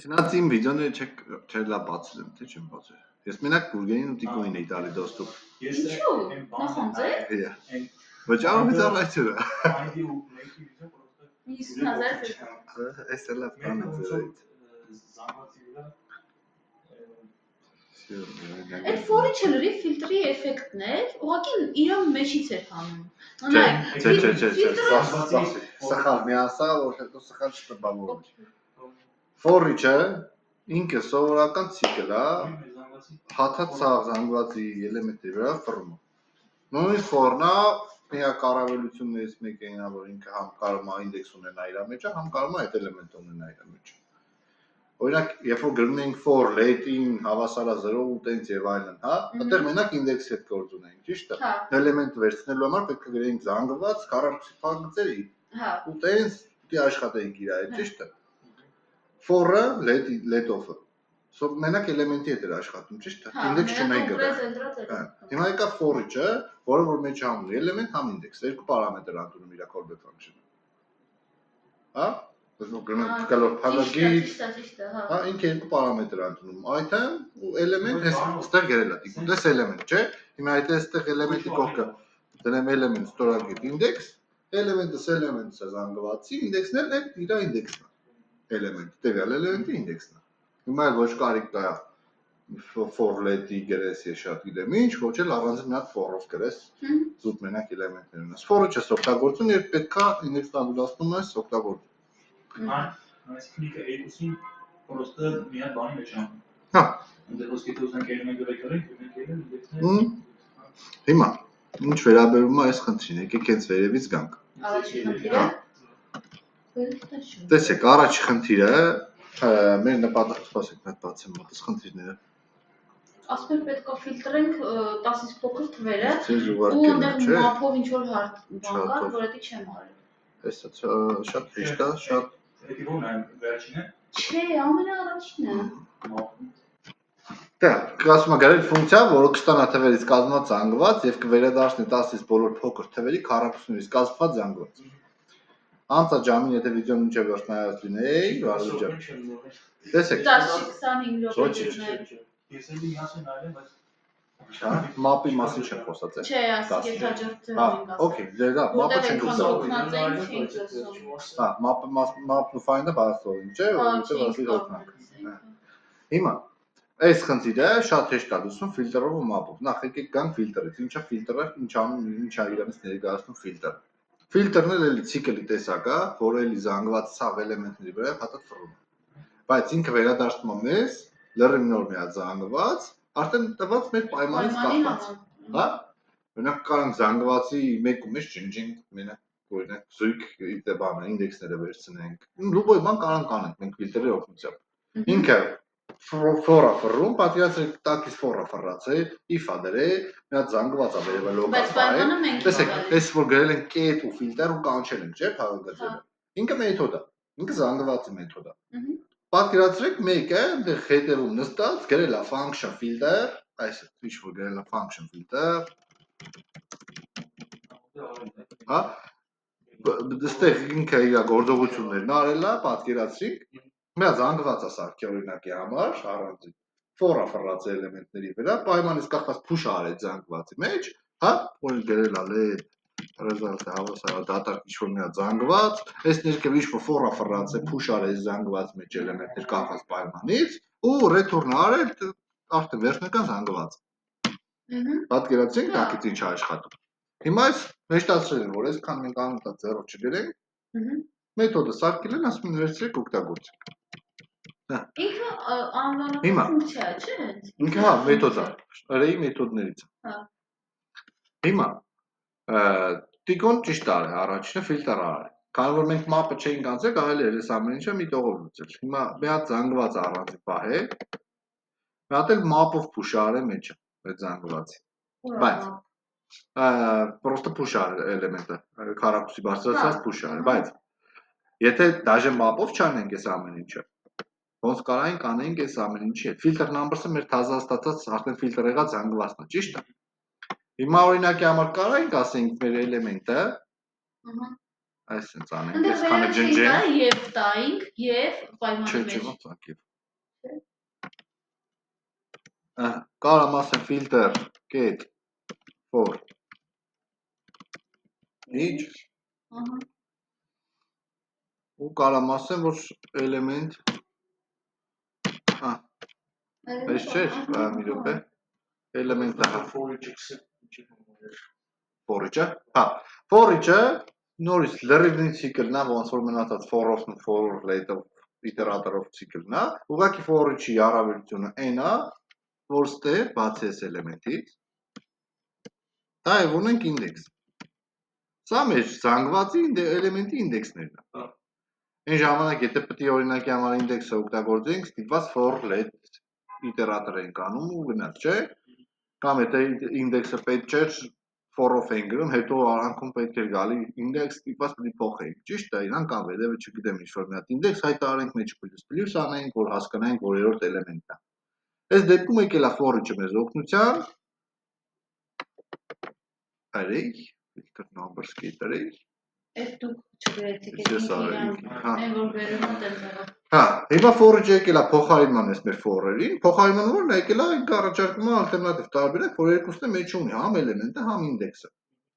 Չնայած իմ վիդեոները չէր լավ բացել եմ, թե չեմ բացել։ Ես մենակ Գուրգենին ու Տիկոին էի տալի դոստուպ։ Ինչու՞։ Նախանձ է։ Վճարումից առաջ era։ 50,000 Այս է լավ բան է ձերից։ Այդ ֆորի չլրի ֆիլտրի էֆեկտն է, ուղղակի իր մեջից էր հանում։ Չէ, սխալ մի ասա, որ հետո սխալ չտպավորվի։ Ֆորիչը ինքը սովորական ցիկլ է, հաթած զանգվածի էլեմենտի վրա ֆռում։ Նույն ֆորնա միակ առավելություններից մեկն է, որ ինքը համ կարող է ինդեքս ունենա իր մեջ, համ կարող է այդ էլեմենտը ունենա իր մեջ։ Օրինակ, երբ որ գրում ենք for late-ին հավասարա 0 ու տենց եւ այլն, հա, այդտեղ մենակ ինդեքսի հետ գործ ունենք, ճիշտ է։ Էլեմենտ վերցնելու համար պետք է գրենք զանգված 40 փակցերի։ Հա։ Ու տենց դի աշխատենք իր այդ, ճիշտ է։ For-ը let-off-ը։ Մենակ էլեմենտի հետ էր աշխատում, ճիշտ է։ Ինդեքս չունենք գրել։ Հիմա եկա for-ը, որը որ մեջ համում է էլեմենտ համ ինդեքս, երկու պարամետր ընդունում իր callback function-ը։ Հա։ Հա, ինքը երկու պարամետր ընդունում, item ու element այստեղ գրել է տիկուն, դες element, չէ։ Հիմա այդ այստեղ էլեմենտի կողքը դնեմ element ստորագրի index, element-ը զանգվածի, ինդեքսն էլ այդ իր ինդեքսն է։ Element, տվյալ էլեմենտի ինդեքսն է։ Հիմա էլ ոչ կարիք կա for let-ի գրես ես շատ գիտեմ ինչ, ոչ էլ առանձին մի հատ for-ով գրես, զուտ մենակ էլեմենտներ ունես։ For-ը չես օգտագործում, երբ պետքա ինդեքս տաբուլացնում ես օգտագործում։ Այսինքն ինքը երկուսին պրոստը մի հատ բանի մեջ անում։ Հա։ Այնտեղ ոսկե ուզենք էլեմենտ վեկտորենք, ունենք էլեմենտներ։ Հիմա ինչ վերաբերում է այս խնդրին, եկեք հենց վերևից գանք։ Առաջին խնդիրը։ Տեսեք, առաջի խնդիրը մեր նպատակը սպասեք, մոտ բացեմ մոտս խնդիրները։ Ասում եմ պետք է ֆիլտրենք 10-ից փոքր թվերը ու այնտեղ մափով ինչ որ հարթ բան կա, որ դա չեմ արել։ Տեսա, շատ հեշտ է, շատ Դա ո՞րն է վերջինը։ Չէ, ամենաառաջինը։ Դա ասում եմ գրել ֆունկցիա, որը կստանա թվերից կազմված զանգված եւ կվերադառնի 10-ից բոլոր փոքր թվերի քառակուսներից կազմված զանգված։ Անցա ջամին եթե վիդեոն ինչ որ նայած լինեի, բարի ջան։ Տեսեք։ 10-25 րոպե։ Ես էլ միասին նայել եմ, բայց Հա, մապի մասին չեմ խոսած է։ Չէ, ասի եթե հաջորդ Հա, օքեյ, դա մապը չենք խոսում։ Հա, մապը ֆայնը բարձրացնում, չէ՞, որովհետեւ ասի հոտնանք։ Հիմա այս խնդիրը շատ հեշտ է լուծում ֆիլտրով ու մապով։ Նախ եկեք գանք ֆիլտրից։ Ինչա ֆիլտրը, ինչա իրանից ներկայացնում ֆիլտրը։ Ֆիլտրն էլ էլի ցիկլի տեսակ է, որը էլի զանգված սաղ էլեմենտների վրա հատած ֆռում է։ Բայց ինքը վերադարձնում է մեզ լրիվ նոր մի հատ զանգված, արդեն տված մեր պայմանից կախված։ Հա։ Օրինակ կարող զանգվածի մեկում մեջ ջնջենք մենակ օրինակ զույգ իդե բանը ինդեքսները վերցնենք։ Լուբոյ բան կարող անենք մենք ֆիլտրի օգնությամբ։ Ինքը for-ը ֆռում, պատկերացրեք տակից for-ը ֆռացել, if-ը դրել, մի հատ զանգված է վերևը լոկալ։ Տեսեք, այս որ գրել են get ու filter ու կանչել են, չէ՞, փաղագծերը։ Ինքը մեթոդ է։ Ինքը զանգվածի մեթոդ է։ Պատկերացրեք մեկը այնտեղ հետևում նստած գրել է function filter, այսինքն ինչ որ գրել է function filter։ Հա։ Դստեղ ինքը իր գործողություններն արել է, պատկերացրեք։ Մի հատ զանգված է սարքի օրինակի համար, առանձին for-ը ֆռացել էլեմենտների վրա, պայմանից կախված push արել զանգվածի մեջ, հա, որ գրել է let result-ը հավասար դատարկ ինչ-որ մի հատ զանգված, այս ներքև ինչ-որ for-ը ֆռացել, push արել զանգված մեջ էլեմենտներ կախված պայմանից ու return արել արդեն վերջնական զանգված։ Պատկերացրեք տակից ինչ աշխատում։ Հիմա այս հեշտացրել են, որ այսքան մենք անունտա 0 չգրենք։ Մեթոդը սարքել են, ասում են վերցրեք օգտագործեք։ Ինքը անվանական ֆունկցիա է, չէ՞։ Ինքը հա մեթոդ է, array մեթոդներից։ Հա։ Հիմա Տիկոն ճիշտ արել, առաջինը ֆիլտր արել։ Քանի որ մենք մապը չէինք անցել, կարելի էր այս ամեն ինչը մի տողով լուծել։ Հիմա մի հատ զանգված առանձին պահել։ Մի հատ էլ մապով push արել մեջը, այդ զանգվածի։ Բայց պրոստը push արել էլեմենտը, քառակուսի բարձրացած push արել, բայց եթե դաժե մապով չանենք այս ամեն ինչը, ոնց կարայինք անենք այս ամեն ինչի հետ։ Filter numbers-ը մեր թազաստացած արդեն ֆիլտր եղած զանգվածն է, ճիշտ է։ Հիմա օրինակի համար կարայինք ասենք մեր էլեմենտը այսպես անենք, այսքանը ջնջենք եւ տայինք եւ պայմանի մեջ։ Կարամ ասեմ filter get for each ու կարամ ասեմ որ element այս չէ, մի րոպե element-ը for each-ը, for each-ը նորից լրիվ ցիկլն է, ոնց որ մնացած for-ով ու for later-ով iterator-ով ցիկլն է, ուղղակի for each-ի առավելությունը n-ը, որ ստե բացի այս էլեմենտից, դա է ունենք index։ Սա մեր զանգվածի էլեմենտի ինդեքսներն է։ Այն ժամանակ եթե պետք է օրինակի համար ինդեքսը օգտագործենք, ստիպված for let iterator ենք անում ու գնաց, չէ՞։ Կամ եթե ինդեքսը պետք չէր for-ով ենք գրում, հետո արանքում պետք էր գալի index, ստիպված պետք է փոխենք։ Ճիշտ է, իրանք կամ վերևը չգիտեմ ինչ-որ մի հատ index հայտարարենք, մեջ plus անենք, որ հասկանանք, որ երրորդ էլեմենտն է։ Այս դեպքում եկել է for each-ը մեզ օգնության։ Արեք, filter numbers կերեք։ Այդ դուք չգրեցիք, այն որ վերում է տենցաղով։ Հիմա for each-ը եկել է փոխարինման էս մեր for-երին, փոխարինման եկել է առաջարկում ալտերնատիվ տարբերակ, որ երկուսն է մեջ ունի, համ էլեմենտը, համ ինդեքսը։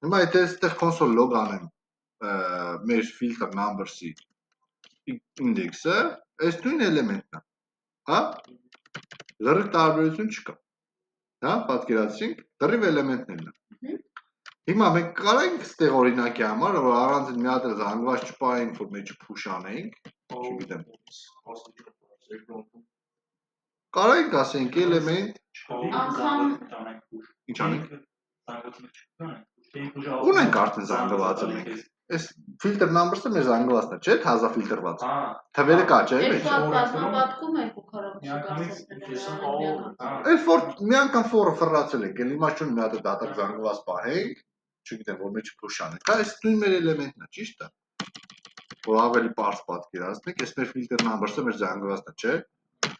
Հիմա եթե այստեղ console log անեմ մեր filter numbers-ի ինդեքսը, այս նույն էլեմենտն է, հա։ Լրիվ տարբերություն չկա։ Հա, պատկերացրինք, լրիվ էլեմենտներն են։ Հիմա մենք կարենք ստեղ օրինակի համար, որ առանցին մի հատ զանգված չպահենք, որ մեջը push անենք, չգիտեմ։ Կարենք ասենք էլեմենտ ինչ անենք։ Ունենք արդեն զանգվածը մենք։ Այս filter numbers-ը մեր զանգվածն է, չէ՞, թազա ֆիլտրված։ Թվերը կա, չէ՞։ Պատկում եք ու քարով Այս որ մի անգամ for-ը ֆռացել ենք, ելի մաս չունի մի հատ դատակ զանգված պահենք, չգիտեմ, որ մեջ push անենք։ Դա այս նույն մեր էլեմենտն է, ճիշտ է։ Որ ավելի պարզ պատկերացնենք, այս մեր filter numbers-ը մեր զանգվածն է, չէ՞։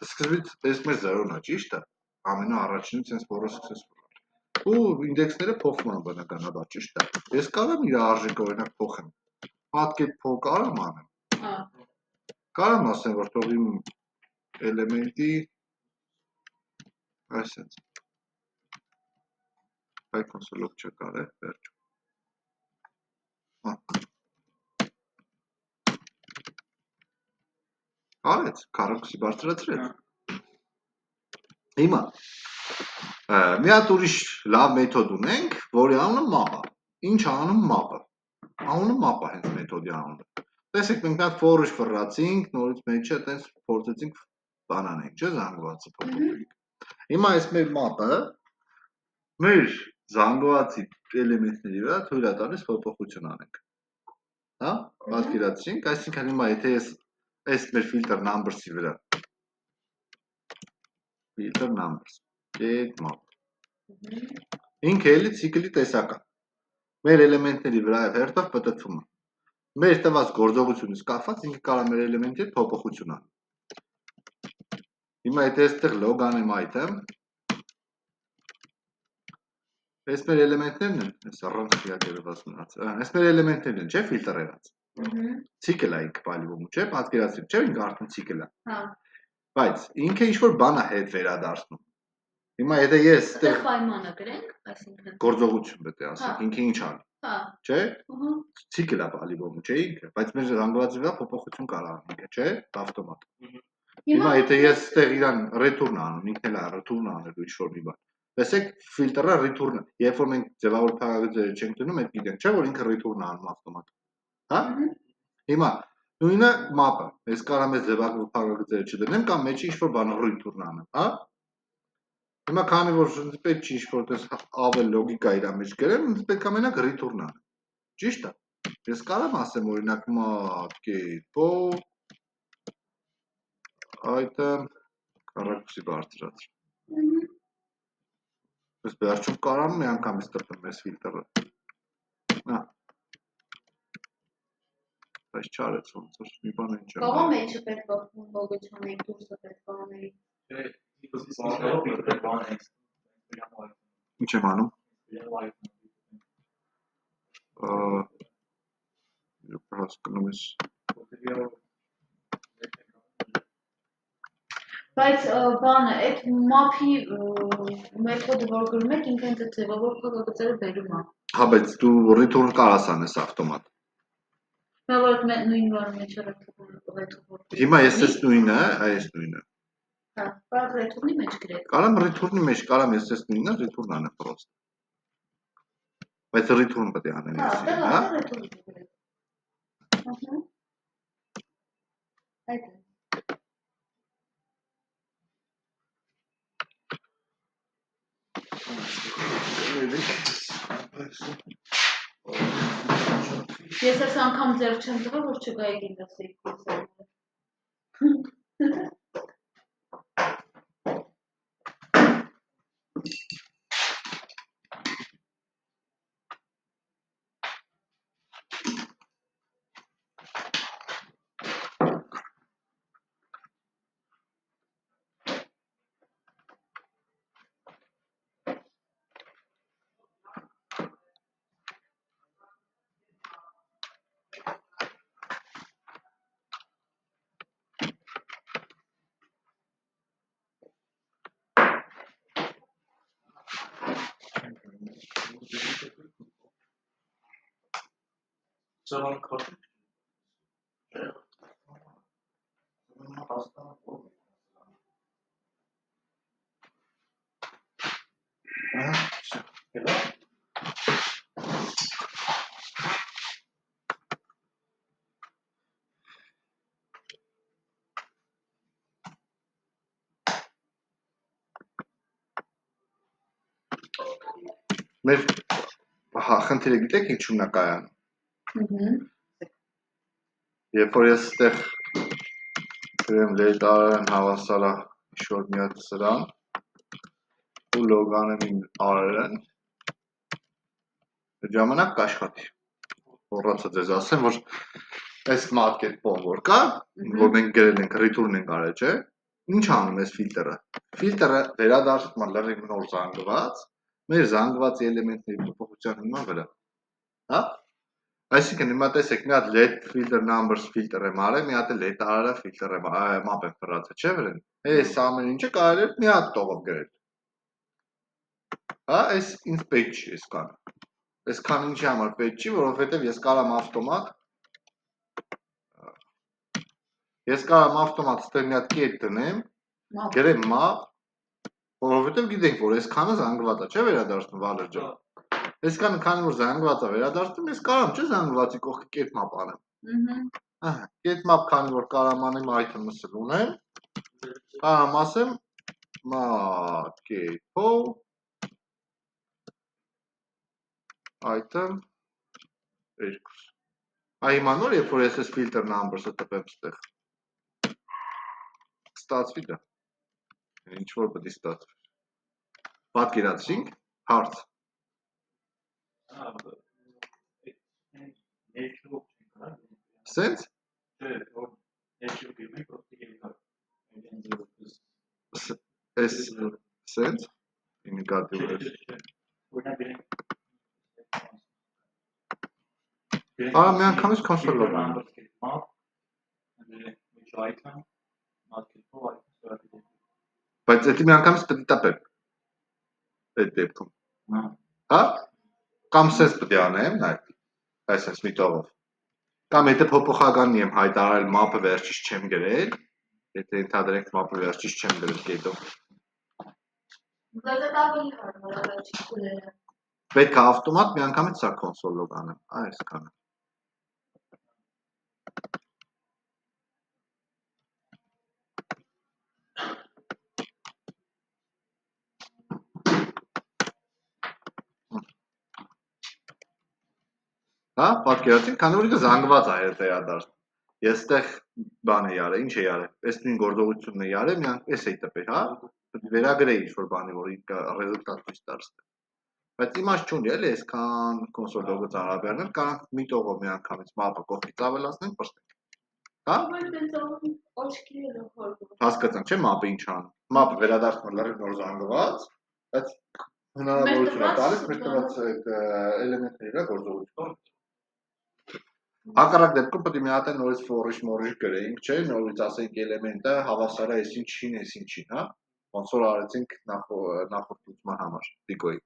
Սկզբից այս մեր 0-ն է, ճիշտ է։ Ամենաառաջինից sense for-ը successful։ Ու ինդեքսները փոխվում են բնականաբար, ճիշտ է։ Ես կարամ իր արժեքը օրինակ փոխեմ։ Պատկետ փոխ կարամ անեմ։ Կարամ ասեմ, որ թող իմ էլեմենտի այսպես։ Այ console-ով չկար է, վերջ։ Արեց, քառակուսի բարձրացրեց։ Հիմա մի հատ ուրիշ լավ մեթոդ ունենք, որի անունը map-ը։ Ինչ անում map-ը։ Անունը map-ը հենց մեթոդի անունը։ Տեսեք, մենք նա for each ֆռացինք, նորից մեջը այտենց փորձեցինք բան անենք, չէ՞, զանգվածը փոփոխենք։ Հիմա այս մեր map-ը մեր զանգվածի էլեմենտների վրա թույլ է տալիս փոփոխություն անենք։ Հա, պատկերացրինք, այսինքն հիմա եթե ես այս մեր filter numbers-ի վրա filter numbers get map ինքը էլի ցիկլի տեսակ է։ Մեր էլեմենտների վրա է հերթով պատտվում է։ Մեր տված գործողությունից կախված ինքը կարող է մեր էլեմենտի հետ փոփոխություն անի։ Հիմա եթե այստեղ log անեմ item, այս մեր էլեմենտներն են, այս առանցքիա դերված մնաց։ Այս մեր էլեմենտներն են, չէ՞, ֆիլտր եղած։ Ցիկլ է ինքը բալիվում, չէ՞, պատկերացրեք, չէ՞, ինքը արդեն ցիկլ է։ Հա։ Բայց ինքը ինչ որ բան է հետ վերադարձնում։ Հիմա եթե ես այստեղ պայմանը գրենք, այսինքն գործողություն պետք է ասենք, ինքը ինչ անի։ Հա։ Չէ՞։ Ցիկլ է բալիվում, չէ՞ ինքը, բայց մեր զանգվածի վրա փոփոխություն կարող է ինքը, չէ՞, ավտոմատ։ Հիմա եթե ես այստեղ իրան return անում, ինքն էլ է return անելու ինչ որ մի բան։ Տեսեք, ֆիլտրը return-ը, երբ որ մենք ձևավոր փակագծերը չենք դնում, մենք գիտենք, չէ՞ որ ինքը return է անում ավտոմատ։ Հա։ Հիմա նույնը map-ը, ես կարող եմ ձևավոր փակագծերը չդնեմ կամ մեջը ինչ որ բանով return անեմ, հա։ Հիմա քանի որ պետք չի ինչ որ տես ավել լոգիկա իր մեջ գրեմ, ինձ պետք է մենակ return անեմ։ Ճիշտ է։ Ես կարող եմ ասեմ օրինակ get item քառակուսի բարձրացրել։ Ես վերջում կարող եմ մի անգամից տրտեմ այս ֆիլտրը։ Հա։ Բայց չարեց ոնց որ մի բան ինչ է։ Կողմ մեջը պետք է լոգոչ անենք, դուրսը պետք է անենք։ Ինչ եմ անում։ Հասկանում ես։ Բայց բանը, այդ map-ի մեթոդը որ գրում եք, ինքն այդ ձևավոր փակագծերը բերում է։ Հա, բայց դու return կարաս անես ավտոմատ։ Նա որ նույն բանը մեջ return։ Հիմա ես էս նույնը, այս նույնը։ Հա, բայց return-ի մեջ գրեք։ Կարամ return-ի մեջ, կարամ ես էս նույնը return անեմ պրոստը։ Բայց return պետք է անեմ ես, հա։ Return գրեք։ Ահա։ Այդ է։ Ես այս անգամ ձեռք չեմ տվել, որ չգայի գինասեի կուսերը։ Սավան քարտը։ Մեր խնդիրը գիտեք ինչու՞մն է կայանում։ Երբ որ ես այդտեղ գրեմ լեյտարան հավասարա ինչ-որ մի հատ սրան ու լոգանեմ իմ արերն, այդ ժամանակ կաշխատի։ Մոռացա ձեզ ասեմ, որ այս մատկերպով որ կա, որ մենք գրել ենք return ենք արել, չէ՞։ Ինչ անում այս ֆիլտրը։ Ֆիլտրը վերադարձնում է լրիվ նոր զանգված մեր զանգվածի էլեմենտների փոփոխության հիման վրա։ Հա։ Այսինքն հիմա տեսեք, մի հատ let filter numbers filter եմ արել, մի հատ let array filter եմ, map եմ ֆրացել, չէ՞ վրան։ Այս ամեն ինչը կարելի է մի հատ տողով գրել։ Հա, այս ինձ պետք չի այս կան։ Այսքան ինչի համար պետք չի, որովհետև ես կարամ ավտոմատ ստեղ մի հատ կետ դնեմ, գրեմ map, որովհետև գիտենք, որ այսքանը զանգված է, չէ՞ վերադարձնում Վալեր ջան։ Այսքանը քանի որ զանգված է վերադարձնում, ես կարամ չէ զանգվածի կողքի կետ map անեմ։ Ահա, կետ map քանի որ կարամ անեմ item-ը ունեմ, կարամ ասեմ map-ով item 2։ Այ հիմա նոր երբ որ ես այս filter numbers-ը տպեմ ստեղ, ստացվի դա։ Ինչ որ պետք է ստացվի։ Պատկերացրինք, հարց։ Սենց։ Այս սենց ինդիկատիվ։ Մի անգամից կոնսոլ լոգանեմ։ Բայց դա մի անգամից պետք է տպեմ։ Այդ դեպքում։ Հա? Կամ սենց պետք է անեմ, այսպես մի տողով։ Կամ եթե փոփոխականն եմ հայտարարել map-ը վերջից չեմ գրել, եթե ընդհանրենք map-ը վերջից չեմ գրել կետով։ Բայց դա ավելի հարմար է վերջից գրելը։ Պետք է ավտոմատ մի անգամից սա կոնսոլ լոգանեմ, այսքանը։ Հա, պատկերացրինք, քանի որ ինքը զանգված է վերադարձնում։ Ես այդտեղ բան էի արել, ինչ էի արել։ Այս նույն գործողությունն էի արել, մի անգամ էս էի տպել, հա։ Վերագրեի ինչ-որ բանի, որ ինքը ռեզուլտատ ցույց տալիս։ Բայց իմաստ չունի, էլի, այսքան կոնսոլ լոգը ծառաբերնել, կարող մի տողով մի անգամից map-ը կողքից ավելացնենք, պրստենք։ Հա։ Բայց դենսով աչքի է լողորվում։ Հասկացանք, չէ՞ map-ը ինչ անում։ Map-ը վերադարձնում է լրիվ նոր զանգված, բայց հնարավորություն է տալիս մեր տված այդ էլեմենտների վրա գործողություն։ Հակառակ դեպքում պետք է մի հատ նորից ֆորիշ գրեինք, չէ, նորից ասենք էլեմենտը հավասար է այսինչին, հա։ Ոնց որ արեցինք նախորդ լուծման համար, դիկոյի։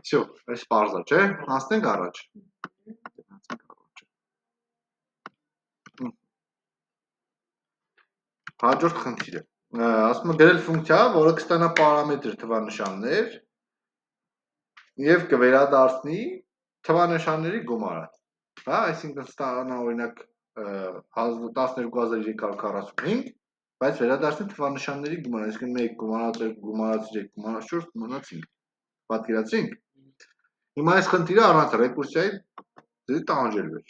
Всё, այս բարձա, չէ, հասնենք առաջ։ Հաջորդ խնդիրը։ Ասում է գրել ֆունկցիա, որը կստանա պարամետր թվանշաններ եւ կվերադարձնի թվանշանների գումարը։ Հա, այսինքն ստանա օրինակ 12345, բայց վերադարձնի թվանշանների գումարը, այսինքն 1 գումարած 2 գումարած 3 գումարած 4 գումարած 5։ Պատկերացրինք։ Հիմա այս խնդիրը առանց ռեկուրսիայի դի տանջելու էր։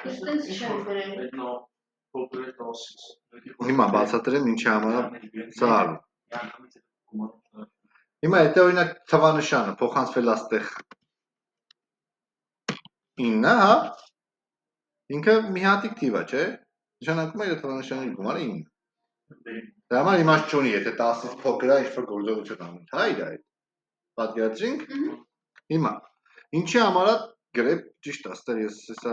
Այստեղ չեմ գրել։ Հիմա բացատրեմ ինչի համար սա արվում։ Հիմա եթե օրինակ թվանշանը փոխանցվել է այդտեղ 9, հա։ Ինքը մի հատիկ թիվ է, չէ՞։ Նշանակում է իր թվանշանների գումարը 9։ Դա համար իմաստ չունի, եթե 10-ից փոքր է ինչ-որ գործողություն անում, հա, իր այդ։ Պատկերացրինք։ Հիմա ինչի համար է գրել ճիշտ է, այստեղ ես հեսա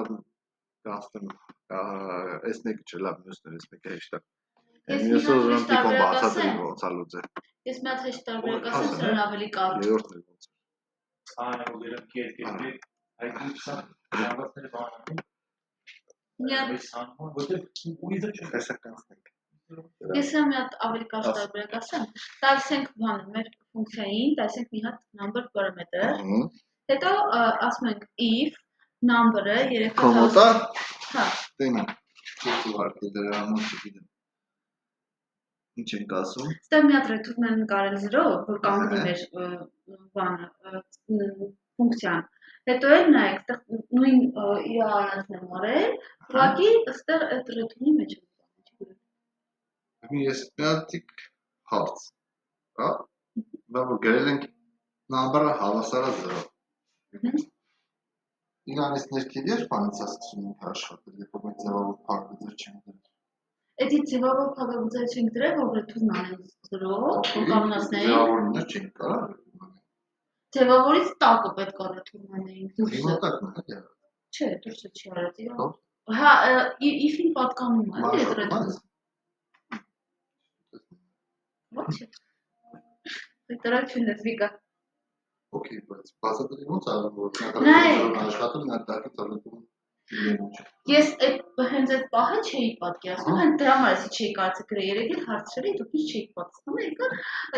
կանցնեմ այս մեկը չէ, լավ, մյուսները այս մեկը հեշտ է։ Մյուսը ուզում տիկոն բացատրի ոնց է լուծել։ Ես մի հատ հեշտ տարբերակ ասեմ, սրան ավելի կարճ։ Երրորդն է ոնց։ Ես մի հատ ավելի կարճ տարբերակ ասեմ, տալիս ենք բանը մեր ֆունկցիային, տալիս ենք մի հատ number parameter, հետո ասում ենք if number-ը 3000 Կոմոտա։ Հա։ Տենա։ Չու վարկի դրա համար չգիտեմ։ Ինչ ենք ասում։ Ստեղ մի հատ return են կարել 0, որ կանգնի մեր բանը ֆունկցիան։ Հետո էլ նայեք, այդտեղ նույն իր արանքն եմ արել, ուղղակի այդտեղ այդ return-ի մեջ եմ Մի ես պրակտիկ հարց, հա, որ գրել ենք number-ը հավասար է 0։ Իրանից ներքև էր բանից ասում ենք աշխատել, երբ որ մենք ձևավոր փակուձեր չենք դրել։ Էդի ձևավոր փակուձեր չենք դրել, որ return անենք 0, որ կանգնացնենք։ Ձևավորներ չենք կարա։ Ձևավորից տակը պետք է return անենք դուրսը։ Հիմա տակն է, դե։ Չէ, դուրսը չի արած իրա։ Հա, if-ին պատկանում է, այդ return։ Ոչ է։ Դրակ չունես վիկա։ Okay, բայց բացատրի ոնց արվում որ աշխատում նա տակի ծառայում։ Ես հենց այդ պահը չէի պատկերացնում, հենց դրա համար էսի չէի կարծը գրել, երեկ էլ հարցրել էի, դուք ինչ չէիք պատասխանում, եկա,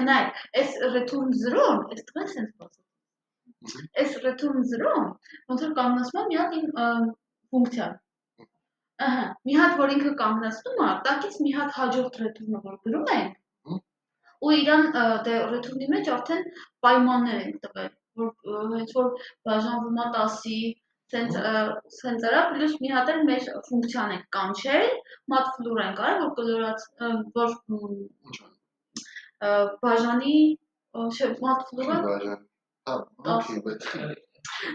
նայ, այս return 0-ն, այս տղան սենց պատասխանում։ Այս return 0-ն, ոնց որ կանգնացնում է մի հատ ֆունկցիա։ Ահա, մի հատ որ ինքը կանգնացնում է, տակից մի հատ հաջորդ return-ը որ գրում ենք, ու իրան դե return-ի մեջ արդեն պայմաններ ենք տվել, որ հենց որ բաժանվում է 10-ի, սենց արա, պլյուս մի հատ էլ մեր ֆունկցիան ենք կանչել, matfloor ենք արել, որ կլորած, որ բաժանի, matfloor-ը,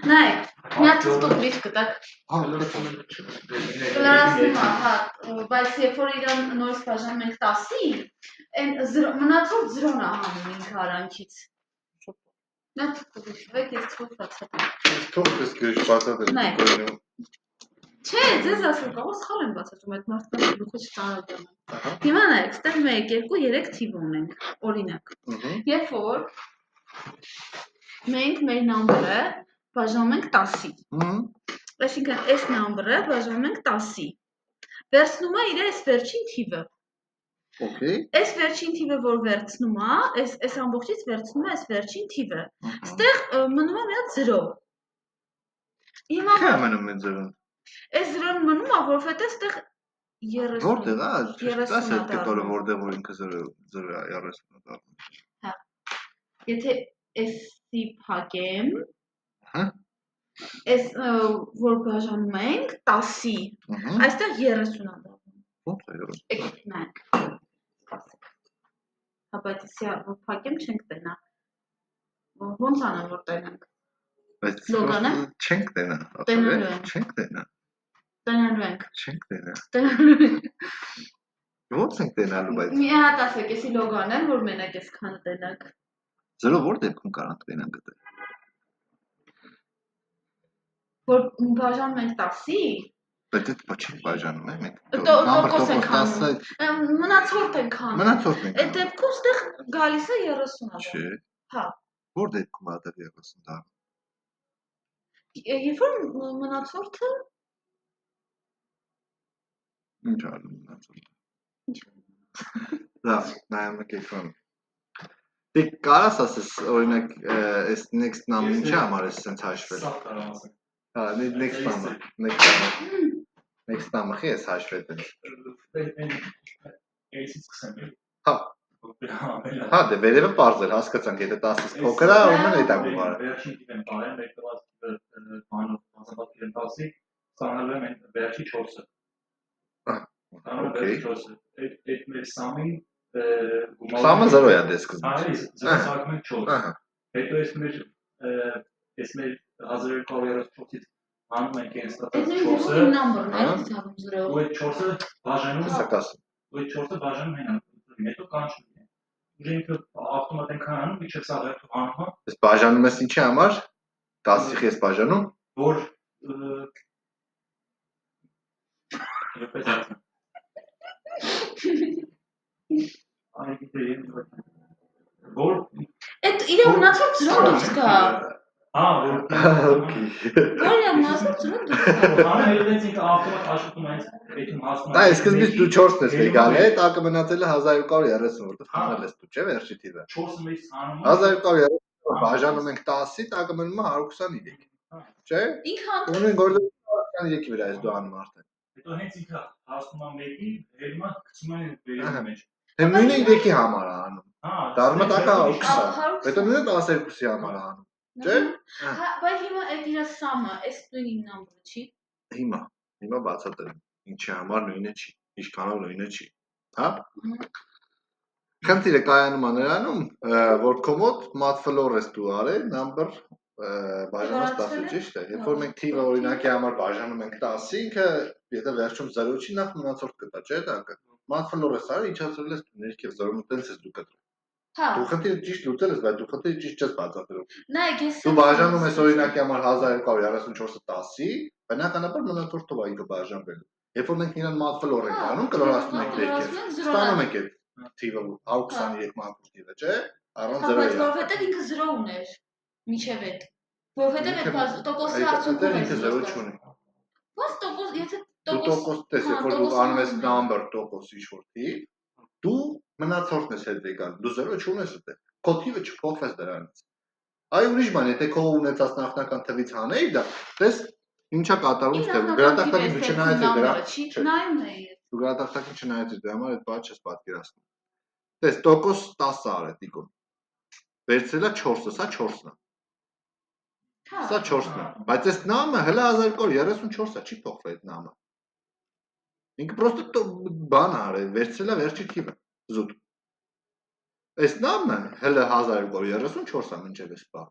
նայք, մի հատ ստուպրիչ կտակ, կլորացնում է, բայց երբ որ իրան նորից բաժանում ենք 10-ի, մնացող 0-ն է հանում ինքը արանքից։ Նա թվեք ես թվով բացատրեմ։ Թող ես գրիշ բացատրեմ։ Չէ, ձեզ ասում կարող սխալ եմ բացատրում, այդ մարդկանց գլուխը չտանրատեմ։ Հիմա նայեք, ստեղ 1, 2, 3 թիվ ունենք, օրինակ։ Երբ որ մենք մեր number-ը բաժանում ենք 10-ի։ Այսինքն այս number-ը բաժանում ենք 10-ի։ Վերցնում է իր այս վերջին թիվը։ Այս վերջին թիվը որ վերցնում է, այս ամբողջից վերցնում է այս վերջին թիվը։ Ստեղ մնում է մի հատ 0։ Հիմա մնում է 0-ն։ Այս 0-ն մնում է, որովհետև ստեղ 30։ Որտեղ է, դաս այդ կետորը որտեղ որ ինքը 0 30-ը դառնում։ Հա։ Եթե էսի փակեմ, այս որ բաժանում ենք 10-ի, այստեղ 30-ը դառնում։ Ո՞նց է 30։ Եկեք նայեք։ Հա, բայց էսի որ փակեմ չենք տենա։ Ոնց անեմ որ տենանք։ Բայց չենք տենա։ Չենք տենա։ Տենալու ենք։ Չենք տենա։ Տենալու ենք։ Ո՞նց ենք տենալու բայց։ Մի հատ ասեք, էսի լոգո անեմ, որ մենակ այսքան տենանք։ 0 որ դեպքում կարող տենանք գտել։ որ բաժանում ենք 10-ի, Պետք է չի բաժանում է, մենք տոկոս ենք անում, մնացորդ ենք անում, մնացորդ ենք այդ դեպքում ստեղ գալիս է 30 Չէ, հա, որ դեպքում ադը 30 դա երբ որ մնացորդը Ինչ անում մնացորդը Դա, նայում եք էկրան Դե կարաս ասես, օրինակ, այս next number ինչի համար ես սենց հաշվել Սա կարող ասեմ։ Հա, next number Next number խի ես հաշվել Էսից սկսեմ Հա Հա, դե վերևը պարզ էր, հասկացանք, եթե 10-ից փոքր է, ուրեմն այդ է գումարը Վերջին տիպ եմ տարեմ, մեկ տված բանով բացապատ իրեն 10-ի, ստանալու եմ վերջի 4-ը Okay Այդ մեր սամին Սամը 0 է դե սկզբից Այ, 0 սակում ենք 4 Հետո ես մեր 1234-ից անում ենք այն ստացած 4-ը ու այդ 4-ը բաժանում ու այդ 4-ը բաժանում հենա հետո կանչում է ու ինքը ավտոմատ ենքան անում իջև սա վերթու անում Ես բաժանում ես ինչի համար 10-ից ես բաժանում որ Եպես ասեմ Այ գիտե որ Այդ իրը մնացող ծրոն դուրս կա Okay Որ իրը մնացող ծրոն դուրս կա Անը հետից ինքը ավտոմատ աշխատում այս պետում հասնում Դա սկզբից դու 4-ն ես եկալ է, տակը մնացել է 1230, որտեղ հանել ես դու, չէ՞ վերջի թիվը 4-ը մեծ անում 1230 բաժանում ենք 10-ի, տակը մնում է 123 Չէ՞։ Ինքը Ունեն գործը 123-ի վրա ես դու անում արդեն Հետո հենց ինքը հասնում է մեկի, հելմա գցում է վերևի մեջ Հենց նույնը 3-ի համար է անում Դառնում է տակը 120 Հետո նույնը 12-ի համար է անում Չէ՞։ Բայց հիմա այդ իր սամը, այս նույն նամբրը չի Հիմա բացատրեմ Ինչի համար նույնը չի, ինչքանով նույնը չի Հա Խնդիրը կայանում է նրանում, որ քո մոտ մատֆլոր ես դու արել, number բաժանած 10-ը ճիշտ է Երբ որ մենք թիվը օրինակի համար բաժանում ենք 10-ի, ինքը եթե վերջում 0 չի, նախ մնացորդ կտա, չէ՞ տակը Մատֆլոր ես արել, իջացրել ես դու ներքև 0-ը տենց ես դու կտրում Դու խնդիրը ճիշտ լուծել ես, բայց դու խնդիրը ճիշտ չես բացատրում Դու բաժանում ես օրինակի համար 1234-ը 10-ի, բնականաբար մնացորդով է ինքը բաժանվելու Երբ որ մենք իրան մատֆլոր ենք անում, կլորացնում ենք ներքև Ստանում ենք այդ թիվը 123 մանկուր թիվը, չէ՞, առանց 0-ի Բայց որովհետև ինքը 0 ուներ, միջև այդ Որովհետև այդ տոկոսի արդյունքում ինքը 0 չունի Ոնց տոկոս, եթե Դու տոկոս տես, երբ որ դու անում ես number տոկոս ինչ-որ թիվ, դու մնացորդն ես հետ եկան, դու 0 չունես այդտեղ, քո թիվը չփոխվեց դրանից Այ ուրիշ բան, եթե քո ունեցած նախնական թվից հանեի դա, տես ինչա կատարում ստեղ, գրատախտակին դու չնայած է դրա Դու գրատախտակին չնայած է դրա համար այդ բանը չես պատկերացնում Տես, տոկոս 10 արը տիկոն Վերցրել է 4-ը, սա 4-ն է Սա 4-ն է, բայց այս նամը հլը 1234-ը չի փոխվել այդ նամը Ինքը պրոստը բան արել, վերցրել է վերջի թիվը, զուտ Այս նամը հլը 1234-ը մինչև ես պահ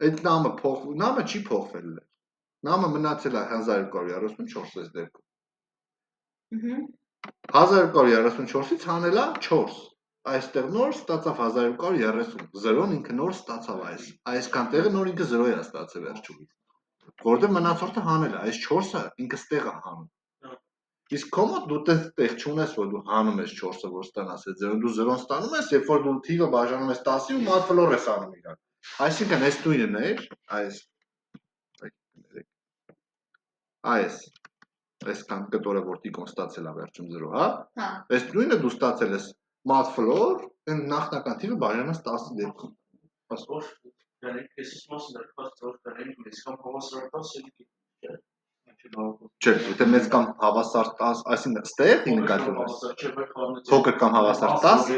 Այդ նամը չի փոխվել Նամը մնացել է 1234 ես դեպքում 1234-ից հանել է 4 Այստեղ նոր ստացավ 1230 0-ն ինքը նոր ստացավ այսքան տեղը նոր ինքը 0 է ստացել վերջում Որտեղ մնացորդը հանել է, այս 4-ը ինքը ստեղ է հանում Իսկ քո մոտ դու տեղ չունես, որ դու հանում ես 4-ը, որ ստանաս այդ 0-ն, դու 0-ն ստանում ես, երբ որ դու թիվը բաժանում ես 10-ի ու մատֆլոր ես անում իրան Այսինքն այս նույնն էր, այսքան կտորը որ տիկոն ստացել է վերջում 0, հա Այս նույնը դու ստացել ես մատֆլոր, նախնական թիվը բաժանած 10-ի դեպքում Չէ, եթե մեծ կամ հավասար 10, այսինքն ստեղ ի նկատի ունես Փոքր կամ հավասար 10,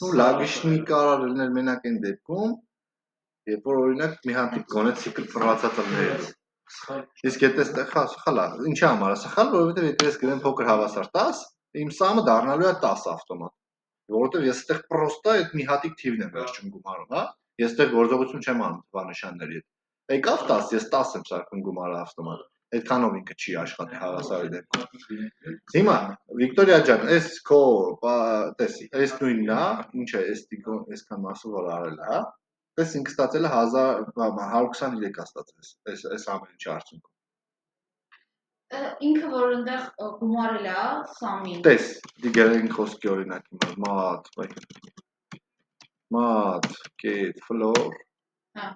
ու լագիշնի կարող լինել մենակ այն դեպքում Երբ որ օրինակ մի հատ գոնե ցիկլ ֆռացած լինել Իսկ եթե ստեղ սխալ է, ինչի համար է սխալ, որովհետև եթե ես գրեմ փոքր հավասար 10, իմ սամը դառնալու է 10 ավտոմատ Որովհետև ես ստեղ պրոստա այդ մի հատիկ թիվն եմ վերջում գումարում, հա Ես ստեղ գործողություն չեմ անում թվանշանների հետ Եկավ 10, ես 10 եմ սարքում գումարը ավտոմատ Այդքանով ինքը չի աշխատի հավասարի դեպքում Հիմա, Վիկտորիա ջան, այս քո, տեսի, այս նույնն է, ինչ է, այսքան մասը որ արել է, հա Պես ինքը ստացել է 123 է ստացել այս ամեն ինչի արդյունքում։ Ինքը որ այնտեղ գումարել է Սամին։ Տես, դիգերին խոսքի օրինակի մատ, կետ, ֆլոր։ Հա։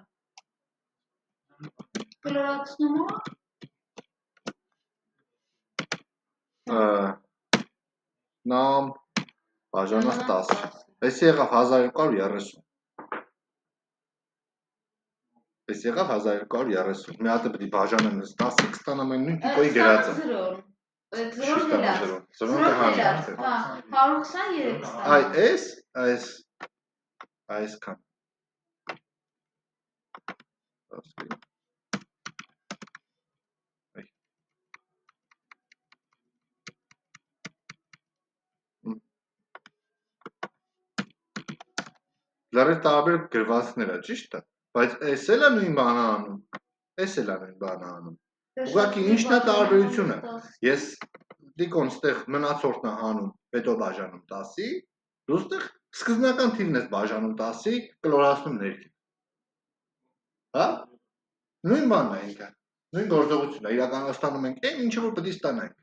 Ֆլորացնում է։ Նամ, բաժանած 10։ Էսի եղավ 1230։ Էս եղավ 1230։ Մի հատը պիտի բաժանեմ 10-ը կստանամ այն նույն տիպոյի գրածը։ Զրոն հա, 123 ստանամ։ Այսքան։ Լարեր տարբեր գրվածքներ է, ճիշտ է, բայց էս էլ է նույն բանը անում, էս էլ է նույն բանը անում, ուղղակի ինչն է տարբերությունը, ես դիկոն ստեղ մնացորդն է հանում, հետո բաժանում 10-ի, դու ստեղ սկզբնական թիվն ես բաժանում 10-ի, կլորացնում ներքին, հա, նույն բանն է ինքը, նույն գործողությունն է, իրականում ստանում ենք այն, ինչը որ պտի ստանանք,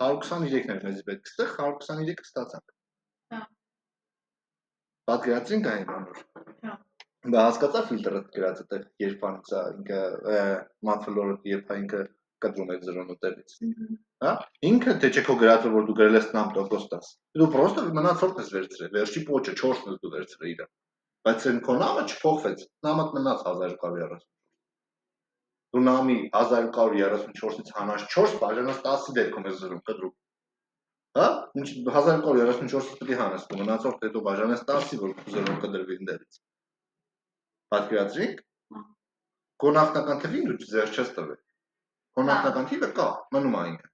123-ներ մեզի պետք ստեղ, 123-ը ստացանք, պատկերացրինք այն անոր, բա հասկացա ֆիլտրը գրածը տեղ երբանից է ինքը մատֆլորը երբա ինքը կտրում է զրոնու տեղից, հա, ինքը թե չէ քո գրածը որ դու գրել ես նամ տոկոս 10, դու պրոստը մնացորդ ես վերցրել, վերջի պոչը 4-ն ես դու վերցրել իրը, բայց այն քո նամը չփոխվեց, նամդ մնաց 1230, դու նամի 1234-ից հանած 4 բաժանած 10-ի դեպքում ես զրում կտրում, հա, 1234-ից պիտի հանես, դու մնացորդ հետո բաժանես 10-ի, որ զրում կդրվի ընդերից, պատկերացրինք, քո նախնական թվին դու ձեր չես տվել, քո նախնական թիվը կա, մնում է ինքը,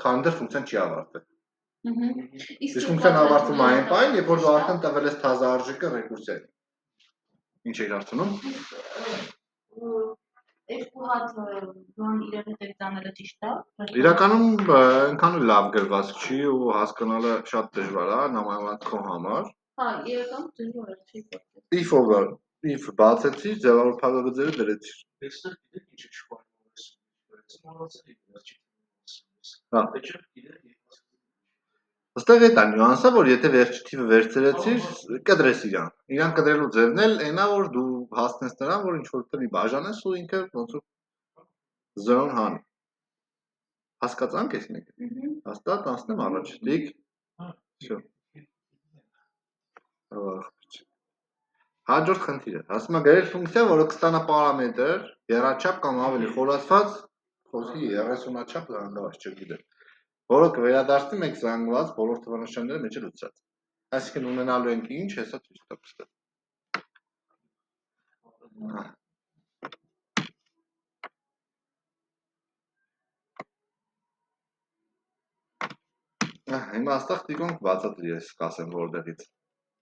քանի դեռ ֆունկցիան չի ավարտվել, իսկ ֆունկցիան ավարտվում է այն պահին, երբ որ դու արդեն տվել ես թազա արժեքը ռեկուրսիային, ինչ էիր հարցնում, երկու հատ բան իրար հետ տանելը ճիշտ է։ Իրականում այնքան լավ գրված չի ու հասկանալը շատ դժվար է, նմանավանդ քո համար։ Հա, իրականում դժվար է, չի պատկերացնում։ If բացեցի, ձևավոր փակագծերը դրեցի։ Այստեղ գիտեք ինչ Հա։ Այստեղ է դա նյուանսը, որ եթե վերջի թիվը վերցրեցիր, կդրես իրան։ Իրան կդրելու ձևն էլ այնա, որ դու հասնես նրան, որ ինչ որ տրի բաժանես ու ինքը ոնց որ զրոն հանի։ Հասկացանք ես մեկը։ Հաստատ անցնեմ առաջ։ Լիք։ Всё։ Հաջորդ խնդիրը։ Ասում է գրել ֆունկցիա, որը կստանա պարամետր, եռաչափ կամ ավելի խորացված, խոսքի 30-չափ զանգված, չգիտեմ, որը կվերադարձնի մեկ զանգված բոլոր թվանշանները մեջը լուծած։ Այսինքն ունենալու ենք ինչ, հեսա ցույց տա ստա։ Հիմա աստեղ տիկոնք բացատրի ես կասեմ որտեղից։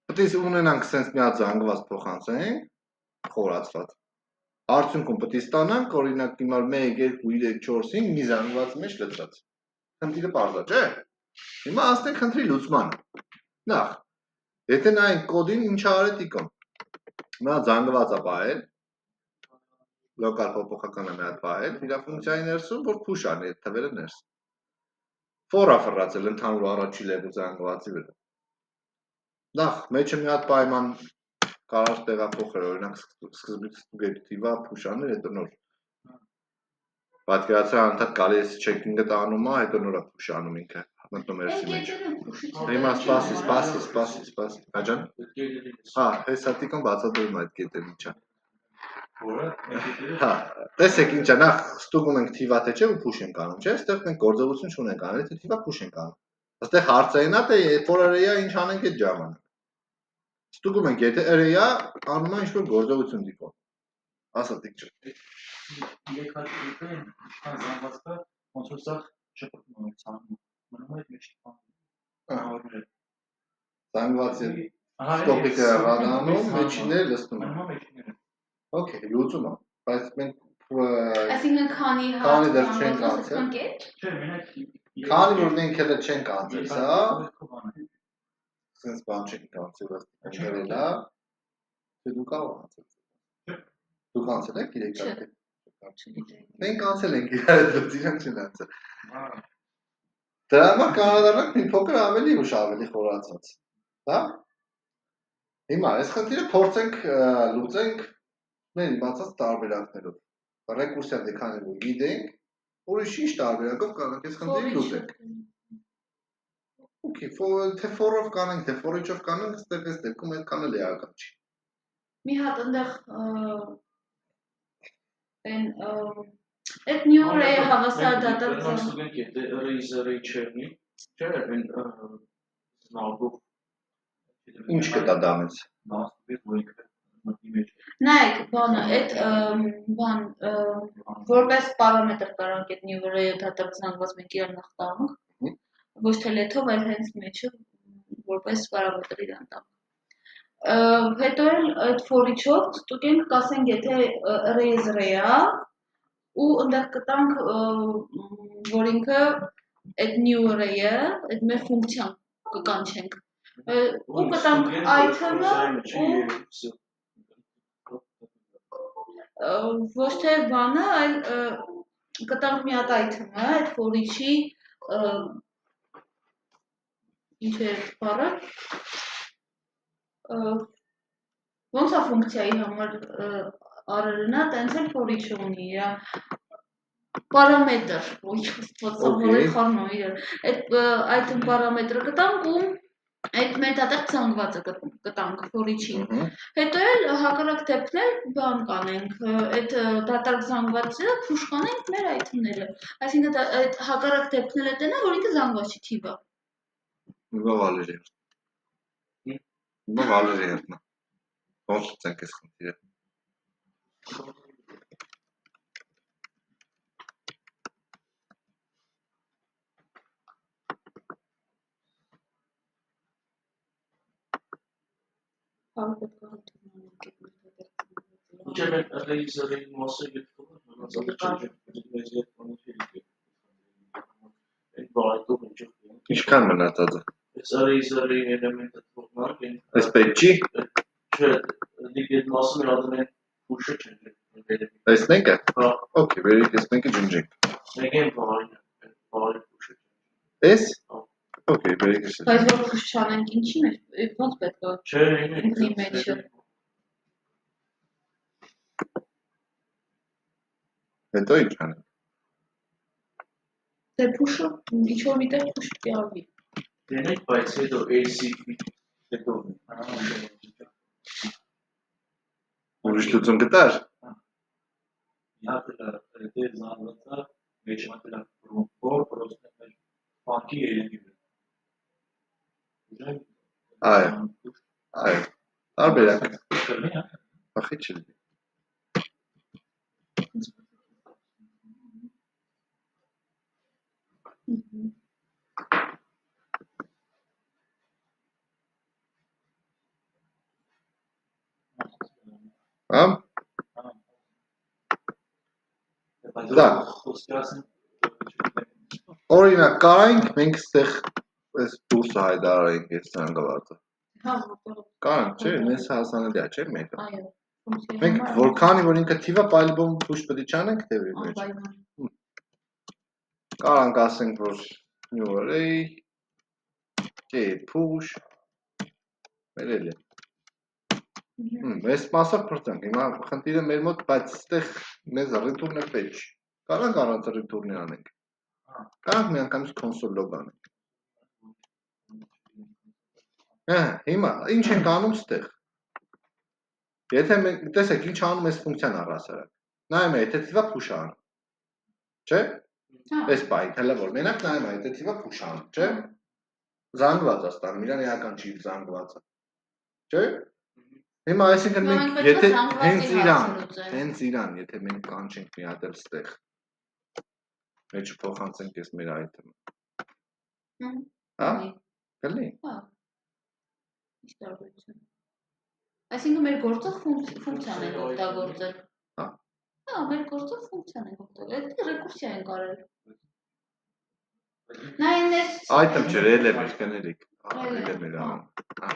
Պետք է ունենանք sense մի հատ զանգված փոխանցենք, խորացված։ Արդյունքում պետք է ստանանք օրինակ հիմա 1 2 3 4 5 մի զանգվածի մեջ լցրած։ Խնդիրը բարձր է, չէ՞։ Հիմա ասենք խնդրի լուծմանը։ Նախ, եթե նայենք կոդին ինչ արել տիկոն։ Նա զանգված է բայել, լոկալ փոփոխական է մի հատ բայել, իր ֆունկցիայի ներսում, որ push անի այդ թվերը ներս։ For-ը ֆռացել ընդհանուր առաջի level զանգվածի վրա։ Նախ, մեջը մի հատ պայման կարար տեղափոխել, օրինակ սկզբից ստուգետիվա push անել, հետո նոր։ Պատկերացրու անդադ գալի էս checking-ը տանում է, հետո նորա push անում ինքը, մտնում էսի մեջ։ Հիմա սպասի, աջան։ Հա, հեսա տիկոն բացատրում այդ կետերը ինչա։ Հա, տեսեք ինչա, նախ ստուգում ենք թիվա թե չէ ու push ենք անում, չէ՞, այստեղ մենք գործողություն չունենք անում, եթե թիվա push ենք անում։ Այստեղ հարցային է, թե for array-ը ինչ անենք այդ ժամանակ։ Ստուգում ենք, եթե array-ը անում է ինչ-որ գործողություն դիպոն։ Ասա դիք չէ։ Երեք հատ դիպը ինչքան զանգված կա, ոնց որ սա չփոխվում է ցանում։ Մնում է մեջ տանում։ Զանգվածի տոպիկը ռադանում, մեջիները լցնում են։ Okay, լուծում է, բայց մենք այսինքն քանի դեռ չենք անցել։ Չէ, մենակ քանի որ մենք հետո չենք անցել, հա։ Sense բան չենք անցել, գրելա։ Թե դու կարող անցել։ Դուք անցել եք իրեք արդեն։ Մենք անցել ենք իրար հետ իրանք չեն անցել։ Դրա համար կանադանանք մի փոքր ավելի ուշ ավելի խորացած։ Հա։ Հիմա այս խնդիրը փորձենք լուծենք մեր իմացած տարբերակներով։ Ռեկուրսիվ դեքանը որ գիտենք, ուրիշ ինչ տարբերակով կարող ենք այս խնդիրը լուծենք։ Okay, թե for-ով կանենք, թե for-ով կանենք, այստեղ այս դեպքում այդքան էլ էական չի։ Մի հատ այնտեղ այդ new array հավասար դատական ստուդենտ է eraser-ը չերնի, չէ՞, այն նալով Ինչ կտա դամից։ Նայեք, բանը, այդ բան որպես պարամետր կարանք այդ new array-ը դատակցանված մենք իրար նախ տանք, ոչ թե լեթով, այլ հենց մեջը որպես պարամետր իրան տանք։ Հետո էլ այդ for-ով ստուգենք, կասենք, եթե array-ը ու ընդեղ կտանք, որ ինքը այդ new array-ը, այդ մեր ֆունկցիան կկանչենք։ Ու կտանք item-ը ոչ թե բանը, այլ կտանք մի հատ item-ը, այդ for-ի ինչ է բառը, ոնց է ֆունկցիայի համար առելնա, տենց էլ for-ի ունի, պարամետր, այդ item պարամետրը կտանք ու այդ մեր դատեղ ցանկվածը կտանք for-ի։ Հետո էլ հակառակ դեպքն էլ բան կանենք, այդ դատարկ զանգվածը push կանենք մեր item-ները։ Այսինքն այդ հակառակ դեպքն էլ է տենա, որ ինքը զանգված չի թիվը։ Վալերիևնա։ Ոնց ցենք էս խնդիրը։ Ինչեր են eraser-ի մասը գտնում, Ինչքան մնացած է։ Այս eraser-ի էլեմենտը թողնանք, Այս պետք չի։ Չէ, դիգետ մասը մեր ադում են push-ը չեն։ Այս մեկը։ Հա, okay, վերիկ այս մեկը ջնջենք։ Մեկ են բարի push-ը։ Այս։ Okay, վերիկ էս։ Բայց որ push չանենք ինչի՞ մեջ, ոնց պետք է։ Չէ, ինքնի մեջը։ Հետո ինչ անենք։ Դե push-ը ինչ-որ միտեղ push կյարվի։ Դենեք, բայց հետո ACP հետո Ուրիշ լուծում գտար։ Իհարկե դե զանգվածը մեջ մտել որ պրոստը մեր բանկի երևի։ Այո։ Տարբերակ։ Ախի չի։ Համ։ Դա։ Օրինակ կարանք մենք այստեղ այս դուրսը հայտարարենք այս զանգվածը։ Կարանք, չէ, մեզ հասանելի է, չէ՞ մեկը։ Այո։ Մենք որքանի որ ինքը թիվը պայլբոմ push պետք է չանենք թեւի մեջ։ Կարանք ասենք որ new array push վերել է։ Այս մասը փրկենք։ Հիմա խնդիրը մեր մոտ, բայց այստեղ մեզ return-ը պետք չի։ Կարանք առանց return-ի անենք։ Կարանք միանգամից console log անենք։ Հիմա ինչ ենք անում այստեղ։ Եթե մենք տեսեք ինչ անում այս ֆունկցիան առհասարակ։ Նայում է, եթե թիվը push անում։ Չէ՞։ Այս բայ, հələ որ մենակ նայում է, եթե թիվը push անում, չէ՞։ Զանգված է ստանում, իրան էական չի զանգվածը։ Չէ՞։ Հիմա այսինքն մենք եթե հենց իրան, եթե մենք կանչենք մի հատ էլ ստեղ։ Մեջ փոխանցենք այս մեր item-ը։ Հա։ Կլինի։ Հա։ Ինչ տարբերություն։ Այսինքն մեր գործը ֆունկցիան է օգտագործել։ Հա։ Հա, մեր գործը ֆունկցիան է օգտագործել։ Դա ռեկուրսիա են կարել։ Նայեն այս item չէ, element կներեք։ Element անում։ Հա։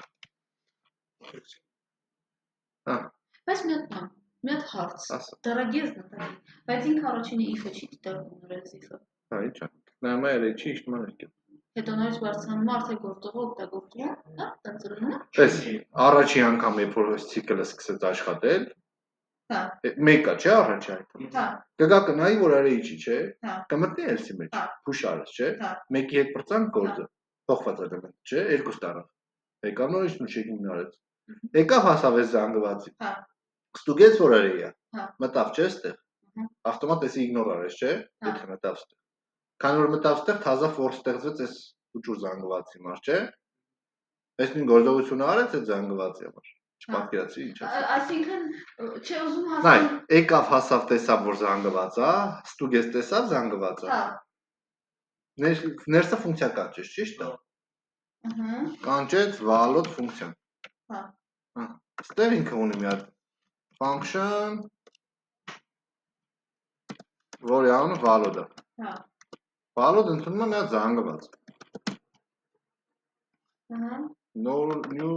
Հա։ Բայց մի հատ բան։ Մի հատ հարց։ Դարագեզ նտարի։ Բայց ինքը առաջինը if-ը չի դիտարկում նորից if-ը։ Հա, ի՞նչ է։ Նայում է երեքի իշտման եկել։ Հետո նորից բարձրանում արդեն գործողը օգտագործում, հա, տածրում է։ Տես, առաջի անգամ երբ որ ցիկլը սկսեց աշխատել, հա, մեկը չէ առաջի այդ։ հա, կգա կնայի որ արեի չի, չէ։ հա, Կմտնի ելսի մեջ, հա, փուշ արես, չէ։ հա, Մեկի հետ բրծանք գործը, փոխված էլեմենտ, չէ, երկուս տարավ։ Եկավ նորից ու չեկին արեց։ Եկավ հասավ այս զանգվածի։ հա, Ստուգեց որ արեի է։ հա, Մտավ չէ ստեղ։ Ավտոմատ էսի իգնոր արես, չէ։ Հա։ Եթե մտավ ստեղ։ Քանի որ մտավ ստեղ, թազա ֆոր ստեղծվեց այս ուճուր զանգվածի մար, չէ։ Այս նույն գործողությունը արեց այդ զանգվածի համար։ Չպատկերացրի ինչ ասա։ Այսինքն, չէ ուզում Նայ, հասկանալ։ եկավ հասավ տեսավ որ զանգված է, ստուգեց տեսավ զանգված է։ Հա։ Ներսը ֆունկցիա կանչեց, ճիշտ է։ Ահա։ Կանչեց valid ֆունկցիան։ Հա։ Հա։ Ստեղ ինքը ունի մի հատ function, որի անունը valid է։ Հա։ Valid ընդունում է մի հատ զանգված։ Ահա։ New,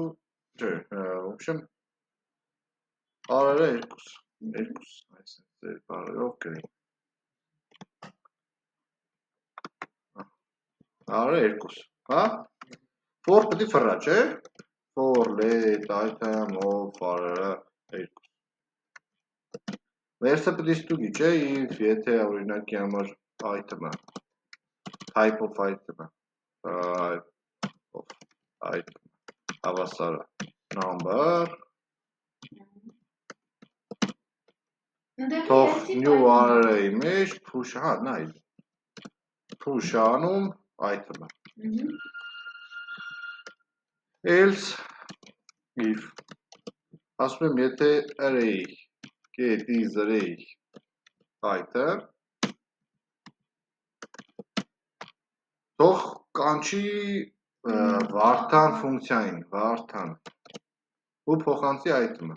չէ, в общем, արարը երկուս, այսպես բարերով գրի։ Արարը երկուս, հա։ For պետք է ֆռա, չէ։ For let item of արարը երկուս։ Վերսը պետք է ստուգի, չէ, if եթե օրինակի համար item-ը, type of item-ը, type of item, հավասարը, number, թող new array մեջ push, հա, նայ, push անում item-ը։ Else, if, ասում եմ, եթե array, get is array, item, թող կանչի վարդան ֆունկցիային, վարդան, ու փոխանցի item-ը։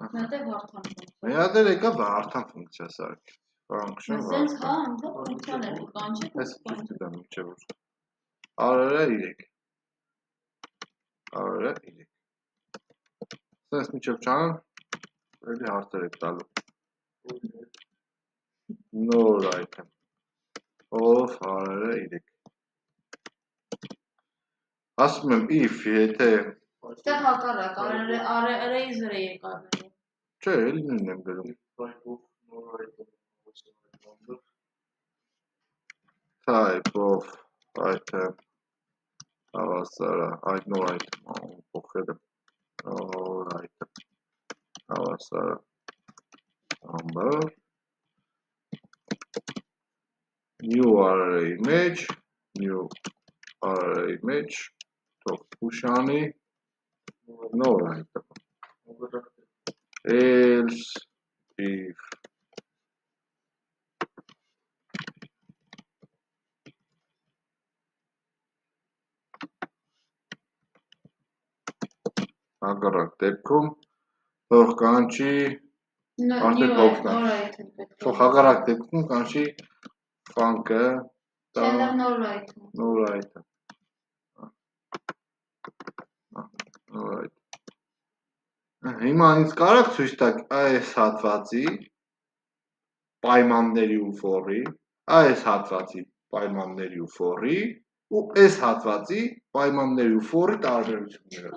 Մատե վարդան ֆունկցիա։ Միադեր եկա վարդան ֆունկցիա սարքի։ Function Սենց հա, անդա ֆունկցիաներ կանչի։ Այս ճիշտ է միջև որ։ Արարը 3։ Արարը 3։ Սենց միջև չանան, էլի հարցեր եք տալու։ Նոր item։ Of արարը 3։ Ասում եմ if եթե Ստեղ հակառակ, array-ը եկարները։ չէ, էլի նույնն եմ գրում։ Type of item հավասարը, այդ նոր item փոխել եմ։ Նոր item հավասարը number new array մեջ թող push անի նոր item else if հակառակ դեպքում թող կանչի արդեն փոխնա թող հակառակ դեպքում կանչի func-ը նոր item Հիմա ինձ կարաք ցույց տաք այս հատվածի պայմանների ու for-ի, այս հատվածի պայմանների ու for-ի ու այս հատվածի պայմանների ու for-ի տարբերությունները։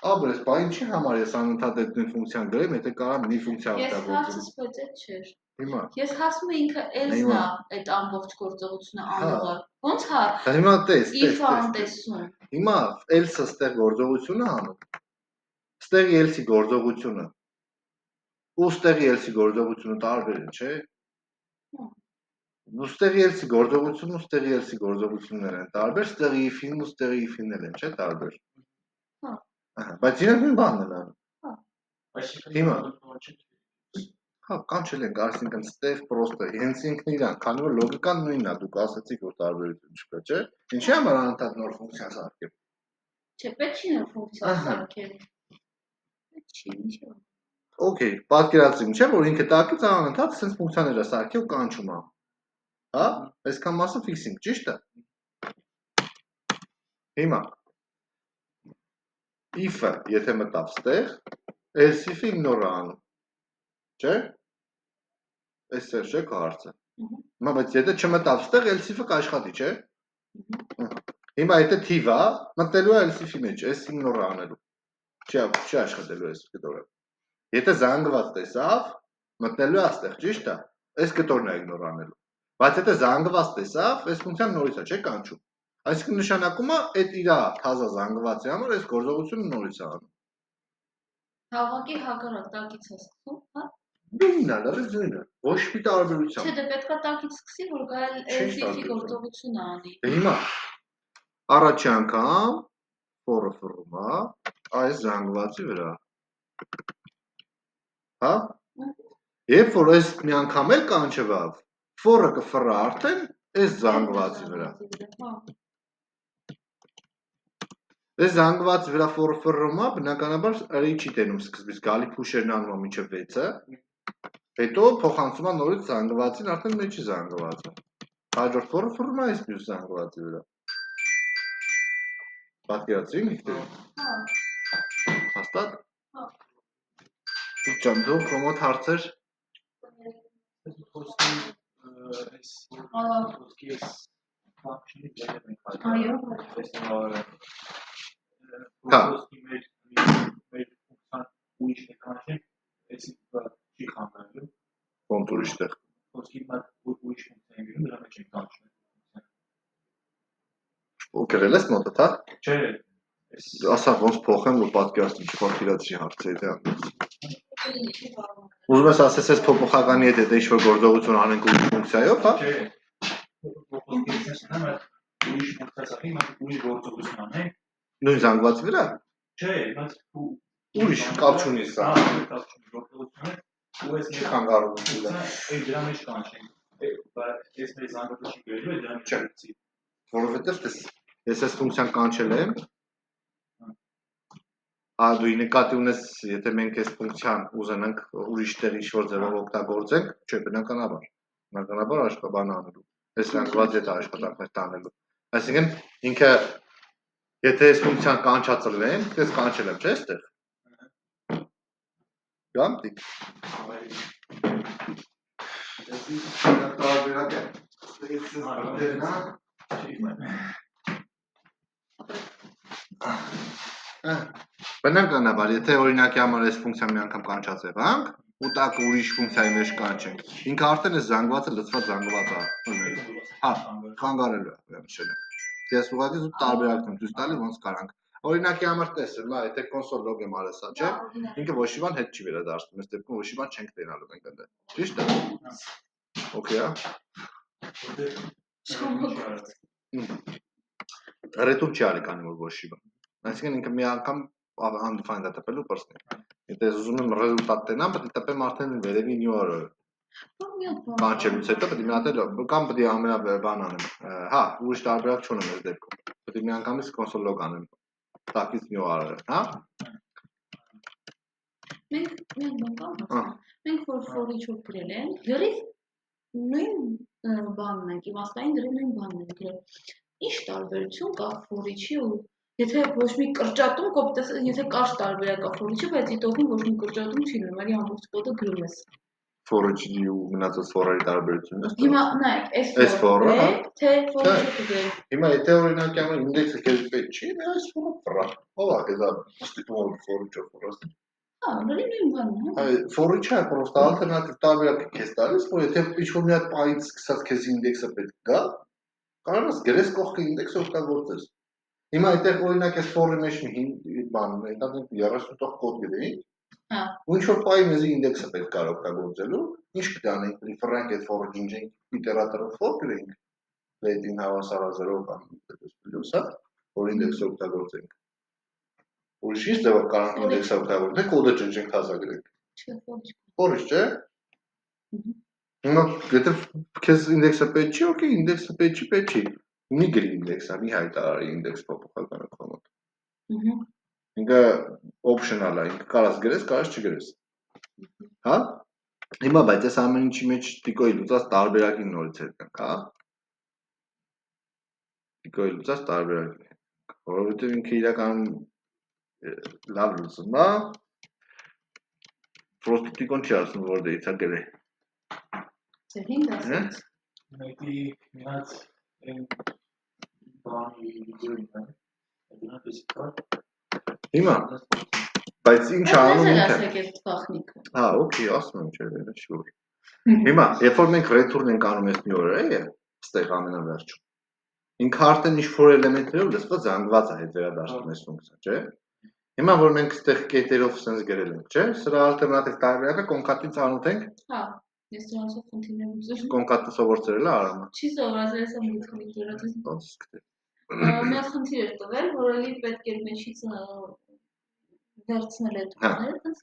Աբրես, բա ինչի համար ես անընդհատ այդ նույն ֆունկցիան գրեմ, եթե կարամ մի ֆունկցիա օգտագործեմ։ Ես հարցս բայց այդ չէր։ Հիմա։ Ես հասնում եմ ինքը else-ն է այդ ամբողջ գործողությունը անողը։ Ոնց հա։ Հիմա տես։ If-ը անտեսում։ Հիմա else-ը ստեղ գործողությունը անում։ Ստեղի else-ի գործողությունը ու ստեղի else-ի գործողությունը տարբեր են, չէ։ Ու ստեղի else-ի գործողությունն ու ստեղի else-ի գործողություններն են տարբեր, ստեղի if-ին ու ստեղի if-ին են, չէ, տարբեր։ Հա։ Բայց իրենք նույն բանն են անում։ Հա։ Հիմա հա, կանչել ենք, այսինքն ստեղ պրոստը, հենց ինքն իրան, քանի որ լոգիկան նույնն է, դուք ասացիք, որ տարբերություն չկա, չէ։ Ինչի համար անընդհատ նոր ֆունկցիա սարքել։ Չէ, պետք չի նոր ֆունկցիա սարքել։ Չի, ինչի՞։ Okay, պատկերացրին, չէ, որ ինքը տակից անընդհատ sense ֆունկցիաներ է սարքի ու կանչում է։ Հա, այսքան մասը ֆիքսինգ, ճիշտ է։ Հիմա if-ը, եթե մտավ ստեղ, else-if-ը ignore անում։ Չէ՞։ Այս է չէ հարցը։ Հիմա բայց եթե չմտավ ստեղ else-if-ը կաշխատի, չէ՞։ Հիմա եթե թիվ է, մտնելու է else-if-ի մեջ, այս ignore անելու։ Չի աշխատելու այս կտորը։ Եթե զանգված տեսավ, մտնելու է այստեղ, ճիշտ է։ Այս կտորն է ignore անելու։ Բայց եթե զանգված տեսավ, այս ֆունկցիան նորից է, չէ՞ կանչում։ Այսինքն նշանակում է այդ իր թազա զանգվածի համար այս գործողությունը նորից է անում։ Հավաքի հակառակ տակից է սկսում, հա։ Նույնն է, լավ նույնը։ Ոչ մի տարբերությամբ։ Չէ, դե պետք է տակից սկսի, որ գալ else-if-ի գործողությունը անի։ Հիմա առաջի անգամ for-ը ֆռում է այս զանգվածի վրա։ Հա։ Երբ որ այս մի անգամ էլ կանչվավ, for-ը կֆռա արդեն այս զանգվածի վրա։ Այս զանգվածի վրա for-ը ֆռում է, բնականաբար արի չի տենում սկզբից, գալի push-երն անում է մինչև 6-ը, հետո փոխանցում է նորից զանգվածին, արդեն մեջի զանգվածը։ Հաջորդ for-ը ֆռում է այս մյուս զանգվածի վրա։ Պատկերացրին ինքներին։ Հաստատ։ Ջան, դու կոմոդ հարցեր։ Այո։ Ոնց ուրիշ տեղ։ Գրել ես մոտդ, հա։ Չէ։ Ասա ոնց փոխեմ, որ պատկերացնեմ, չպատկերացրի հարցերը դե։ Ուզում ես ասես այս փոփոխականի հետ եթե ինչ-որ գործողություն անենք ուրիշ ֆունկցիայով, հա։ Չէ։ Ուրիշ ֆունկցիա, ուրիշ գործողություն անենք։ Նույն զանգվածի վրա։ Չէ, բայց ուրիշ կապ չունի սա։ Կապ չունի գործողությունը, ու այս չի խանգարում։ Այդ դրա մեջ կանչենք։ Այս մեր զանգվածը չի գրելու, դրա մեջ չի։ Որովհետև ես այս ֆունկցիան կանչել եմ։ Դու նկատի ունես, եթե մենք այս ֆունկցիան ուզենանք ուրիշ տեղ ինչ-որ ձևով օգտագործենք, չէ, բնականաբար աշխատաբան անելու։ Այս զանգվածի հետ աշխատանքներ տանելու։ Այսինքն ինքը եթե այս ֆունկցիան կանչածել եմ, ես կանչել եմ, չէ՞, այստեղ։ Գամտիկ։ Բնականաբար, եթե օրինակի համար այս ֆունկցիան մի անգամ կանչածեղանք, ու տակ ուրիշ ֆունկցիայի մեջ կանչենք, ինքը արդեն այս զանգվածը լցված զանգված է։ Հա, խանգարելու է, նշենք։ Ես ուղղակի զուտ տարբերակն եմ ցույց տալի ոնց կարանք։ Օրինակի համար տեսել, լա, եթե console log եմ արել սա, չէ՞, ինքը ոչ մի բան հետ չի վերադարձնում, այս դեպքում ոչ մի բան չենք տենալու մենք այնտեղ։ Ճիշտ է։ Okay, հա։ Return չի արի կանի որ ոչ մի բան։ Այսինքն ինքը մի անգամ undefined է տպելու պրսն է։ Եթե ես ուզում եմ ռեզուլտատ տենամ, պետք է տպեմ արդեն վերևի new error-ը։ Կանչելուց հետո պետք է մի հատ էլ կամ պետք է ամենաբան անեմ։ Հա, ուրիշ տարբերակ չունեմ այս դեպքում։ Պետք է մի անգամից console log անեմ։ Տակից new error, հա։ Մենք for each of գրել ենք, գրիվ նույն բանն ենք, իմաստային գրել նույն բանն ենք գրել։ Ինչ տարբերություն կա for each-ի ու եթե ոչ մի կրճատում կոպտես, եթե կարճ տարբերակ կա for each-ի, բայց դիտողին ոչ մի կրճատում չի լինում, այլ ամբողջ կոդը գրում ես։ For each-ի ու մնացած for-երի տարբերությունն է։ Հիմա նայեք, այս for-ը, թե for each-ը գրել։ Հիմա եթե օրինակի համար ինդեքսը քեզ պետք չի, այս for-ը ֆռա։ Ո՞վ է դա ստիպում for each-ը ֆռաստ։ Հա, նույն բանն է։ For each-ը պրոստը ալտերնատիվ տարբերակ է քեզ տալիս, որ եթե ինչ-որ մի հատ պայից սկսած քեզ ինդեքսը պետք գա, կարող ես գրես կողքը ինդեքսը օգտագործես։ Հիմա այդտեղ օրինակ այս for-ի մեջ մի բան, այնտեղ 30 տող կոդ գրեինք։ Հա։ Ու ինչ-որ պայի մեզ ինդեքսը պետք է օգտագործելու, ինչ կտանենք, ռիֆրանք այդ for-ը ջնջենք, իտերատորով for գրենք, let-in հավասարազրով կամ պլյուս, հա, որ ինդեքսը օգտագործենք։ Ուրիշ ինչ ձևով կարող ենք ինդեքսը օգտագործենք, կոդը ջնջենք հազա գրենք։ Չէ, for-ից, չէ։ Հիմա եթե քեզ ինդեքսը պետք չի, օքեյ, ինդեքսը պետք չի։ Մի գրի ինդեքսը, մի հայտարարի ինդեքս փոփոխականը կոմոդ։ Ինքը optional է, ինքը կարաս գրես, կարաս չգրես։ Հա։ Հիմա բայց այս ամեն ինչի մեջ տիկոյի լուծած տարբերակին նորից հետ գանք, հա։ Տիկոյի լուծած տարբերակին։ Որովհետև ինքը իրականում լավ լուծում է։ Պրոստիտիկոն չի ասում, որ դեից է գրել։ Չէ, 5 ասեց։ Մեկի մի հատ այն բանի վիդեոին է։ Դա ֆիզիկա։ Հիմա, բայց ինչ անում ինքը։ Ասեք այս տխնիկը։ Հա, օքեյ, ասում եմ, չէ, շուտ։ Հիմա, երբ որ մենք ռետուրն ենք անում այս մի օրը, ստեղ ամենավերջում։ Ինքը արդեն ինչ-որ էլեմենտներով լսված զանգված է հետ վերադարձնում այս ֆունկցիա, չէ՞։ Հիմա որ մենք ստեղ կետերով sense գրել ենք, չէ՞, սրա ալտերնատիվ տարբերակը կոնկատից անունենք։ Հա, ես դրանով խնդիրներ ուզում։ Կոնկատը սովորել է Արամը։ Չի սովորել, ես եմ գտնում դրած։ Ոնց սկսել։ Մի հատ խնդիր էր տվել, որ էլի պետք է մեջից վերցնել այդ բաները։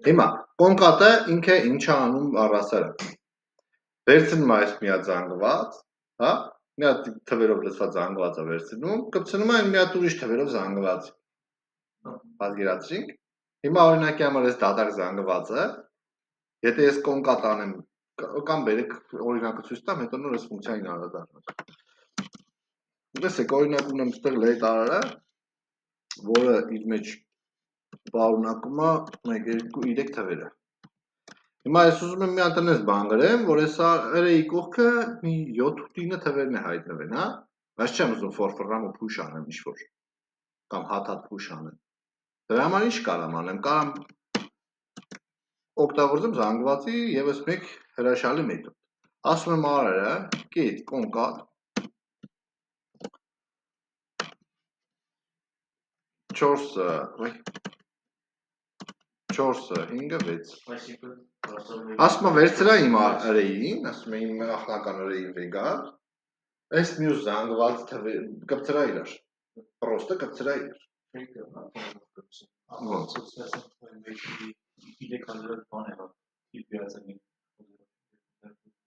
Հիմա կոնկատը ինքը ինչ է անում առասարակ։ Վերցնում է այս մի հատ զանգված, հա, մի հատ թվերով լսված զանգվածը վերցնում, կպցնում է մի հատ ուրիշ թվերով զանգված։ Պատկերացրինք։ Հիմա օրինակի համար այս դատարկ զանգվածը, եթե ես կոնկատ անեմ, կամ բերեք օրինակը ցույց տամ, հետո նոր այս ֆունկցիային անդրադառնամ։ Լսեք, օրինակ ունեմ ստեղ let array-ը, որը իր մեջ պարունակում է 1, 2, 3 թվերը։ Հիմա ես ուզում եմ մի հատ այնպես բան գրեմ, որ այս array-ի կողքը մի 7-9 թվերն է հայտնվեն, հա։ Բայց չեմ ուզում for program ու push անեմ ինչ-որ, կամ hot push անեմ։ Դրա համար ինչ կարամ անեմ, կարամ օգտագործեմ զանգվածի եւս մեկ հրաշալի մեթոդ։ Ասում եմ array-ը get concat 4-5-6 Ասում եմ վերցրա իմ array-ին, ասում եմ իմ նախնական array-ին վեգար, այս մյուս զանգված կպցրա իրար, պրոստը կպցրա իրար։ Ոնց։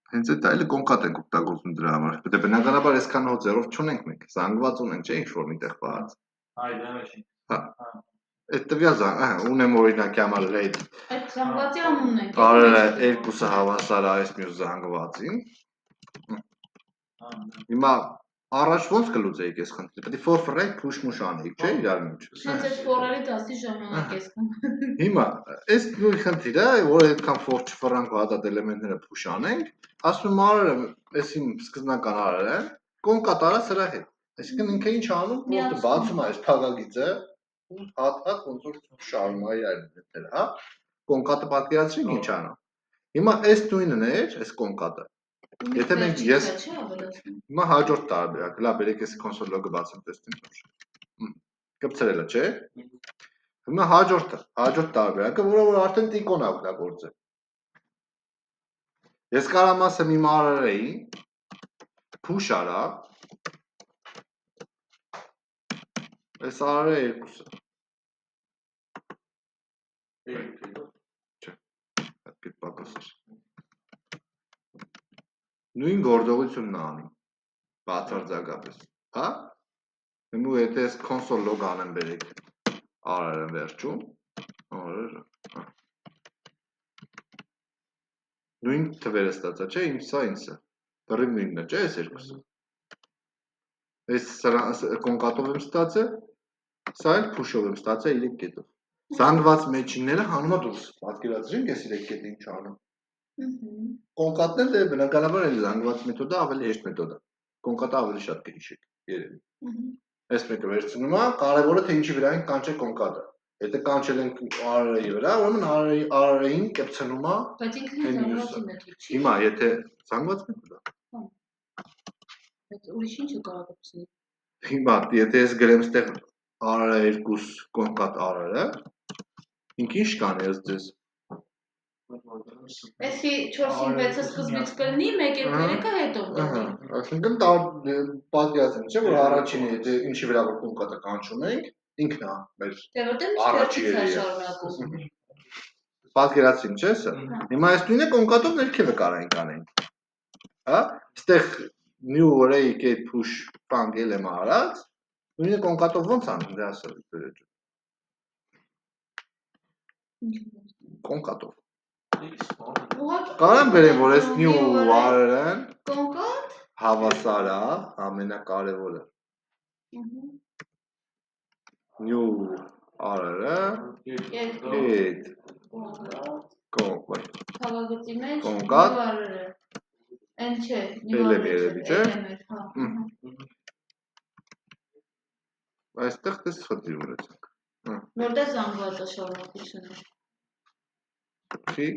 Հենց այդ այլը կոնկատ ենք օգտագործում դրա համար։ Դե բնականաբար այսքան հոձերով չունենք մենք, զանգված ունենք, չէ՞, ինչ-որ միտեղ պահած։ Այ դա է։ Հա։ Այդ տվյալ ունեմ օրինակի համար let Այդ զանգվածի անունն է։ Արը երկուսը հավասար է այս մյուս զանգվածին։ Հիմա առաջ ոնց կլուծեիք այս խնդիրը։ Պետք է for right push push անեիք, չէ՞, իրար մեջ։ Հենց այդ for-ի դասի ժամանակ ես կում։ Հիմա այս նույն խնդիրը, որ այդքան for չֆրանք հատած էլեմենտները push անենք, ասում եմ արը, այս իմ սկզբնական արը, կոնկատ արա սրա հետ։ Այսինքն ինքը ինչ անում, պրոստը բացում է այս փակագիծը ու հատ ոնց որ շարում է իրար հետերը, հա։ Կոնկատը պատկերացրինք ինչ անում։ Հիմա այս նույնն է, այս կոնկատը։ Եթե մենք ես հիմա հաջորդ տարբերակ, լավ, բերեք ես console log-ը բացեմ տեսնեմ։ Կպցրել է, չէ՞։ Հիմա հաջորդ տարբերակը, որը արդեն տիկոն է օգտագործել։ Ես կարամ ասեմ իմ array-ին push արա այս array երկուսը։ Չէ։ Այդ պակասը։ Նույն գործողությունն է անում։ Բացարձակապես, հա։ Հիմա եթե ես console log անեմ բերեք array-ը վերջում, array-ը։ Նույն թվերը ստացա, չէ՞, ինձ սա ինձը։ Բռիվ նույնն է, չէ՞, այս երկուսը։ Այս կոնկատով եմ ստացել, սա էլ push-ով եմ ստացել 3 կետով։ Զանգված մեջինները հանում է դուրս։ Պատկերացրինք այս 3 կետը ինչ անում։ Կոնկատն էլ բնականաբար էլ զանգված մեթոդը ավելի հեշտ մեթոդ է։ Կոնկատը ավելի շատ կհիշեք, երևի։ Այս մեկը վերցնում է, կարևորը թե ինչի վրա ենք կանչել կոնկատը։ Եթե կանչել ենք array-ի վրա, ուրեմն array-ին կպցնում է։ Բայց ինքը զանգվածի մեթոդ չի։ Հիմա եթե զանգված մեթոդ է։ Բայց ուրիշ ինչ կարող կպցնի։ Հիմա եթե ես գրեմ ստեղ array2 կոնկատ array-ը, ինքը ինչ կանի ես ձեզ։ Էսի 4-6-ը սկզբից կլինի, 1-3-ը հետո կլինի։ Այսինքն պատկերացնենք, չէ՞ որ առաջինը եթե ինչի վրա որ կոնկատը կանչում ենք, ինքն է մեր առաջինը շարունակում։ Պատկերացրինք, չէ՞ սա։ Հիմա այս նույնը կոնկատով ներքևը կարանք անենք։ Հա, այստեղ new array get push func էլ եմ արած, նույնը կոնկատով ոնց անեմ, դե ասա վերջ։ Կոնկատով։ Կարամ բերեմ, որ այս new array-ն կոնկատ հավասար է ամենակարևորը։ New array-ը get Կոնկատ։ Խաղագծի մեջ Կոնկատ։ նիվարերը։ Են չէ, Էլեմ երևի, չէ։ Այստեղ տես խնդիր ունեցանք։ Որտե՞ղ զանգված է շարունակությունը։ Չի,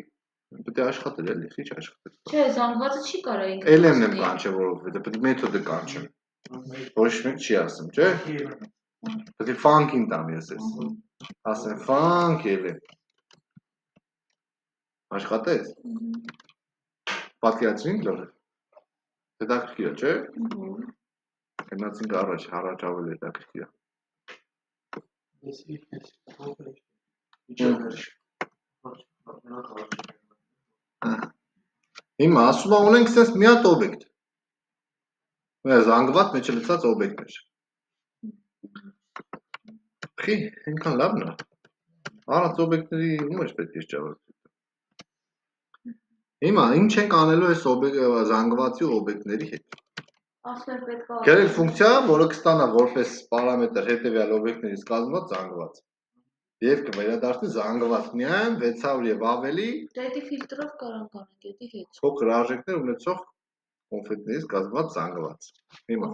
պետք է աշխատել էլի, քիչ աշխատել։ Չէ, զանգվածը չի կարա ինքը։ Էլեմն եմ կանչել, որովհետեւ պետք է մեթոդը կանչեմ։ Ոչ մեկ չի ասում, չէ։ Պետք է ֆանկին տամ ես էս։ Ասեմ ֆանկ ելեմ։ Աշխատեց։ Պատկերացրին լավ։ Հետաքրքիր է, չէ։ Գնացինք առաջ ավելի հետաքրքիր է։ Հիմա ասում ունենք sense մի հատ օբյեկտ։ Զանգված մեջ լցած օբյեկտներ։ Խի, այնքան լավն է։ Առանց օբյեկտների ում է պետք է ճավարտել։ Հիմա ինչ ենք անելու այս զանգվածի օբյեկտների հետ։ Ասել պետք է։ Գրել ֆունկցիա, որը կստանա որպես պարամետր հետևյալ օբյեկտներից կազմված զանգված։ Եվ կվերադառնի զանգված միայն 600 եւ ավելի Դեպի ֆիլտրով կարանք անենք, դեպի հետ։ փոքր արժեքներ ունեցող կոնֆետներից կազմված զանգված։ Հիմա։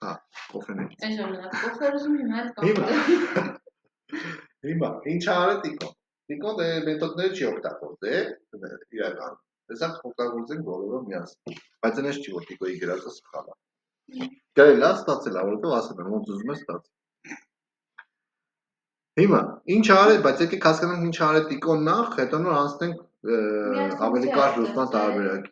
Հա, կոֆեներից։ Այն ժամանակ կոֆեր ուզում հիմա էլ կա։ Հիմա, ինչ արել Տիկոն։ Տիկոն դե մեթոդներ չի օգտագործել, իրական։ Հեսա օգտագործենք բոլորը միասին։ Բայց այնպես չի որ Տիկոյի գրածը սխալ է։ Գրել է, ստացել է, որովհետև ասել եմ, ոնց ուզում է ստացել։ Հիմա, ինչ արել, բայց եկեք հասկանանք ինչ արել Տիկոն նախ, հետո նոր անցնենք ավելի կարճ լուսման տարբերակի։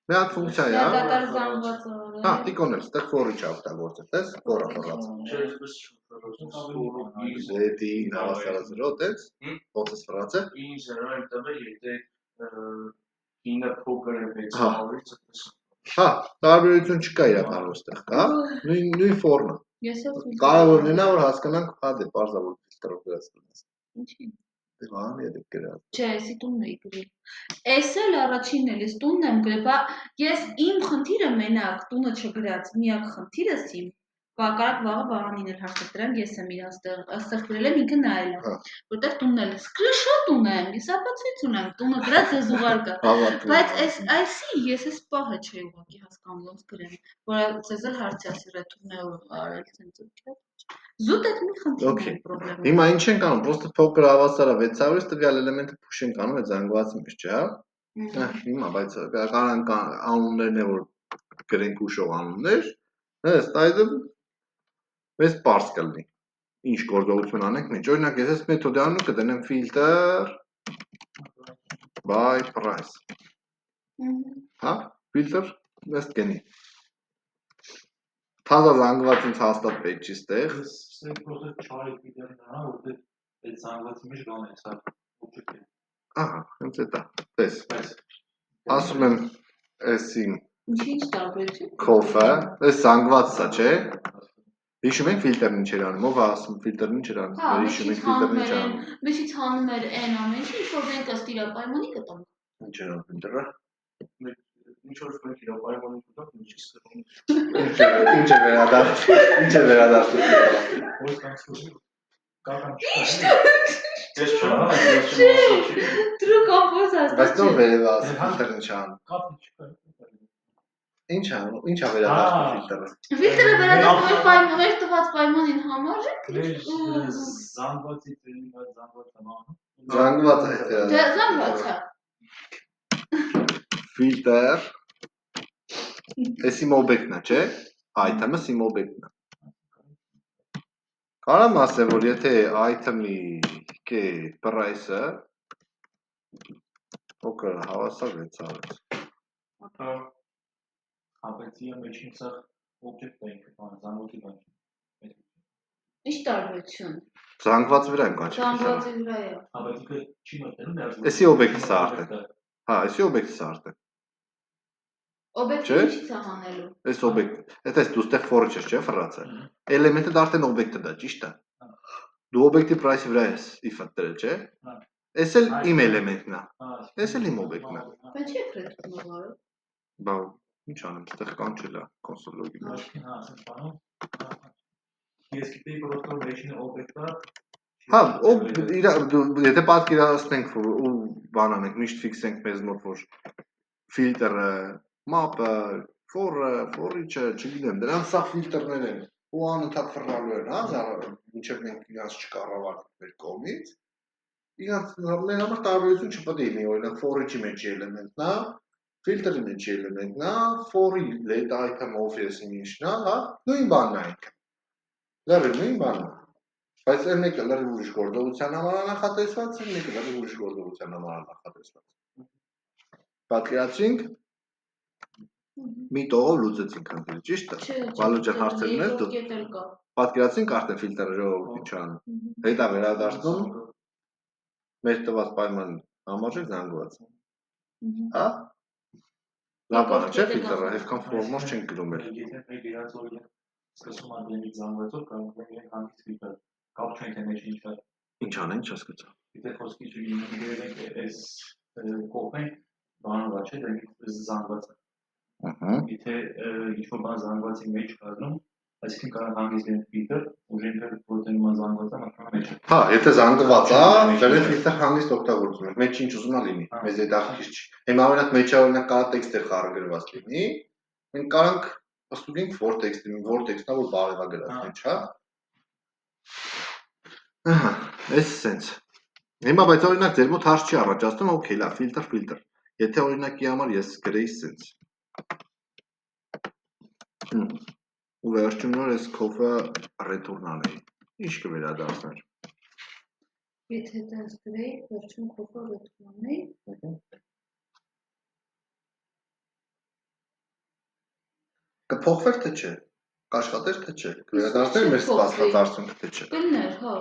Մի հատ ֆունկցիա է, հա։ Դատար զանգվածը։ Հա, Տիկոն էլ, ստեղ for-ը չօգտագործել, տես, for-ը խաղաց։ Դետի նավասարածրո, տես, ոնց ես ֆրացը։ Ինչ զրո եմ տվել, եթե ինը փոքր է 600-ից։ Հա, տարբերություն չկա իրականում այստեղ, կա։ Նույն for-ն է։ Ես էլ Կարևորն է նա որ հասկանանք, հա դե բարձրավոր ֆիլտրով գրածնես։ Ինչի՞։ Դե բան է գրած։ Չէ, էսի տունն էի գրել։ Էս էլ առաջինն էլ, ես տունն եմ գրել, բա ես իմ խնդիրը մենակ տունը չգրած, միակ խնդիրս իմ Կարակ վաղը Վահանին էլ հարցը դրեմ, ես եմ իր աստեղ գրել եմ ինքը նայել է, որտեղ տունն էլ սկրինշոտ ունեմ, ես ապացույց ունեմ, տունը գրած ես ուղարկա, բայց այսի ես այս պահը չէի ուղղակի հասկանում ոնց գրեմ, որ ձեզ էլ հարցի ասի ռետուրն է արել ցենց չէ։ Զուտ այդ մի խնդիրն է պրոբլեմը։ Հիմա ինչ ենք անում, պրոստը փոքր հավասար է 600-ից տվյալ էլեմենտը push ենք անում այդ զանգվածի մեջ, չէ՞, հա։ Հիմա բայց կարանք անուններն է որ գրենք ուշող անուններ, հենց այդ մեզ պարզ կլինի։ Ինչ գործողություն անենք մենք։ Օրինակ ես այս մեթոդի անունը կդնեմ filter by price։ Հա, filter ըստ գնի։ Թազա զանգված ինձ հաստատ պետք չի ստեղ։ Սենց պրոստը չարի պիտի նա որտե այդ զանգվածի մեջ գան է սա օբյեկտ։ Ահա, հենց էտա։ Տես։ Ասում եմ էսին Ինչ տարբերություն։ Coffee, այս զանգվածն է, չէ՞։ Հիշում եք ֆիլտրն ինչ էր անում, ով ասում ֆիլտրն ինչ էր անում։ Հիշում եք ֆիլտրն ինչ անում։ Մեջից հանում էր այն ամեն ինչ որ մենք ըստ իր պայմանի կտանք։ Ինչ էր անում ֆիլտրը։ Ինչ որ ֆիլտրը իր պայմանի կտանք, ինչ սկսում։ Ինչ է վերադարձել։ Ո՞ր կանցնում։ Կական չի։ Ես Դու կամփոս ասած։ Բայց նո վերևաս ֆիլտրն ինչ անում։ Կապ չկա։ Ինչ անում, ինչա վերադարձնում ֆիլտրը։ Ֆիլտրը վերադարձնում պայմաններ տված պայմանին համարժեք։ Զանգվածի տերմինալ զանգվածը ման։ Զանգվածը է։ Զանգվածը։ Filter Էս իմ օբյեկտն է, չէ՞։ Item-ը իմ օբյեկտն է։ Կարամ ասեմ, որ եթե item-ի price-ը փոքր հավասար 600։ Ապա ապետի մեջին սա օբյեկտ է ինքը բան, զանգվածի բան։ Ինչ տարբերություն։ Զանգվածի վրա եմ կանչել։ Զանգվածի վրա է։ Ապետիկը չի մտնում դեռ։ Էսի օբյեկտը սա արդեն։ Հա, էսի օբյեկտը սա արդեն։ Օբյեկտը ինչի՞ց է հանելու։ Այս օբյեկտ, այդպես դու ստեղ for-ը չես, չէ՞, ֆրացը։ Էլեմենտը դա արդեն օբյեկտը դա, ճիշտ է։ Դու օբյեկտի price-ի վրա ես if-ը դրել, չէ՞։ Էս էլ իմ էլեմենտն է։ Էս էլ իմ օբյեկտն է։ Բայց չի ռետուրն ուղղարել։ Բա ինչ անեմ, ստեղ կանչել է կոնսոլոգի մեջ։ Հա, ասեմ բանում։ Ես գիտեի պրոստը մեջին օբյեկտը Հա, եթե պատկերացնենք ու բան անենք, միշտ ֆիքսենք մեզ մոտ, որ ֆիլտրը, մապը, ֆորիչը, չգիտեմ, դրանց սա ֆիլտրներ են, ու անընդհատ ֆռնալու են, հա, մինչև մենք իրանց չկառավարենք մեր կողմից, իրանց մեր համար տարբերություն չպետք է լինի, օրինակ ֆորիչի մեջի էլեմենտն է, ֆիլտրի մեջի էլեմենտն է, ֆորի let item obvious-ին ինչն է, հա, նույն բանն է ինքը։ Լրիվ նույն բանն է։ Բայց այն մեկը լրիվ ուրիշ գործողության համար է նախատեսված, այն մեկը լրիվ ուրիշ գործողության համար է նախատեսված։ Պատկերացրինք, մի տողով լուծեցինք խնդիրը, ճիշտ է։ Վալուջան հարցեր ունես դու։ Պատկերացրինք արդեն ֆիլտրը ժողովուրդի չան։ Հետա վերադարձնում մեր տված պայման համարժեք զանգված։ Հա։ Լավ բան է, չէ՞ ֆիլտրը, այսքան ֆորմալ չենք գրում էլ։ Եթե մենք իրաց օրինակ սկսում անենք զանգվածով կարող ենք իրենք հանդիպ ֆիլտր կապ չենք թե մեջ ինչ է։ Ինչ անենք, չհասկացա։ Եթե խոսքի չգիտենք այս կողմեն բանով չէ, դա զանգված է։ Ահա։ Եթե ինչ-որ բան զանգվածի մեջ կազմում, այսինքն կարող հանգիստ են ֆիլտր, ուժեն պրոտեինը զանգվածը մտնում մեջ։ Հա, եթե զանգված է, դեռ ֆիլտր հանգիստ օգտագործում ենք, մեջ ինչ ուզում է լինի, մեզ այդ աղքից չի։ Հիմա օրինակ մեջը օրինակ կարա տեքստեր խառնագրված լինի, մենք կարանք ստուգենք որ տեքստը, որ տեքստն է, որ բարևա գրած մեջ, հա։ Ահա, էս սենց։ Հիմա բայց օրինակ ձեր մոտ հարց չի առաջացնում, օքեյ, լավ, ֆիլտր։ Եթե օրինակի համար ես գրեի սենց։ Ու վերջում նոր ես քոֆը ռետուրն անեի։ Ինչ կվերադարձներ։ Եթե դες գրեի, վերջում քոֆը ռետուրն անեի։ Կփոխվեր թե չէ։ Կաշխատեր թե չէ։ Կվերադարձներ մեր սպասված արդյունքը թե չէ։ Կլներ, հա։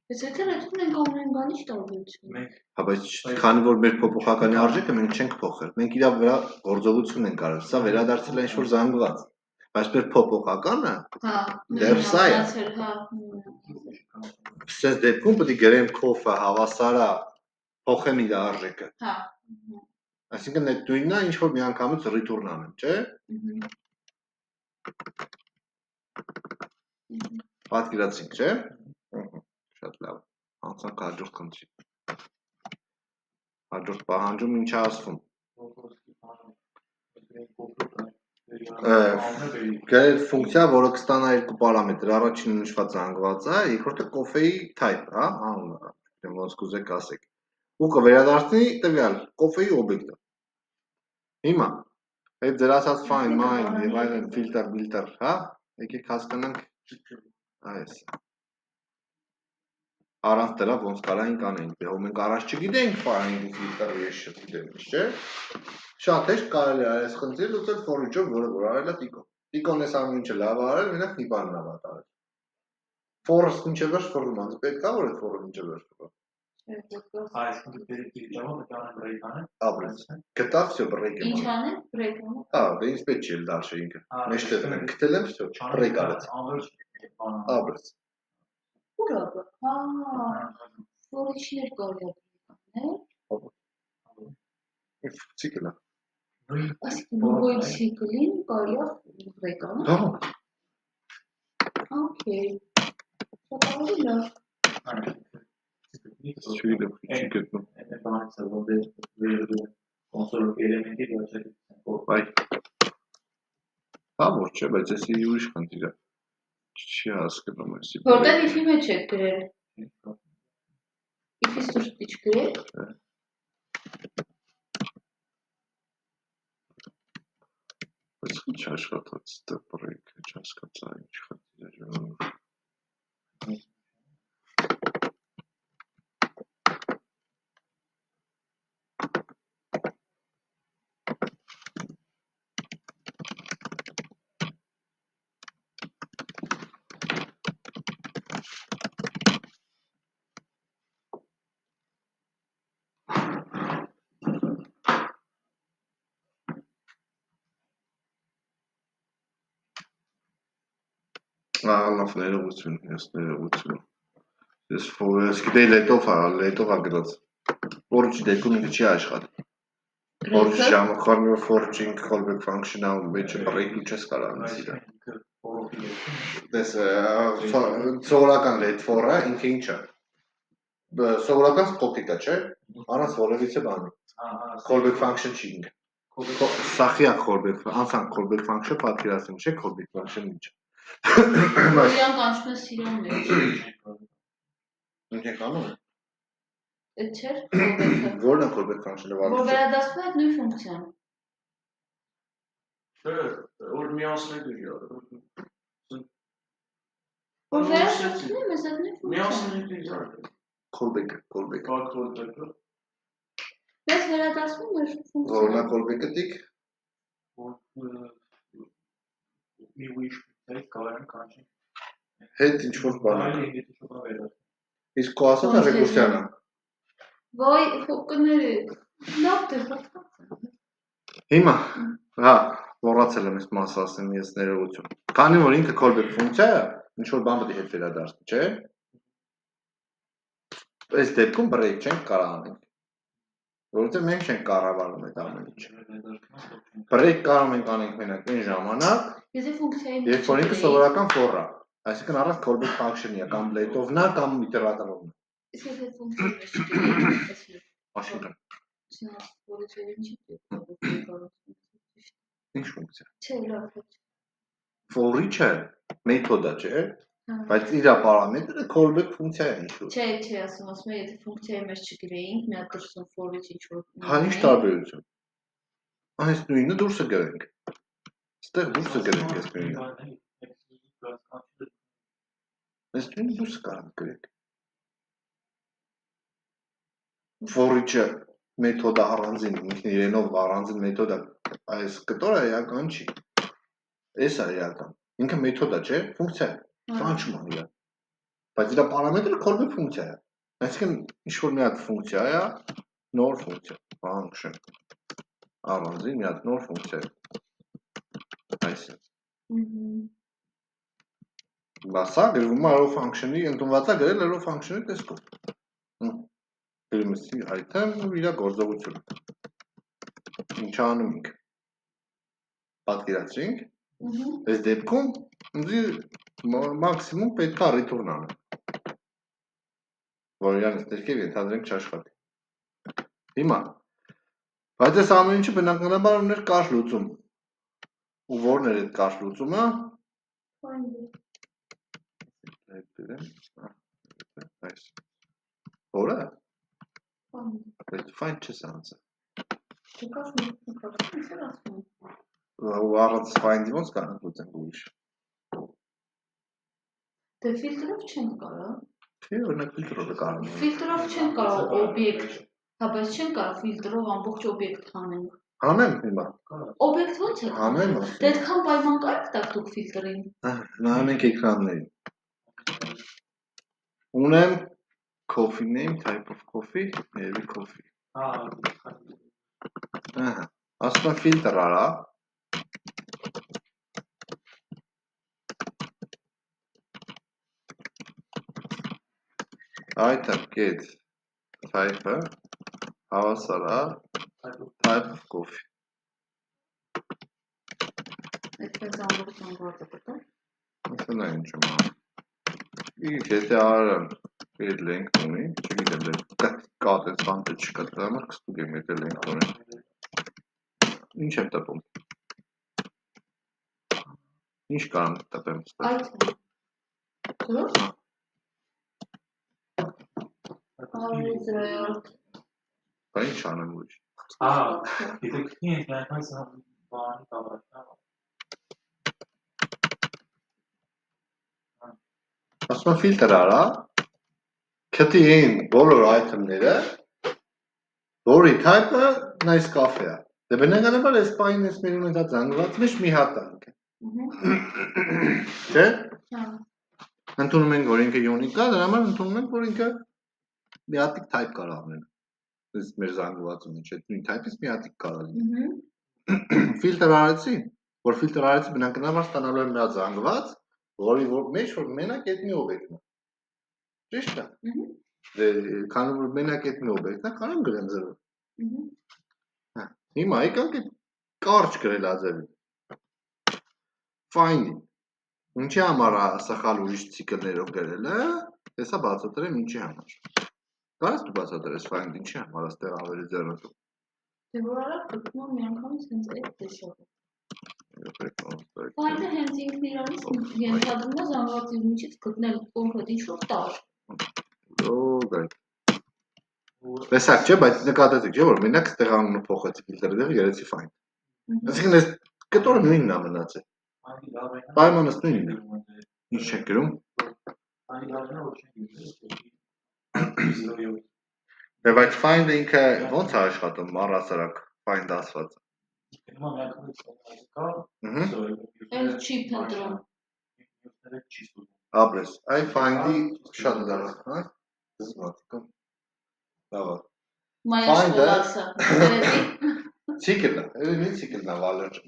Բայց եթե ռետուրն ենք ամեն բան ի՞նչ տարբերություն։ Հա, բայց քանի որ մեր փոփոխականի արժեքը մենք չենք փոխել։ Մենք իր վրա գործողություն ենք արել։ Սա վերադարձել է ինչ-որ զանգված։ Բայց մեր փոփոխականը դեռ սա է։ Սենց դեպքում պետք է գրեմ քոֆը հավասար է փոխեմ իր արժեքը։ Հա։ Այսինքն այդ նույնն է, ինչ որ միանգամից return անեմ, չէ՞։ Պատկերացինք, չէ՞։ Շատ լավ։ Անցանք հաջորդ խնդրի։ Հաջորդ պահանջում ինչ է ասվում։ Գրել ֆունկցիա, որը կստանա երկու պարամետր, առաջինը նշված զանգված է, երկրորդը կոֆեի type, հա, անունը, ոնց կուզեք ասեք։ Ու կվերադարձնի տվյալ կոֆեի օբյեկտը։ Հիմա, այդ ձեր ասած find, mine եւ այլն filter, հա, եկեք հասկանանք այս։ Առանց դրա ոնց կարայինք անենք, դե մենք առաջ չգիտենք find ու filter-ը ես չգիտեմ, չէ՞։ Շատ հեշտ կարելի է այս խնդիրը լուծել for-ով, որը որ արել է Տիկոն։ Տիկոն էս ամեն ինչը լավ արել, մենակ մի բանն է վատ արել։ For-ը ինչը վերջ for-ում անց պետք է որ այդ for-ը ինչը վերջ for-ը։ Այսինքն դեպի դիջամը պետք է անեն break անեն։ Ապրես։ Գտավ всё break եմ։ Ինչ անեն? Break անեն։ Հա, դե ինձ պետք չի դաշը ինքը։ Մեջտեղ եմ գտել եմ всё, break արեց։ Ապրես։ Ուրոք, հա, for-իչներ կարելի է անել։ Ցիկլը։ Այսինքն նույն ցիկլին կարելի է break անել։ Հա։ Okay։ Շատ լավ։ Շուտով չգտնում։ Այդ բանից որ դե կոնսոլ էլեմենտի դարձել։ Բայ։ Հա, ոչ չէ, բայց էսի ուրիշ խնդիր է։ Չի հասկանում էսի։ Որտեղ if-ի մեջ եք գրել։ If-ից դուրս չգրել։ Բայց չաշխատած դա break, չհասկացա ինչ խնդիր է։ Լավ ներողություն, ես ներողություն։ Ես գիտեի լետով ա գրած։ Forge դեպքում ինքը չի աշխատի։ Forge ժամը խորնի forging callback function-ը մեջը break-ու չես կարող անես իրը։ Դες սովորական let for-ը ինքը ինչ է։ Սովորական static է, չէ՞։ Առանց որևիցե բանի։ Callback function չի ինքը։ Սախի է callback, անցան callback function պատկերացնում, չէ՞ callback function ինչ է։ Որյան կանչում է սիրուն մեջ։ Ինչ եք անում։ Այդ չէր callback-ը։ Որն է callback function-ը վարում։ Որ վերադասվում է այդ նույն ֆունկցիան։ Որ միասնեք է։ Որ վերադասվում է մեզ այդ նույն ֆունկցիան։ Միասնեք է։ Callback։ Մեզ վերադասվում է ֆունկցիան։ Որն է callback-ը տիկ։ Մի wish այդ կարան կանչի։ Հետ ինչ որ բան։ Իսկ քո ասած է ռեկուրսիանը։ Ոյ, կներեք։ Լավ դեր պատկացա։ Հիմա, հա, մոռացել եմ այս մասը ասեմ ես ներողություն։ Քանի որ ինքը callback ֆունկցիա է, ինչ որ բան պետք է հետ վերադառնի, չէ՞։ Այս դեպքում break չենք կարող անենք։ Որովհետև մենք չենք կառավարում այդ ամեն ինչը։ Break կարող ենք անենք մենակ այն ժամանակ, երբ որ ինքը սովորական for է, այսինքն առանց callback function-ի է, կամ let-ով-ն է, կամ iterator-ով-ն է։ Իսկ եթե ֆունկցիան չկրի, Այսինքն ինչ ֆունկցիա։ Չէ, լավ։ For-ի չէ, մեթոդ է, չէ՞։ Բայց իր պարամետրը callback ֆունկցիա է ինչ-որ։ Չէ, ասում եմ, եթե ֆունկցիայի մեջ չգրեինք, մի հատ դրսում for-ից ինչ-որ։ Հա, ինչ տարբերություն։ Այս նույնը դուրսը գրենք։ Ստեղ դուրսը գրենք այս նույնը։ Այս նույնը դուրսը կարող գրենք։ For-ի մեթոդը առանձին, ինքն իրենով առանձին մեթոդը, այս կտորը իրական չի։ Էս է իրական։ Ինքը մեթոդ է, չէ՞, ֆունկցիա է։ Կանչում է իրան։ Բայց իր պարամետրը callback ֆունկցիա է։ Այսինքն ինչ որ մի հատ ֆունկցիա է, նոր ֆունկցիա, function։ Առանձին մի հատ նոր ֆունկցիա է։ Այսինքն։ Բասա գրվում է arrow function-ի, ընդունված է գրել arrow function-ի տեսքով։ Գրում ես item ու իր գործողությունը։ Ինչ անում ենք։ Պատկերացրինք։ Այս դեպքում ինձ մաքսիմում պետք է return անեմ։ Որ իրան ստերքև ենթադրենք չաշխատի։ Հիմա, բայց այս ամեն ինչը բնականաբար ուներ կարճ լուծում։ Ու որն էր այդ կարճ լուծումը։ Որը։ Find չես անցա։ Առանց find-ի ոնց կարող լուծենք ուրիշ։ Դե ֆիլտրով չեն կարող։ Չէ, օրինակ ֆիլտրով է կարող։ Ֆիլտրով չեն կարող օբյեկտ, հա բայց չեն կարող ֆիլտրով ամբողջ օբյեկտ հանենք։ Հանեմ հիմա։ Օբյեկտ ո՞նց է։ Հանեմ։ Դե այդքան պայման կարեք տակ դուք ֆիլտրին։ Նայենք էկրաններին։ Ունեմ coffee name, type of coffee, maybe coffee։ Ահա, ասում եմ ֆիլտր արա։ Item get type-ը հավասար է type of coffee։ Այդպես ամբողջ անգորտը կտա։ Ասեն է ինչ եմ անում։ Իսկ եթե արան իր length ունի, չգիտեմ դե կատ այս բանը չկա, դա համար կստուգեմ եթե length ունի։ Ինչ եմ տպում։ Ինչ կարամ տպեմ ստեղ։ Այդ։ Դուրս։ Բա ինչ անեմ ուրիշ։ Եթե քնի այնպես բանի կավարտա։ Ասում եմ ֆիլտր արա, քտի էին բոլոր item-ները, որի type-ը nice coffee է։ Դե բնականաբար այս պահին ես մեր ունեցած զանգվածի մեջ մի հատ անք է։ Չէ՞։ Ընդունում ենք, որ ինքը unique է, դրա համար ընդունում ենք, որ ինքը մի հատիկ type կարող ունենա։ Այս մեր զանգվածի մեջ այդ նույն type-ից մի հատիկ կարող լինի։ Ֆիլտր արեցի, որ ֆիլտր արեցի բնականաբար ստանալու եմ մի հատ զանգված, որի մեջ որ մենակ այդ մի օբյեկտն է։ Ճիշտ է։ Դե քանի որ մենակ այդ մի օբյեկտն է, կարող եմ գրեմ 0։ Հա, հիմա եկանք այդ կարճ գրել աձևին։ Find-ին։ Ինչի համար է սխալ ուրիշ ցիկլներով գրել է, հեսա բացատրեմ ինչի համար։ Կարես դու բացատրես find ինչի համար աստեղ ավելի ձեռնտու։ Դե որ արա գտնում եմ միանգամից հենց այդ տեսակը։ Find-ը հենց ինքն իրանից ենթադրում է զանգվածի միջից գտնել կոնկրետ ինչ-որ տար։ Տեսակ չէ, բայց նկատեցիք չէ, որ մենակ ստեղ անունը փոխեցի ֆիլտրի դեպի գրեցի find։ Այսինքն այս կտորը նույնն է մնացել։ Պայմանս նույնն է։ Ինչ չեք գրում։ Եվ այդ find-ը ինքը ո՞նց է աշխատում առհասարակ find ասվածը։ Էլ չի փնտրում։ Ապրես, այ find-ի շատ լավ, հա։ Զգացում։ Լավ։ Find-ը ցիկլը, մի ցիկլն է վալեր։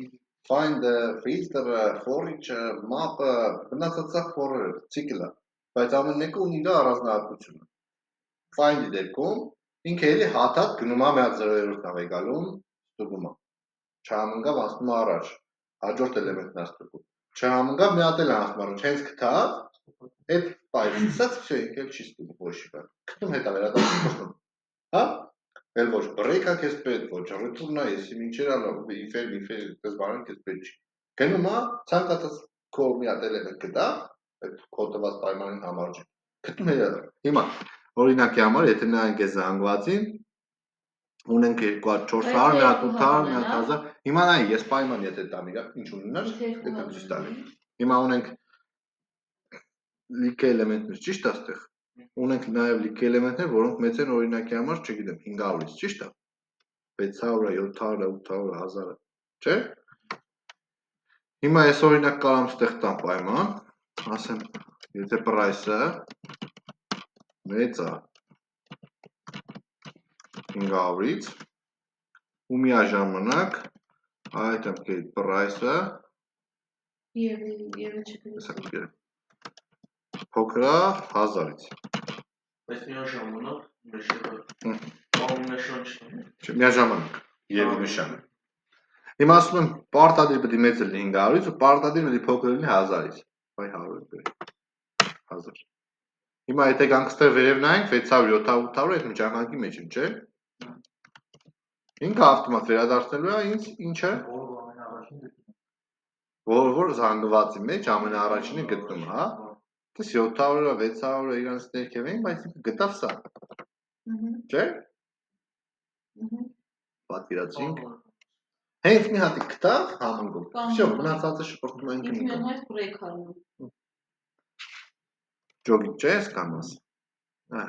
Find-ը, filter-ը, for-each-ը, map-ը, գնացածա for-ը, ցիկլը, բայց ամեն մեկը ունի իր առանձնահատկությունը։ Find-ի դեպքում ինքը էլի հատ-հատ գնում է մի հատ 0-րդ է գալում, ստուգում է։ Չհամընկավ ասում է առաջ, հաջորդ էլեմենտն է ստուգում։ Չհամընկավ մի հատ էլ ասում առաջ, հենց գտավ, այդ ֆայլը ստացած всё ինքը չի ստուգում ոչ մի բան։ Գտնում հետա վերադառնում։ Հա? Էլ ոչ break-ա քեզ պետք, ոչ return-ա, եսի ինչեր ալա, if-եր, դες բանը քեզ պետք չի։ Գնում է, ցանկացած քո մի հատ էլեմենտ գտա, այդ քո տված պայմանին համարժի։ Գտնում է։ Հիմա օրինակի համար, եթե նայենք այս զանգվածին, ունենք 2400, 1800, 1000, հիմա նայ, ես պայման եթե տամ իրա, ինչ ունենար, դա ցույց տալի։ Հիմա ունենք լիքը էլեմենտներ, ճիշտ է այստեղ։ Ունենք նաև լիքը էլեմենտներ, որոնք մեծ են օրինակի համար, չգիտեմ, 500-ից, ճիշտ է։ 600, 700, 800, 1000, չէ՞։ Հիմա ես օրինակ կարամ ստեղ տամ պայման, ասեմ, եթե price-ը մեծ է 500-ից ու միաժամանակ այդ price-ը Եվը չգրել։ Փոքր է 1000-ից։ Բայց միաժամանակ Միաժամանակ եւ նշան։ Հիմա ասում եմ պարտադիր պետք է մեծ լինի 500-ից ու պարտադիր պետք է փոքր լինի 1000-ից։ Բայ 1000։ Հիմա եթե գանք ստեղ վերև նայենք 600, 700, 800 այդ միջանկի մեջ են, չէ՞։ Ինքը ավտոմատ վերադարձնելու է ինձ ինչը։ Որ զանգվածի մեջ ամենաառաջինը գտնում, հա։ Դες 700-ը, 600-ը իրանց ներքև էին, բայց գտավ սա։ Չէ՞։ Պատկերացինք։ Հենց մի հատ գտավ համընկում։ Всё, մնացածը շփոթում ենք ինքը։ Ինքն այդ break անում։ Ջոգի չես կանաս։ Հա,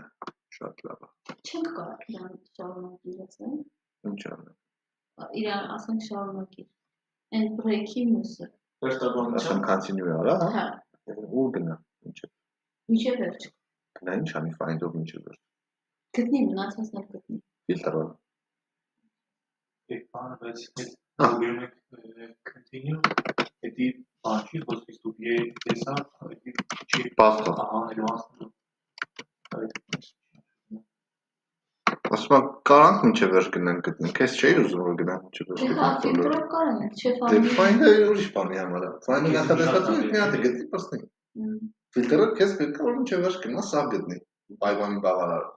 շատ լավ է։ Չենք կարող իրան շարունակել, ասեմ։ Ինչ անեմ։ Իրան ասենք շարունակել։ Այն break-ի մուսը։ Ասեմ continue արա, հա։ Ու գնա, ինչ է։ Ինչե վերջ։ Գնա ինչ անի find-ով ինչ է վերջ։ Գտնի, մնացածն էլ գտնի։ Filter-ով։ एक बार वैसे वीडियो में कंटिन्यू यदि बाकी बस इस तो ये ऐसा चीज पास था हाँ एडवांस ասում կարանք ինչը վերջ գնանք գտնենք, ես չէի ուզում որ գնանք ինչը վերջ գտնենք։ Հա, ֆիլտրով կարող ենք, չէ՞ find-ը ուրիշ բանի համար է։ Find-ը նախադասվածը մի հատ է գտնի, պստի։ Ֆիլտրը քեզ պետք է որ ինչը վերջ գնա, սա գտնի։ Պայմանի բավարարը։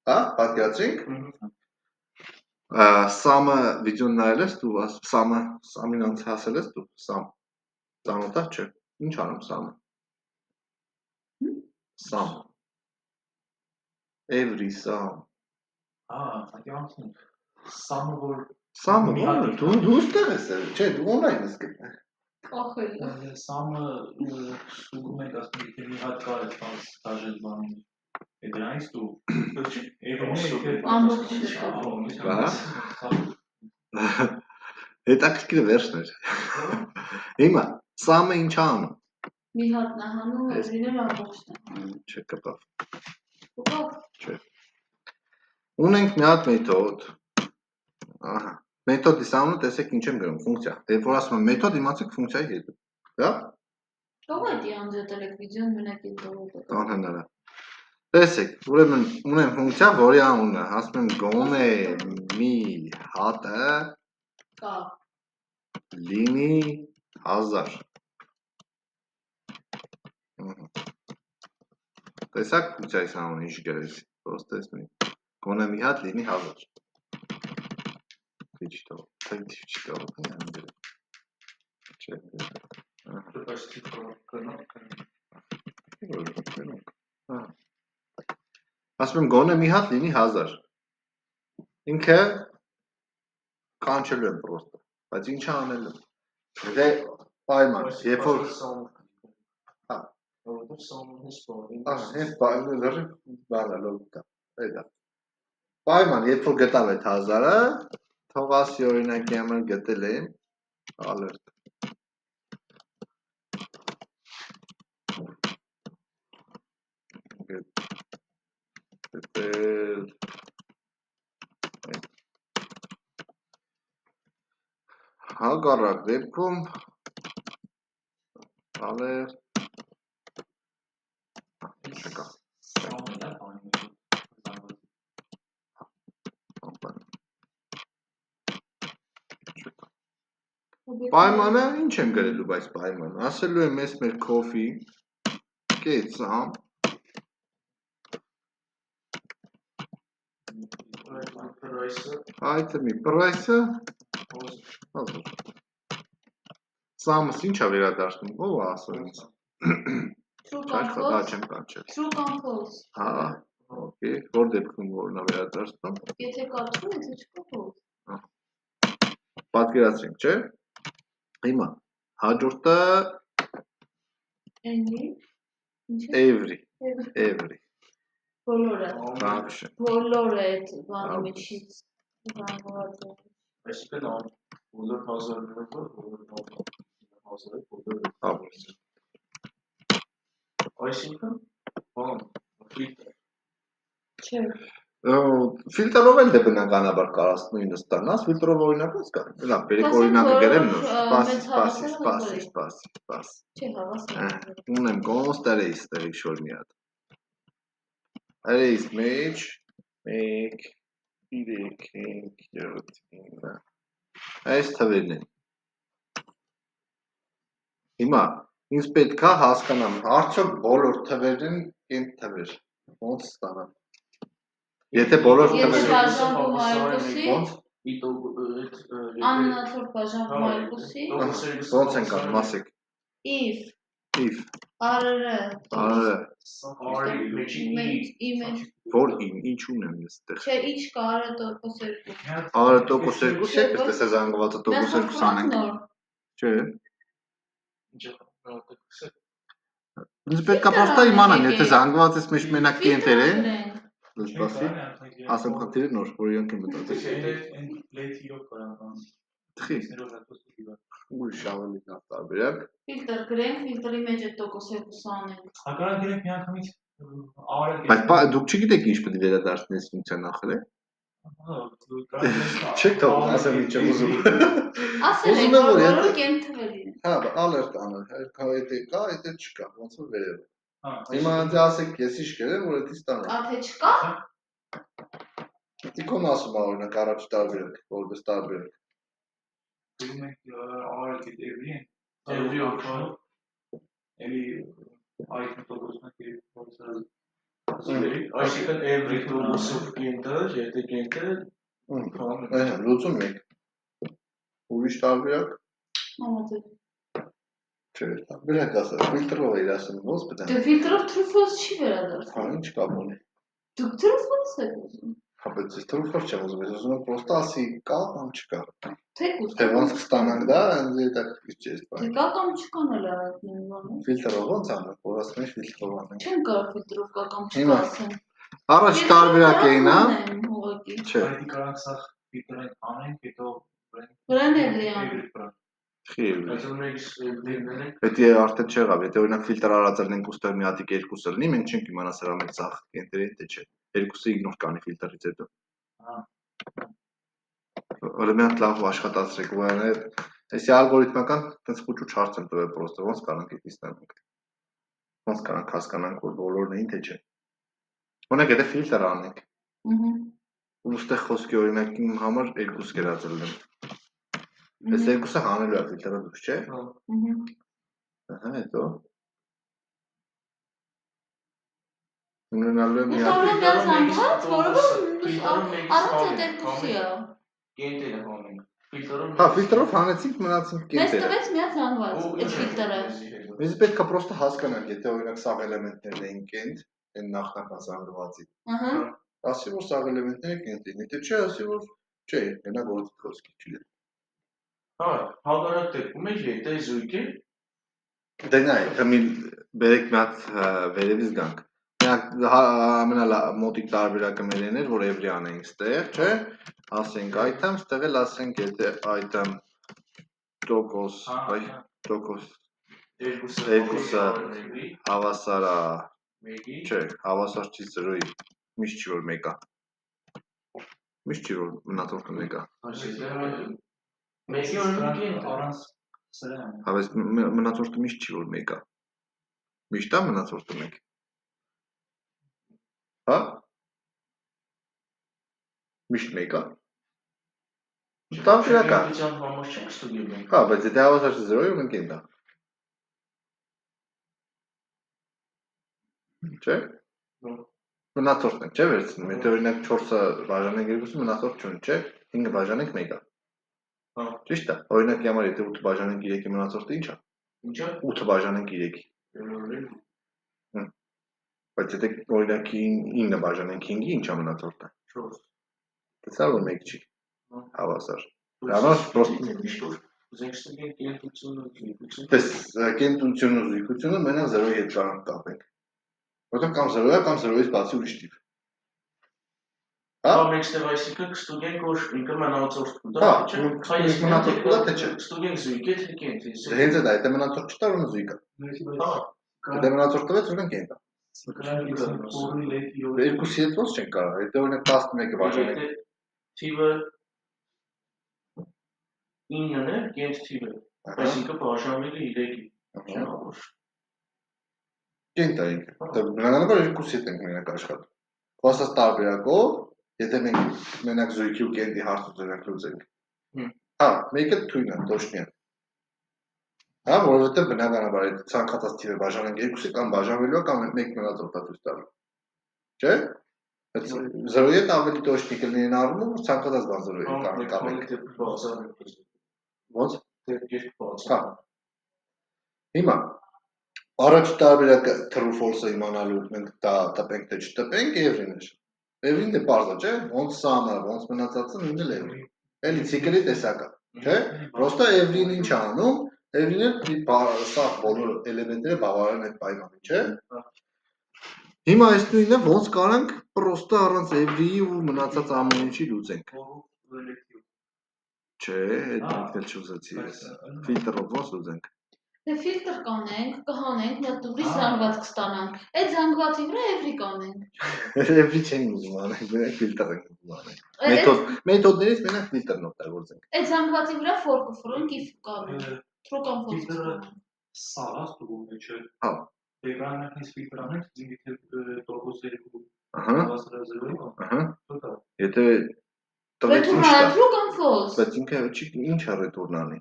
Հա, պատկերացրինք։ Սամը վիդեոն նայել ես դու, սամին անց հասել ես դու, սամ։ Ծանոթ չէ։ Ինչ անում սամը։ Sum. Every sum. Անկեղանքն sum-ը որ դու ստեղ ես, չէ, դու online ես գտնել։ Ախել։ Sum-ը ստուգում ենք ասում եթե մի հատ կար է դաժել բանում։ Դրանից դու հետաքրքիր վերջն էր։ Հիմա sum-ը ինչ անում։ Մի հատ նահանում է լինել ամբողջն է։ Չէ, կպավ։ Կպավ։ Չէ։ Ունենք մի հատ մեթոդ։ Ահա։ Մեթոդի սամը տեսեք ինչ եմ գրում, ֆունկցիա։ Երբ որ ասում եմ մեթոդ, իմացեք ֆունկցիայի հետ։ Հա։ Ո՞վ է դի անջատել եք վիդեոն մենակ իմ տողը։ Անհնար է։ Տեսեք, ուրեմն ունեմ ֆունկցիա, որի անունը ասում եմ գոնե մի հատը կա լինի 1000։ տեսակ այս անունը ինչ գրես, պրոստը ես մի գոնե մի հատ լինի 1000 քիչ թող, քիչ թող, չէ ասում եմ գոնե մի հատ լինի 1000 ինքը կանչելու եմ պրոստը, բայց ինչա անելու դե պայման, երբ որ հենց բանը լոգիկա, էդա պայման, երբ որ գտավ այդ 1000-ը թող ասի օրինակի համար գտել եմ alert գտել հակառակ դեպքում alert չկա պայմանը ինչ եմ գրելու բայց պայմանը ասելու եմ ես մեր coffee get some item-ի price-ը Սամս ինչ է վերադարձնում, ով է ասում ինձ չեմ կանչել True կամ false հա, okay, որ դեպքում որն է վերադարձնում Եթե կա true, եթե չկա false պատկերացրենք, չէ հիմա, հաջորդը Every բոլորը բոլորը այդ բանի միջից այսինքն բոլոր 1000-ը այսինքն ֆիլտր չէ ֆիլտրով էլ դե բնականաբար կարաս նույնը ստանաս, ֆիլտրով օրինակ ոնց կա։ Լավ, բերեք օրինակը գրեմ նոր։ Սպասի։ Չէ, հավասար։ Ունեմ const arrays տեղի շոր մի հատ։ Arrays մեջ make 3 այս թվերն են։ Հիմա ինձ պետք է հասկանամ, արդյոք բոլոր թվերն են թվեր։ Ոնց ստանամ։ Եթե բոլոր թվերը բաժանվում երկուսի, աննաթոր բաժանվում երկուսի, ոնց են կան, մասեք։ If որ ինչ ունեմ ես տեղ։ Չէ, ինչ կա արը տոկոս 2։ Արը տոկոս 2 է, պես է զանգվածը տոկոս 2 անենք։ Չէ։ Ինձ պետք է պրոստա իմանամ, եթե զանգված ես մեջ մենակ կենտեր է։ Սպասի, ասեմ խնդիրը նոր, որ իրանք են մտածել։ Տխի։ Ուրիշ ավելի լավ տարբերակ։ Ֆիլտր գրենք, ֆիլտրի մեջ այդ տոկոս 2 անենք։ Հակառակ գրենք միանգամից արել։ Բայց դուք չգիտեք ինչ պետք է վերադարձնես ֆունկցիա նախել է։ Չեք թող, ասեմ ինչ եմ ուզում։ Ասել եք, որ բոլորը կենթվերի են։ Հա, alert անել, եթե կա, եթե չկա, ոնց որ վերև։ Հիմա անձի ասեք, ես ինչ գրեմ, որ էդի ստանամ։ Կա թե չկա։ Տիկոն ասում է օրինակ առաջ տարբերակ, որպես տարբերակ։ Դու մենք արել գիտ every-ին։ Every օքան։ Էլի այդ տոկոսնա կերպով Այսինքն every տոկոսով կենտը, եթե կենտը լուծում եք։ Ուրիշ տարբերակ։ Համատեղ։ Չէ, տարբերակ ասա, ֆիլտրով էիր ասում, ոնց պետք է։ Դե ֆիլտրով true false չի վերադարձնում։ Հա, ինչ կապ ունի։ Դուք true false եք ուզում։ Հա, բայց ես true false չեմ ուզում, ես ուզում եմ պրոստը ասի կա կամ չկա։ Թե ուզում։ Թե ոնց կստանանք դա, ինձ հետաքրքիր չէ այս բանը։ Թե կա կամ չկան էլ արածին բանը։ Ֆիլտրով ոնց անենք, որ ասում ես ֆիլտրով անենք։ Չեմ կարող ֆիլտրով կա կամ չկա ասեմ։ Առաջ տարբերակ էին, հա։ Չէ։ Այդ կարանք սա ֆիլտրենք անենք, հետո Վրան every անենք։ Պետք է արդեն չեղավ, եթե օրինակ ֆիլտր արած լինենք ուստեղ մի հատիկ երկուսը լինի, մենք չենք իմանա սրա մեջ ցախ կենտերի թե չէ։ Երկուսը իգնոր կանի ֆիլտրից հետո։ Օրը մի հատ լավ աշխատացրեք, ու այսի ալգորիթմական տենց խուճուճ հարց եմ տվել պրոստը, ոնց կարանք էդի ստանանք։ Ոնց կարանք հասկանանք, որ բոլորն էին թե չէ։ Օրինակ եթե ֆիլտր անենք։ Ուստեղ խոսքի օրինակ իմ համար երկուս գրածել եմ։ Այս երկուսը հանելու է ֆիլտրը դուք, չէ՞։ Ահա, հետո։ Ունենալու եմ Նշանով միած հանգված, որովը Ֆիլտրը առանց հետերկուսի է։ Կենտերը հանենք։ Ֆիլտրը Հա, ֆիլտրով հանեցինք, մնացինք Մեզ կենտերը։ տվեց միած հանգված, այդ ֆիլտրը։ Մեզ պետք է պրոստը հասկանանք, եթե օրինակ սաղ էլեմենտներն էին կենտ, այն նախնական զանգվածի։ Ահա։ Ասի որ սաղ էլեմենտները կենտ էին, եթե չէ, ասի որ չէ, մենակ որ խոսքի չի։ Հա, հակառակ դեպքում է, եթե զույգ է։ Դե նայ, մի բերեք մի հատ վերևից գանք։ Ամենամոտիկ տարբերակը մերեն էր, որ էվրի անեինք ստեղ, չէ, ասենք item, ստեղ էլ ասենք, եթե item տոկոս, երկուսը հավասարա, չէ, հավասար չի 0-ի, միշտ չի որ մեկ է, միշտ չի որ մնացորդը մեկ է, Մեկի օրինակ է առանց սրա է։ հավես մնացորդը միշտ չի որ մեկ է, միշտ է մնացորդը մեկ, հա, միշտ մեկ է, տարբերակ է, հա, բայց եթե հավասար չի 0-ի, մենք ենք է, չէ, մնացորդն ենք, չէ վերցնում, եթե օրինակ 4-ը բաժանենք 2-ը մնացորդ չունի, չէ, 5-ը բաժանենք 1-ը, ճիշտ է, օրինակի համար եթե 8 բաժանենք 3-ի մնացորդը ինչ է, 8 բաժանենք 3-ի, բայց եթե օրինակի 9 բաժանենք 5-ի ինչ է մնացորդը, տեսա որ 1 չի, հավասար, հրանոց պրոստ, տես կենտությունն ու զույգությունը մենակ 0-ի հետ կարանք կապենք, որտեղ կամ 0 է, կամ 0-ից բացի ուրիշ տիպ, Հա, մենք ստեղ այսինքն կստուգենք, որ ինքը մնացորդն է, չէ՞։ Հա, մնացորդն է, թե չէ։ Կստուգենք զույգ է, թե կենտ է։ Հենց այդ է, եթե մնացորդ չտար, ուրեմն զույգ է։ Հա, Եթե մնացորդ տվեց, ուրեմն կենտ է։ Երկուսի Երկուսի հետ ոնց չենք կարող, եթե օրինակ 11-ը բաժանենք։ Թիվը 9-ն է, կենտ թիվը։ Այսինքն բաժանվելը 3-ի։ Կենտ է ինքը։ Բնականաբար երկուսի հետ ենք մենակ աշխատում։ Խոսած տարբերակով, եթե մենք մենակ զույգի ու կենտի հարցը լուծենք։ Հա, մեկը թույն է, տոշնի է։ Հա, որովհետև բնականաբար այդ ցանկացած թիվը բաժանենք երկուսի կամ բաժանվելու է կամ մեկ մնացորդ է ցույց տալու։ Չէ՞։ 0-ի հետ ավելի տոշնի կլինեն առնում, որ ցանկացած բան 0-ի հետ կարող կապենք։ Ոնց։ Հա։ Հիմա առաջ տարբերակը true false-ը իմանալու մենք դա տպենք թե չտպենք Էվրին է։ Էվրին դե պարզ է, չէ՞, ոնց սամը, ոնց մնացածը նույնն էլ Էվրին։ Էլի ցիկլի տեսակ է, չէ՞։ Պրոստը Էվրին ինչ է անում, Էվրինը սա բոլոր էլեմենտները բավարարեն այդ պայմանին, չէ՞։ Հիմա այս նույնը ոնց կարանք պրոստը առանց Էվրիի ու մնացած ամեն ինչի լուծենք։ Չէ, այդ ինքն էլ չուզեցի ես։ Ֆիլտրով ոնց լուծենք։ Դե ֆիլտր կանենք, կհանենք, մի հատ ուրիշ զանգված կստանանք։ Այդ զանգվածի վրա էվրի կանենք։ Էվրի չենք ուզում անենք, մենակ ֆիլտր ենք ուզում անենք։ Մեթոդներից մենակ ֆիլտրն օգտագործենք։ Այդ զանգվածի վրա for կֆրենք if կանենք։ True կամ false կանենք։ Սարա ստուգում է, չէ։ Հա։ Էկրանից ֆիլտր անենք, եթե տոկոս 2 Ահա։ հավասար է 0-ի, ահա։ դա։ Եթե տվեց ինչ Return true կամ false։ բայց ինքը ինչ է ռետուրն անի։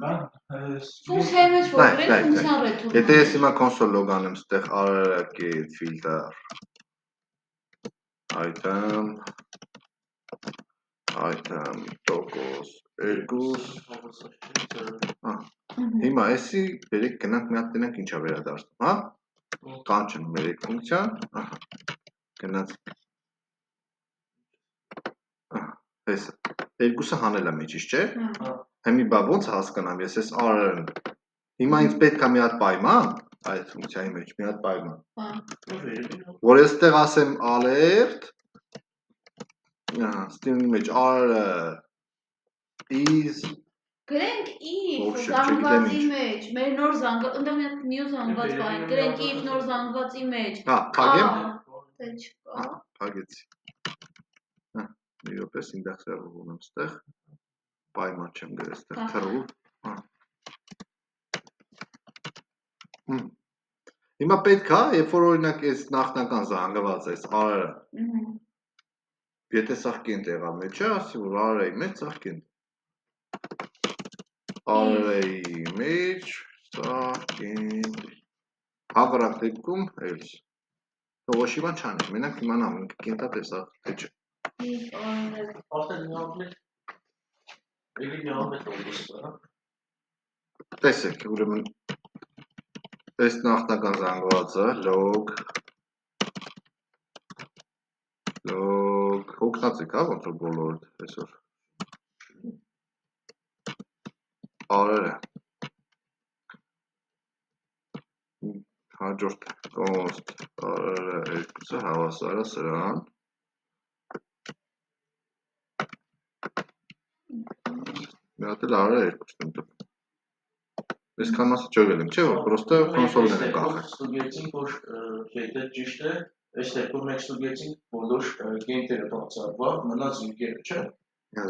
False մեջ որ գրենք ֆունկցիան return։ Եթե ես հիմա console log անեմ, ստեղ get filter item տոկոս 2 Հիմա էսի բերեք գնանք մի հատ տենանք ինչա վերադարձնում, հա։ Կանչենք բերեք ֆունկցիան, ահա։ Գնաց Հեսը, երկուսը հանել է մեջից, չէ։ Հիմի բա ոնց հասկանամ, ես ես R-ն հիմա ինձ պետք է մի հատ պայման, այդ ֆունկցիայի մեջ մի հատ պայման։ Որ ես տեղ ասեմ alert, ստիմի մեջ R-ը is Գրենք if զանգվածի մեջ, մեր նոր զանգված, ընդդեմ մի հատ new զանգված բան, գրենք if նոր զանգվածի մեջ։ Հա, փակեմ։ Թե չկա։ Փակեցի։ Հա, մի րոպե սինտաքսը ունեմ ստեղ։ Պայման չեմ գրել ստեղ true, հա։ Հիմա պետք է, երբ որ օրինակ այս նախնական զանգվածը, այս R-ը, եթե սա կենտ եղավ մեջը, ասի որ R-ի մեջ սա կենտ։ R-ի մեջ սա կենտ։ Հակառակ դեպքում else։ Ոչ իվան չանի, մենակ իմանամ ինքը կենտա տեսավ, թե չէ։ Արդեն նյավներ, էլի նյավներ տողոսը, Տեսեք, ուրեմն, այս նախնական զանգվածը, լոգ, հոգնացիք, հա, ոնց որ բոլորդ, այսօր։ Արերը։ Հաջորդ կոնստ, արերը երկուսը հավասարը սրան։ Մի հատ էլ արերը երկուսն եմ տպ։ Այսքան մասը ճոգել ենք, չէ, որ պրոստը կոնսոլներ են կախել։ Ստուգեցինք, որ եթե ճիշտ է, այս դեպքում մենք ստուգեցինք բոլոր գենտերը բացառված, մնաց զույգերը, չէ։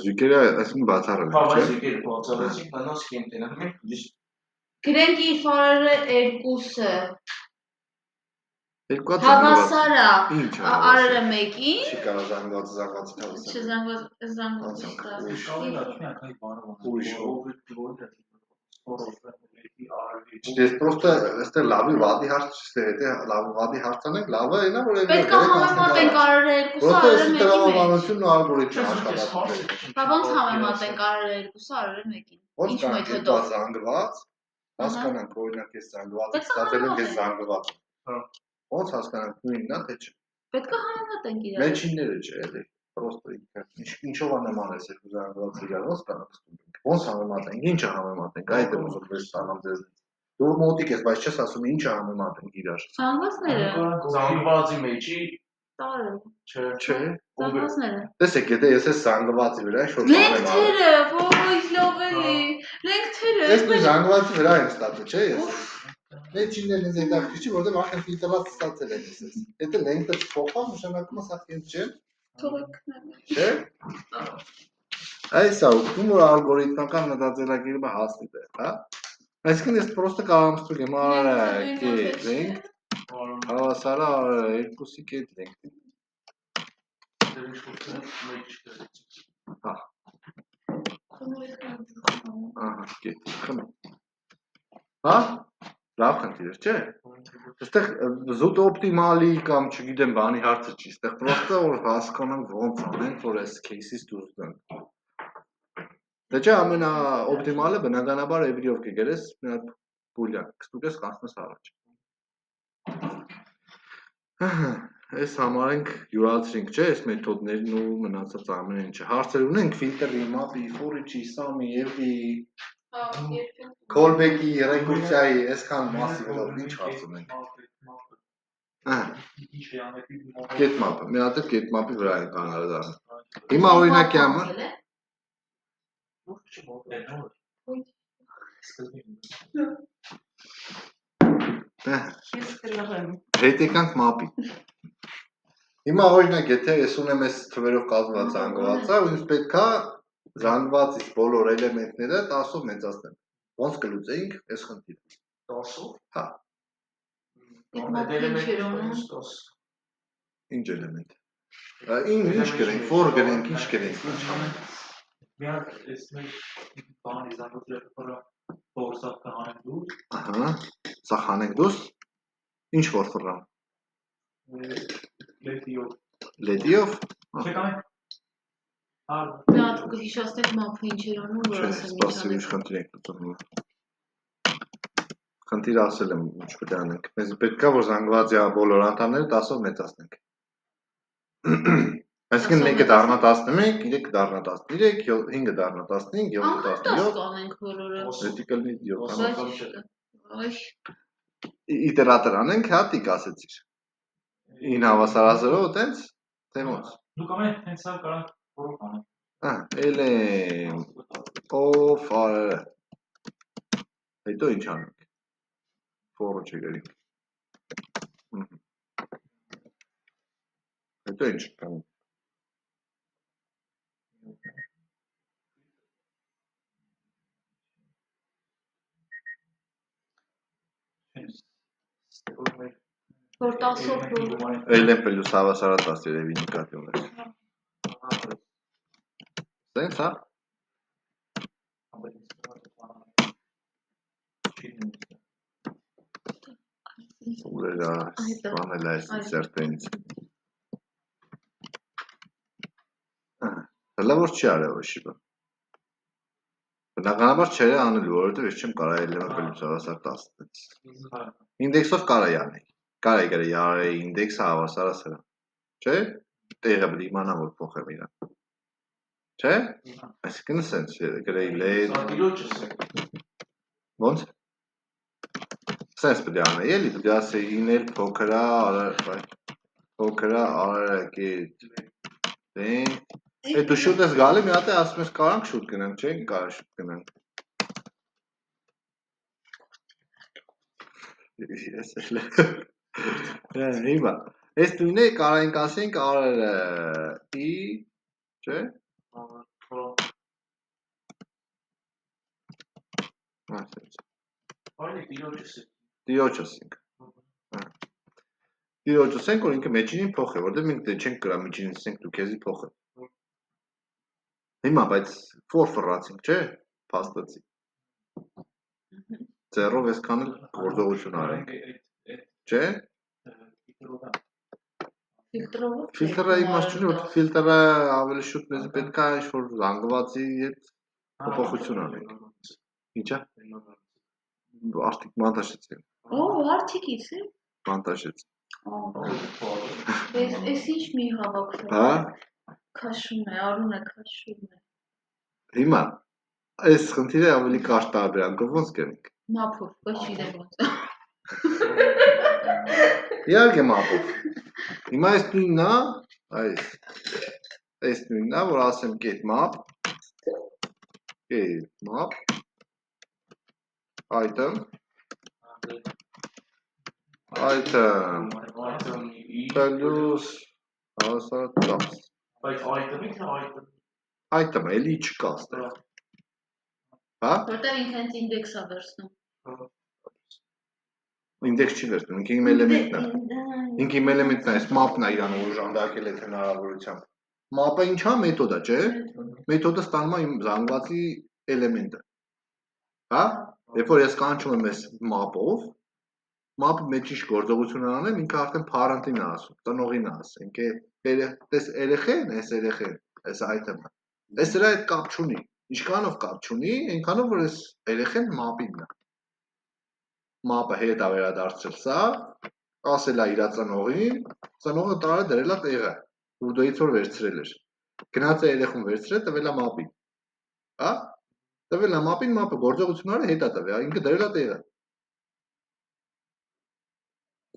Զույգերը այսինքն բացառել են, չէ։ Բայց զույգերը բացառեցինք, մնաց գենտերը, մենք Գրենք իր արերը երկուսը Երկուած հավասար է ինչ է արերը մեկին չի կարող զանգվածը հավասար Ես պրոստը այստեղ լավի վադի հարց չստեղ, եթե լավի վադի հարցանենք, լավը այնա, որ պետք է համեմատենք արերը երկուսը արերը մեկի տրամաբանությունն ու ալգորիթմը աշխատատու Բա ոնց համեմատենք արերը երկուսը արերը մեկին Ոնց մեթոդով զանգված հասկանանք օրինակ այս զանգվածը ստացել ենք այս զանգվածը Ոնց հասկանանք նույնն է թե չէ Պետք է համեմատենք իրար Մեջինները չէ էլի պրոստը ինչով է նման այս երկու զանգվածը իրար ոնց կանանք ստուգենք ոնց համեմատենք ինչը համեմատենք այդ եմ ուզում ես ստանալ ձեզ Դու մոտիկ ես բայց չես ասում ինչը համեմատենք իրար Զանգվածները զանգվածի մեջի տարը Չէ Զանգվածները Տեսեք եթե ես այս զանգվածի վրա ինչ-որ Լենքթերը ոյ լավ էլի Լենքթերը Ես նույն զանգվածի վրա եմ ստացել չէ ես Մեջիններն ինձ հետաքրքիր չի որտեղ արդեն ֆիլտրված ստացել եմ ես Եթե լենգթը չփոխվա նշանակում է սա քեզ չէ Թողեք Չէ Այս է ուղղում որ ալգորիթմական մտածելակերպը հասնի դեր հա Այսինքն ես պրոստը կարող եմ ստուգեմ արը կետ լենգթ հավասար է արը երկուսի կետ լենգթ Հա Ահա կետ խմի Հա Լավ խնդիր է, չէ։ Այստեղ զուտ օպտիմալի կամ չգիտեմ բանի հարցը չի, այստեղ պրոստը որ հասկանանք ոնց անենք, որ այս кейսից դուրս գանք։ Դե չէ ամենաօպտիմալը բնականաբար էվրիով կգերես մի հատ բուլյան, կստուգես կանցնես առաջ։ Այս համարենք յուրացրինք, չէ, այս մեթոդներն ու մնացած ամեն ինչը։ Հարցեր ունենք ֆիլտրի, մապի, ֆորիչի, սամի, էվի Callback-ի, ռեկուրսիայի, այսքան մասիվելով ինչ հարց ունենք։ Getmap-ը, մի հատ էլ Getmap-ի վրա ենք անդրադառնում։ Հիմա օրինակի համար Հետ եկանք map-ի։ Հիմա օրինակ եթե ես ունեմ այս թվերով կազմված զանգվածը, ու ինձ պետք է զանգվածից բոլոր էլեմենտները 10-ով մեծացնեմ։ Ոնց կլուծեինք այս խնդիրը։ 10-ով։ Հա։ Ինչ էլեմենտ։ Ինչ գրենք, for գրենք, ինչ գրենք, ինչ անենք։ Մի հատ այս մեր բանի զանգվածը ֆորսա կանենք դուս։ Ահա, սա խանենք դուս։ Ինչ որ ֆռան։ Լեդիով։ Լեդիով։ Չեկանք։ Դա կհիշացնեք մափը ինչեր անում, որ ասեմ ինչ անենք։ Ինչ խնդիր եք լուծում։ Խնդիր ասել եմ ինչ պետք է անենք։ Մեզ պետք է որ զանգվածի բոլոր անդամները 10-ով մեծացնենք։ Այսինքն մեկը դառնա 11, 3-ը դառնա 13, 5-ը դառնա 15, 7-ը 17։ Կանենք բոլորը։ Պետք է լինի 7։ Իտերատոր անենք, հա տիկ ասեցիր։ 9 հավասարազրո, տենց, թե ոնց։ Դուք ամեն հենց սա կարող որոք անենք։ Հա, elem of are Հետո ինչ անենք։ For չգրենք։ Հետո ինչ կանենք։ Որ 10-ով elem plus հավասար 10 երևի նկատի ունես։ Տենց, հա։ Ուրելա սպանել այս սերտենից։ Հլա որ չի արել ոչի բան։ Բնականաբար չէր անելու, որովհետև ես չեմ կարող ելևը բելուսավասար 10-ից։ Ինդեքսով կարող անել։ Կարող արել ինդեքսը հավասար ասել։ Չէ՞։ Տեղը բլի իմանա որ փոխեմ իրան։ Չէ՞։ Այսինքն սենց գրեի լեդ։ Ոնց։ Սենց պետք է անել, էլի պետք է ասել ինել փոքրա արարակետ։ Դու շուտ ես գալի, մի հատ է ասում ես կարանք շուտ գնանք, չէ՞, կարող շուտ գնանք։ Ես էլ։ Հիմա, այս նույնը կարող ենք ասենք արարը ի, չէ՞։ Տիրոջս ենք։ Տիրոջս ենք, որ ինքը մեջինին փոխ է, որտեղ մենք չենք կրա մեջինին ասենք դու քեզի փոխ է։ Հիմա, բայց ֆորֆռացինք, չէ՞, փաստացի։ Ձեռով այսքան էլ գործողություն արենք։ Չէ՞։ Ֆիլտրը իմաստ չունի, որ ֆիլտրը ավելի շուտ մեզ պետք է ինչ-որ զանգվածի հետ փոփոխություն անենք։ Ինչա՞։ Արդիկ մանտաշեց եմ։ Արդիկից է։ Մանտաշեց։ Ես ինչ մի հավաքվում։ Հա։ Քաշում է, արուն է, քաշում է։ Հիմա, այս խնդիրը ավելի կարճ տարբերակով ոնց կերենք։ Մափով, ոչ իրեն ոնց։ Իհարկե մափով։ Հիմա այս նույնն է, այս նույնն է, որ ասեմ կետ մափ, item, plus, հավասար 10։ Բայց item-ի թե item։ Item-ը էլի չկա ստեղ։ Հա։ Որտեղ ինքը հենց ինդեքս է վերցնում։ Ինդեքս չի վերցնում, ինքը իմ էլեմենտն է։ Ինքը իմ էլեմենտն է, այս մապն է իրան օժանդակել այդ հնարավորությամբ։ Մապը ինչ է, մեթոդ է, չէ՞։ Մեթոդը ստանում է իմ զանգվածի էլեմենտը։ Հա։ Երբ որ ես կանչում եմ այս մապով, մապը մեջ ինչ գործողություն անեմ, ինքը արդեն parent-ին է ասում, տնողին է ասում, այս երեխեն, այս item-ը։ Այս դրա հետ կապ չունի։ Ինչքանով կապ չունի, այնքանով որ այս երեխեն մապինն է։ Մապը հետ է վերադարձել սա, ասել է իր ծնողին, ծնողը տարը դրել է տեղը, ուրդոյից որ վերցրել էր։ Գնաց է երեխուն վերցրել, տվել է մապին։ Հա։ Տվել է մապին, մապը գործողությունները հետ է տվել, ինքը դրել է տեղը։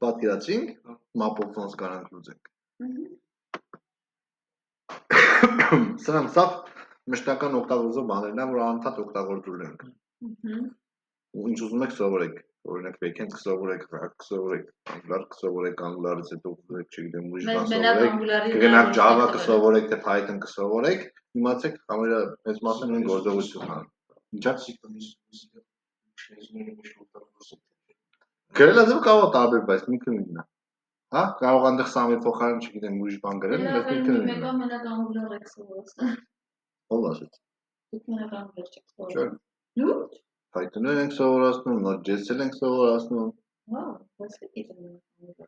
Պատկերացրինք, մապով ոնց կարանք լուծենք։ Սրանք սա մշտական օգտագործող բաներն են, որ անընդհատ օգտագործում ենք։ Ինչ ուզում եք սովորեք, օրինակ backend կսովորեք, React կսովորեք, Angular կսովորեք, Angular-ից հետո չգիտեմ ուրիշ բան սովորեք, կգնաք Java կսովորեք, թե Python կսովորեք, իմացեք համարյա մեծ մասը նույն գործողությունն է։ Ինչա՞։ Գրելը ձև կարող տարբեր, բայց միտքը նույնն է։ Հա, կարող այնտեղ սամի փոխարեն չգիտեմ ուրիշ բան գրել, բայց միտքը նույնն է։ Մեկը մենակ Angular եք սովորացնում։ Ո՞վ ասեց։ Դուք մենակ Angular չեք Չէ։ սովորացնում։ Python-ը ենք սովորացնում, Node.js-ը ենք սովորացնում։ Հա, բայց գիտեմ Angular։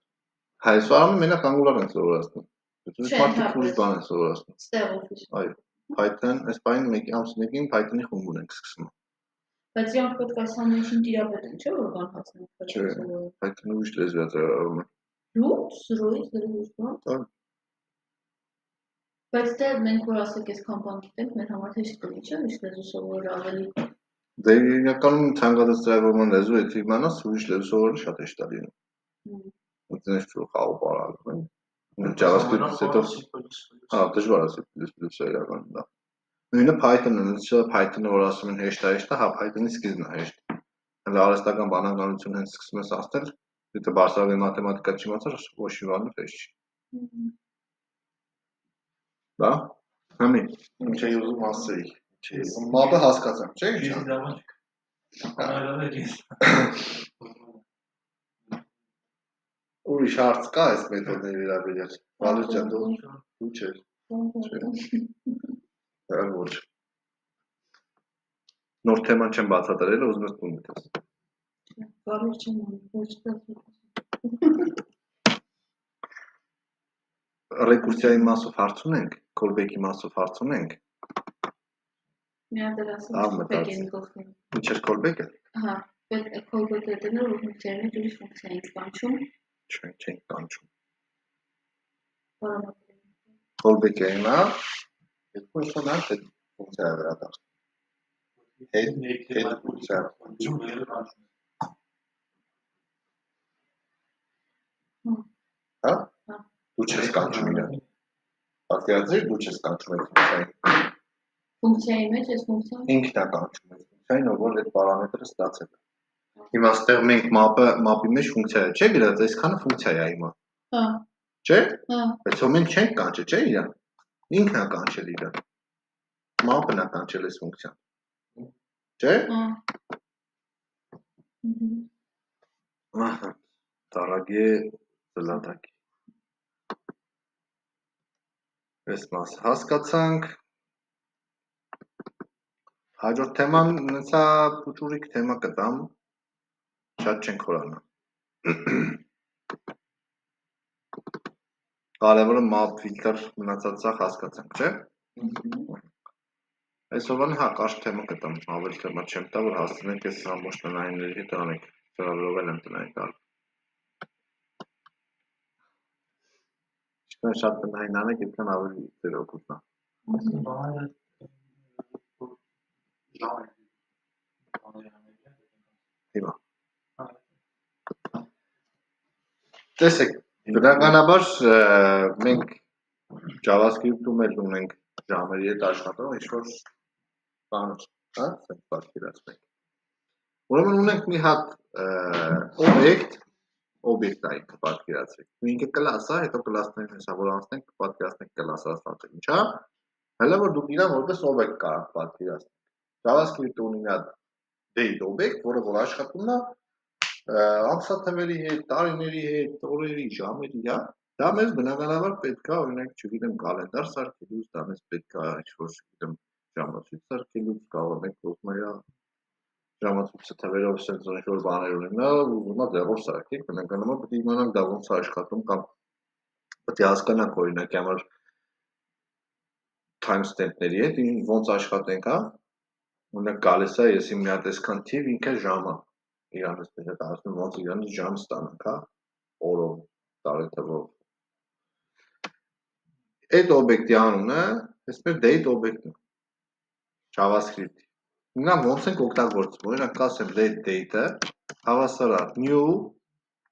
Հայ սովորում մենակ Angular ենք սովորացնում։ Դու մարդիկ ուրիշ բան են սովորացնում։ Ստեղով։ Այո։ Python, այս բանը մեկ ամսնիկին Python-ի խումբ ունենք սկսում։ Բայց իրանք պետք է սամիջին տիրապետեն, չէ՞ որ բան հասնեն։ Չէ, Python-ը ուրիշ լեզու է ծրագրում։ Դու սրոյից դրուց բան։ Այո։ Բայց դե մենք որ ասեք այսքան բան գիտենք, մեր համար հեշտ կլինի, չէ՞, ուրիշ լեզու սովորել ավելի։ Դե իրականում ցանկացած ծրագրման լեզու եթե իմանաս, ուրիշ լեզու սովորելը շատ հեշտ է լինում։ Այդպես որ խաղով բարալում են։ JavaScript-ից հետո հա, դժվար է C++-ը իրականում դա։ Նույնը Python-ը, Python-ը որ ասում են հեշտ է, հա, Python-ի սկիզբն է հեշտ։ Հələ արհեստական բանականություն հենց սկսում ես ասել, եթե բարձրագույն մաթեմատիկա չիմացար, ոչ մի բան հեշտ չի։ Դա։ Համի, ինչ էի ուզում ասեի։ Մապը հասկացանք, չէ՞։ Ուրիշ հարց կա այս մեթոդների վերաբերյալ։ Վալեր ջան, դու չէ։ Ոչ։ Նոր թեման չեմ բացատրել, ուզում ես տուն գնաս։ Վալեր ջան, ոչ դա։ Ռեկուրսիայի մասով հարց ունենք, callback-ի մասով հարց ունենք։ Մի հատ ասում callback-ին գլխին։ Ինչ էր callback-ը։ Ահա, բայց callback-ը դեռ ֆունկցիաներ ուրիշ ֆունկցիա ենք կանչում։ Չենք կանչում։ Բարոյական։ Callback-ը հիմա երկու ուսանանք այդ ֆունկցիա վերադարձ։ Հետ ֆունկցիա։ Հա։ Դու չես կանչում իրան։ Պատկերացրու, դու չես կանչում այդ ֆունկցիային։ Ֆունկցիայի մեջ այս ֆունկցիան ինքն է կանչում այդ ֆունկցիային, որ այդ պարամետրը ստացել է։ Հիմա այստեղ մենք map-ի մեջ ֆունկցիա չէ գրած, այսքանը ֆունկցիա է հիմա։ Հա։ Չէ՞։ Հա։ Բայց ո մենք չենք կանչել, չէ՞ իրան։ Ինքն է կանչել իրան։ Map-ն է կանչել այս ֆունկցիան։ Չէ՞։ Հա։ Ահա, տարագե զլատակի։ Այս մասը հասկացանք։ Հաջորդ թեման նեցա փուճուրիկ թեմա կտամ։ Շատ չենք խորանա։ Կարևորը map filter մնացածը հասկացանք, չէ՞։ Այսօրվան հա կարճ թեմա կտամ, ավելի թեմա չեմ տա, որ հասցնենք այս ամբողջ տնայինների հետ անենք, ծրագրով եմ տնային տալ։ Ինչքան շատ տնային անեք, այդքան ավելի ձեր օգուտն է։ Հիմա։ Տեսեք, բնականաբար մենք JavaScript-ում էլ ունենք ժամերի հետ աշխատող ինչ-որ բաներ, հա, ասենք պատկերացնենք։ Ուրեմն ունենք մի հատ օբյեկտ է ինքը պատկերացրեք։ Ինքը կլաս է, հետո կլասներին հեսավոր անցնենք, պատկերացնենք կլաս ասվածը ինչա։ Հələ որ դուք իրան որպես օբյեկտ կարող պատկերացնեք։ JavaScript-ը ունի մի հատ date օբյեկտ, որը որ աշխատում է ամսաթվերի հետ, տարիների հետ, օրերի, ժամերի, հա։ Դա մեզ բնականաբար պետք է, օրինակ, չգիտեմ, կալենդար սարքելուց, դա մեզ պետք է ինչ-որ, չգիտեմ, ժամացույց սարքելուց, կարող ենք ուզում է ժամացույցը թվերով սենց ինչ-որ բաներ ունենալ, ուզում է ձևով սարքենք, բնականաբար պետք է իմանանք դա ոնց է աշխատում կամ պետք է հասկանանք օրինակ համար timestamp-ների հետ ոնց աշխատենք, հա։ Օրինակ գալիս է, ես իմ մի հատ այսքան թիվ ինքը ժամ է։ Իրանից պետք է ասում ոնց իրանից ժամ ստանանք, հա, օրով, տարեթվով։ Այդ օբյեկտի անունը, այս մեր date օբյեկտն է, JavaScript-ի։ Հիմա ոնց ենք օգտագործում, օրինակ կասեմ date-ը, հավասար է new,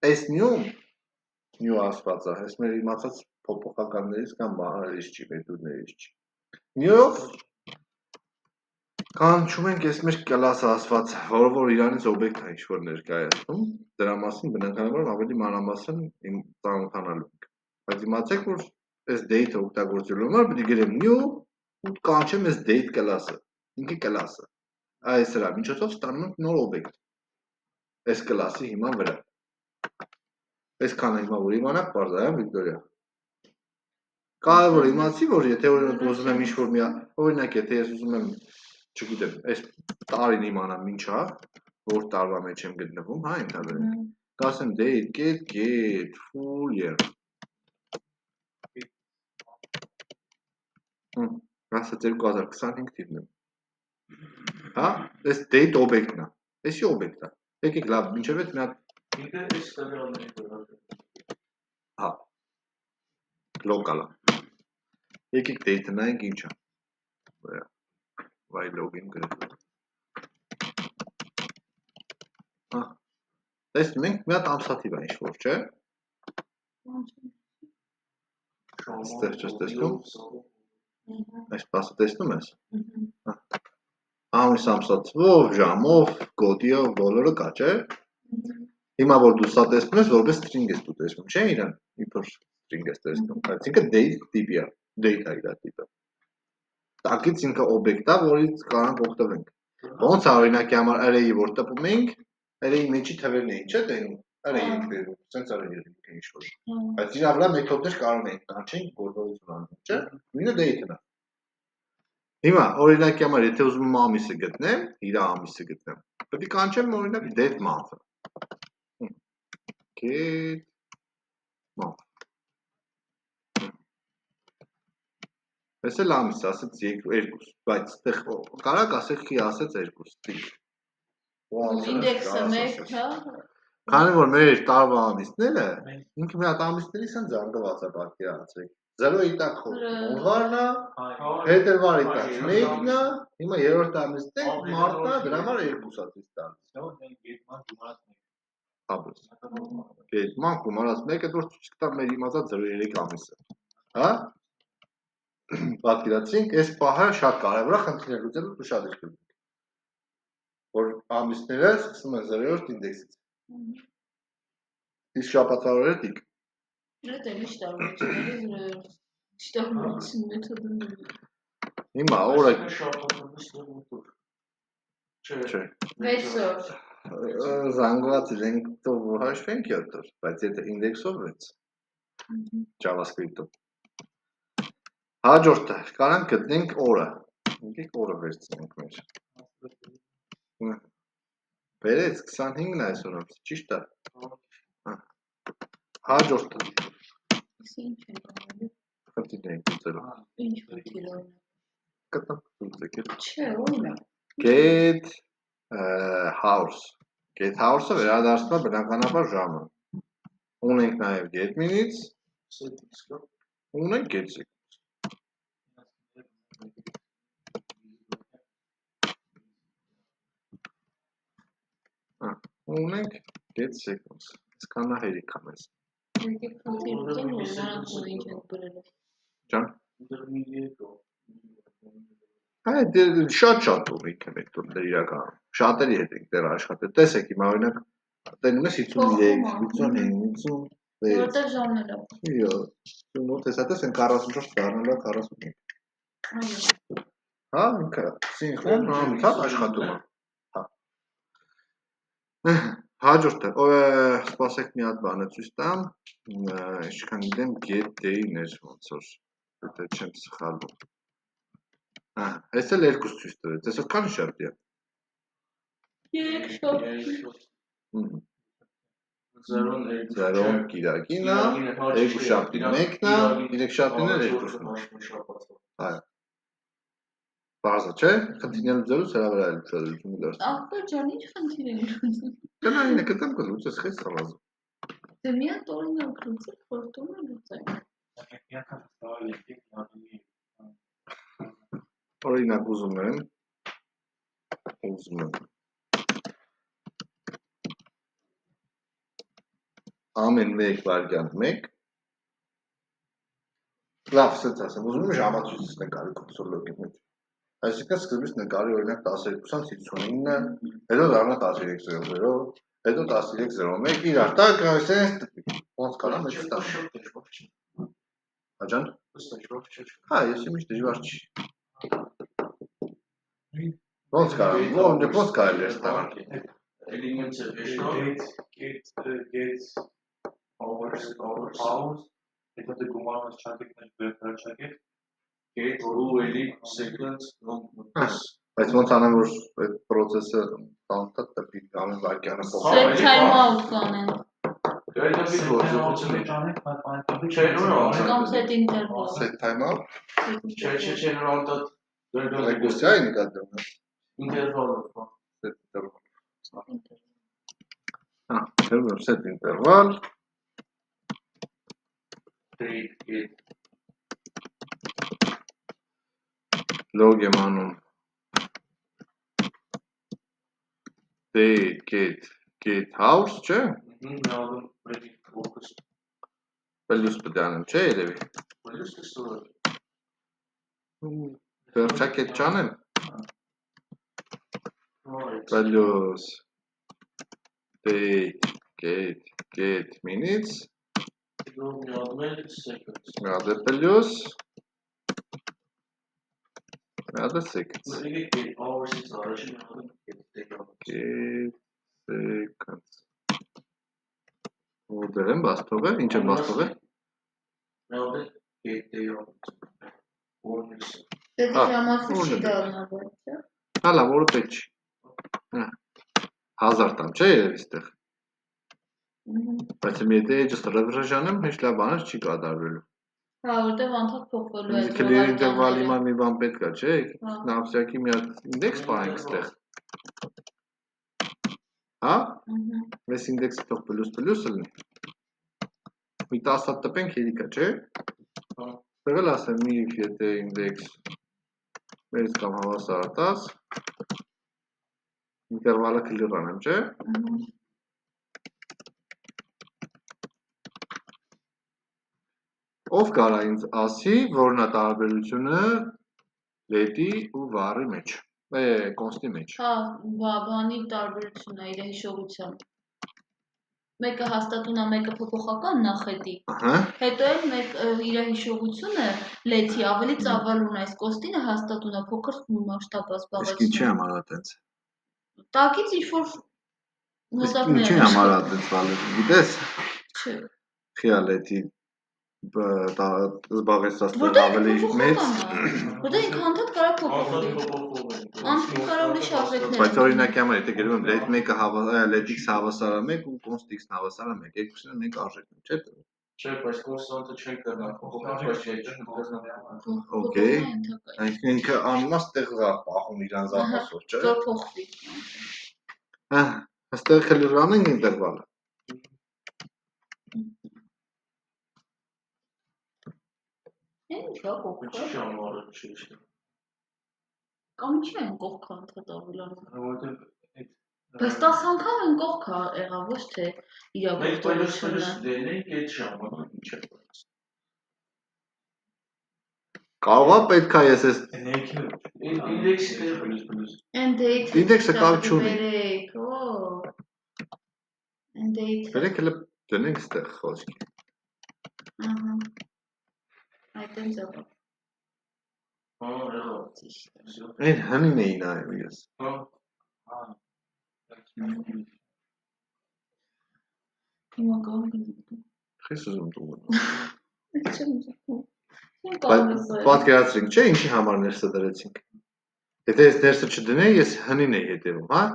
այս new ասվածը, այս մեր իմացած փոփոխականներից կամ բաներից չի, մեթոդներից չի։ New-ով կանչում ենք այս մեր class ասվածը, որը որ իրանից օբյեկտ է ինչ-որ ներկայացնում, դրա մասին բնականաբար ավելի մանրամասն ծանոթանալու ենք։ Բայց իմացեք, որ այս date-ը օգտագործելու համար պետք է գրեմ new ու կանչեմ այս date class-ը, ինքը class-ը։ Այս սրա միջոցով ստանում ենք նոր օբյեկտ այս class-ի հիման վրա։ Այսքանը հիմա որ իմանաք, պարզ է, Վիկտորիա։ Կարևոր իմացի, որ եթե օրինակ ուզում եմ ինչ-որ մի օրինակ եթե ես ուզում եմ, չգիտեմ, այս տարին իմանամ ինչ է, որ տարվա մեջ եմ գտնվում, հա, ընդհանրեն։ Կասեմ date get full year։ Ասա 2025 թիվն է։ Հա, այս date օբյեկտն է։ Էսի օբյեկտ է։ Եկեք լավ, մինչև այդ մի հատ ինքը այս տվյալների վրա։ հա local է։ Եկեք date նայենք ինչ է։ Վայ login գրենք։ Հա։ Տեսնում ենք մի հատ ամսաթիվ է ինչ-որ, չէ՞։ Այստեղ չես տեսնում։ Այս բասը տեսնում ես։ Ամիս ամսաթվով, ժամով, կոդիով, բոլորը կա, չէ՞։ Հիմա որ դու սա տեսնում ես, որպես string ես դու տեսնում, չէ՞ իրան, իբր string ես տեսնում, բայց ինքը date տիպի է, date է իր տիպը։ Տակից ինքը օբյեկտ է, որից կարող օգտվենք։ Ոնց է օրինակի համար array-ի որ տպում ենք, array-ի մեջի թվերն էին, չէ՞ տենում, array-ին գրում, սենց array-ը ինչ-որ։ Բայց իր վրա մեթոդներ կարող ենք կանչենք գործողություն անենք, չէ՞։ Նույնը date-ն է։ Հիմա օրինակի համար եթե ուզում եմ ամիսը գտնեմ, իր ամիսը գտնեմ, պետք է կանչեմ օրինակ date month-ը։ get map Ես էլ ամիս ասեց 2, բայց այդտեղ կարակ ասեք խի ասեց 2 Ինդեքսը 1, հա։ Քանի որ մեր տարվա ամիսները ինքը մի հատ ամիսների սան զանգված է պատկերացրեք 0-ի տակ հունվարն է, փետրվարի տակ 1-ն է, հիմա երրորդ ամիսն է, մարտն է, դրա համար 2-ա ցույց տալիս։ Գետման գումարած 1-ը դուրս ցույց կտա մեր իմացած 0-3 ամիսը։ Հա? Պատկերացրինք, այս պահը շատ կարևոր է խնդիրներ լուծելու ուշադրություն դրեք։ Որ ամիսները սկսում են 0-րդ ինդեքսից։ Իսկ շաբաթվա օրերը դիք։ Դա միշտ արվեստների շտապություն մեթոդն է։ Հիմա օրը Չէ։ 6 օր։ Զանգված ենք տով հաշվենք 7 օր, բայց եթե ինդեքսով 6 JavaScript-ով։ Հաջորդը կարանք գտնենք օրը։ Եկեք օրը վերցնենք մեր։ Բերեց 25-ն այսօր ամս, ճիշտ է։ Հաջորդը։ Ինչ են անում։ Խնդիրներ ենք ուզելու։ Ինչ խնդիր ունի։ Կտամ ուզեք։ Չէ, օրինակ։ Get house։ Get house-ը վերադարձնում է բնականաբար ժամը։ Ունենք նաև get minutes, ունենք get seconds։ Ունենք get seconds։ Իսկանա հերիք է մեզ։ Եկեք խնդիր ուտեմ, որ նրանք ինչ են գրել։ Ջան։ Այդ շատ ունենք մեթոդներ իրականում։ Շատերի հետ ենք դեռ աշխատել։ Տեսեք հիմա օրինակ տենում ես 53, 55, 56։ Որտեղ ժամն է։ Այո։ Մոտ հեսատես են 44 դառնալա 45։ Այո։ Հա, ինքը սինխրոն անընդհատ աշխատում է։ Հա։ Հաջորդը, սպասեք մի հատ բան ցույց տամ, ինչքան գիտեմ get day-ն էր ոնց որ, եթե չեմ սխալվում։ Հա, այս էլ 2 ցույց տվեց, այսօր քանի շաբթի է։ 3 շաբթի։ 0-ն կիրակին է, 2 շաբթին 1-ն է, 3 շաբթին է 2-ն։ Այո։ Բարձր չէ, խնդիրները լուծելուց հրավեր այլ ուշադրություն դարձ։ Ախպեր ջան, ինչ խնդիր են լուծում։ Գնայինը կտամ կլուծես խես սրազը։ Դե մի հատ օրինակ լուծել, խորտում է լուծել։ Օրինակ ուզում եմ։ Ամեն 1 վայրկյան 1 լավ սենց ասեմ, ուզում եմ ժամացույցից նկարի կոնսոլոգի մեջ։ Այսինքն սկզբից նկարի օրինակ 12-ից 59-ը, հետո դառնա 13:00, հետո 13:01, իրար տակ սենց ոնց կարա մեծ տա։ Աջան։ Հա, ես իմիջ դժվար չի։ Ոնց կարա, ոնց կարելի է ստանալ։ Էլիմենտը Get hours, հետո դե գումարված չակետ մեր վերջը չակետ get ու էլի seconds Բայց ոնց անեմ որ այդ process-ը տանտա տպի ամեն վայրկյանը Set time out կանեն։ Կամ set interval։ Set time out։ Չէ, նորանտա Ռեգուսիա է նկատում։ interval-ը։ Set interval։ Հա, set interval։ Get Log եմ անում get house, չէ։ Պելյուս պետք է անեմ, չէ երևի։ Վերջակետ չանեմ։ Պելյուս get minutes Միադե պելյուս Միադե seconds Seconds Որտեղ եմ բաստող է, ինչ եմ բաստող է Դե ժամացույց չի դառնալու, չէ՞։ Հա լավ, որը պետք չի 1000 տամ, չէ երևի ստեղ Բայց եթե just refresh անեմ, հեչ լավ բաներ չի կատարվելու։ Հա, որտեղ անդադ փոխվելու է clear interval-ի մի բան պետք է, չէ՞։ Նավսյակի մի հատ index պահենք ստեղ։ Հա։ Մեզ index-ը թող պլյուս լինի։ Մի 10 հատ տպենք երիկա, չէ՞։ Ստեղ էլ ասեմ if եթե index մեծ կամ հավասար 10 interval-ը clear անեմ, չէ՞։ Ով կարա ինձ ասի, որն է տարբերությունը let-ի ու var-ի մեջ, const-ի մեջ։ Հա, բանի տարբերությունն է իր հիշողությամբ։ Մեկը հաստատուն է, մեկը փոփոխական նախետի։ Հետո էլ իր հիշողությունը let-ի ավելի ծավալուն է, այս const-ինը հաստատուն է, փոքր մասշտաբ զբաղեցնում։ Իսկ ինչի համար է այդպես։ Տակից ինչ-որ նոտատներ։ Ինչի համար է այդպես վալը, գիտես։ Չէ։ Խիա let-ի զբաղեցած ավելի մեծ։ Որտեղ ինքը անդադ կարա փոփոխվի։ Անդադ կարա ուրիշ արժեքներ։ Բայց օրինակի համար եթե գրում եմ let մեկը let-x հավասար է 1 ու const x հավասար է 1, երկուսն են մեկ արժեքն, չէ՞։ Չէ, բայց const-ը չեն կրնա փոխել, բայց չէ, Okay։ Այսինքն ինքը անիմաստ տեղ է պահում իրան զապասով, չէ՞։ Որ փոխվի։ Հա, այստեղ clear անենք ինտերվալը։ Ինչ է կողքը։ Ինչի համար չի իշտը։ Կամ ինչի են կողքը ընդհատավորել անում։ Որովհետև Բայց 10 անգամ են կողքը եղավ, ոչ թե իրավունքությունը։ Մենք դենենք այդ ժամանակ ինչ է բայց։ Կարող է պետք է ես այս index-ը պլյուս։ And date Index-ը կապ չունի։ And date։ Բերեք հələ դնենք ստեղ խոսքի։ Ահա։ Այդ են ձևով։ Հա, եղավ։ Այն հնին էի նայում ես։ Հա։ Հիմա կարող եմ։ Խես ուզում դու։ Չեմ ուզում։ Պատկերացրինք, չէ՞, ինչի համար ներսը դրեցինք։ Եթե ես ներսը չդնեի, ես հնին էի հետևում, հա։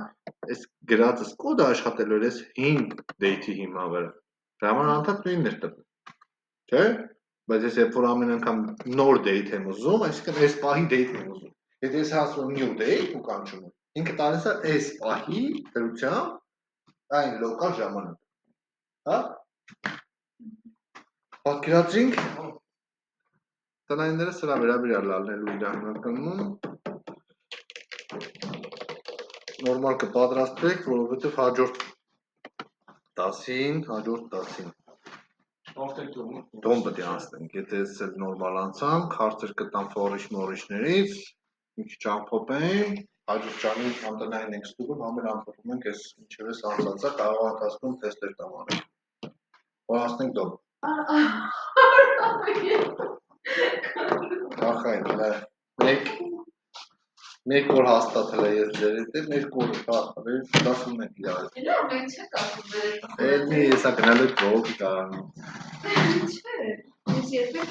Այս գրածս կոդը աշխատելու էր այս 5 date-ի հիմա վրա։ Դա համար անդադ նույնն էր տպում։ Չէ՞։ Բայց ես երբ որ ամեն անգամ նոր date եմ ուզում, այսինքն այս պահի date եմ ուզում։ Եթե ես հասնում new date ու կանչում եմ, ինքը տալիս է այս պահի դրությամբ այն լոկալ ժամանակ։ Հա։ Պատկերացրինք տնայինները սրա վերաբերյալ ալնելու իր հիմնականում նորմալ կպատրաստվեք, որովհետև հաջորդ 10-ին դոմ պետք է անցնենք, եթե ես էլ նորմալ անցանք, հարցեր կտամ ֆորիշներից, մի քիչ ամփոփենք, հաջորդ ժամին անտնային ենք ստուգում, համեր ամփոփում ենք այս ինչև էս անցածը, կարող է ընթացքում թեստեր տամ արել, որ անցնենք դոմ։ Ախայն, մեկ որ հաստատել է ես ձեր հետ, երկու որ դասում ենք իրար։ Լավ, մենք չենք ասում դեր։ Էլի հեսա գնալու կողքի կարանում։ Չէ, ես երբեք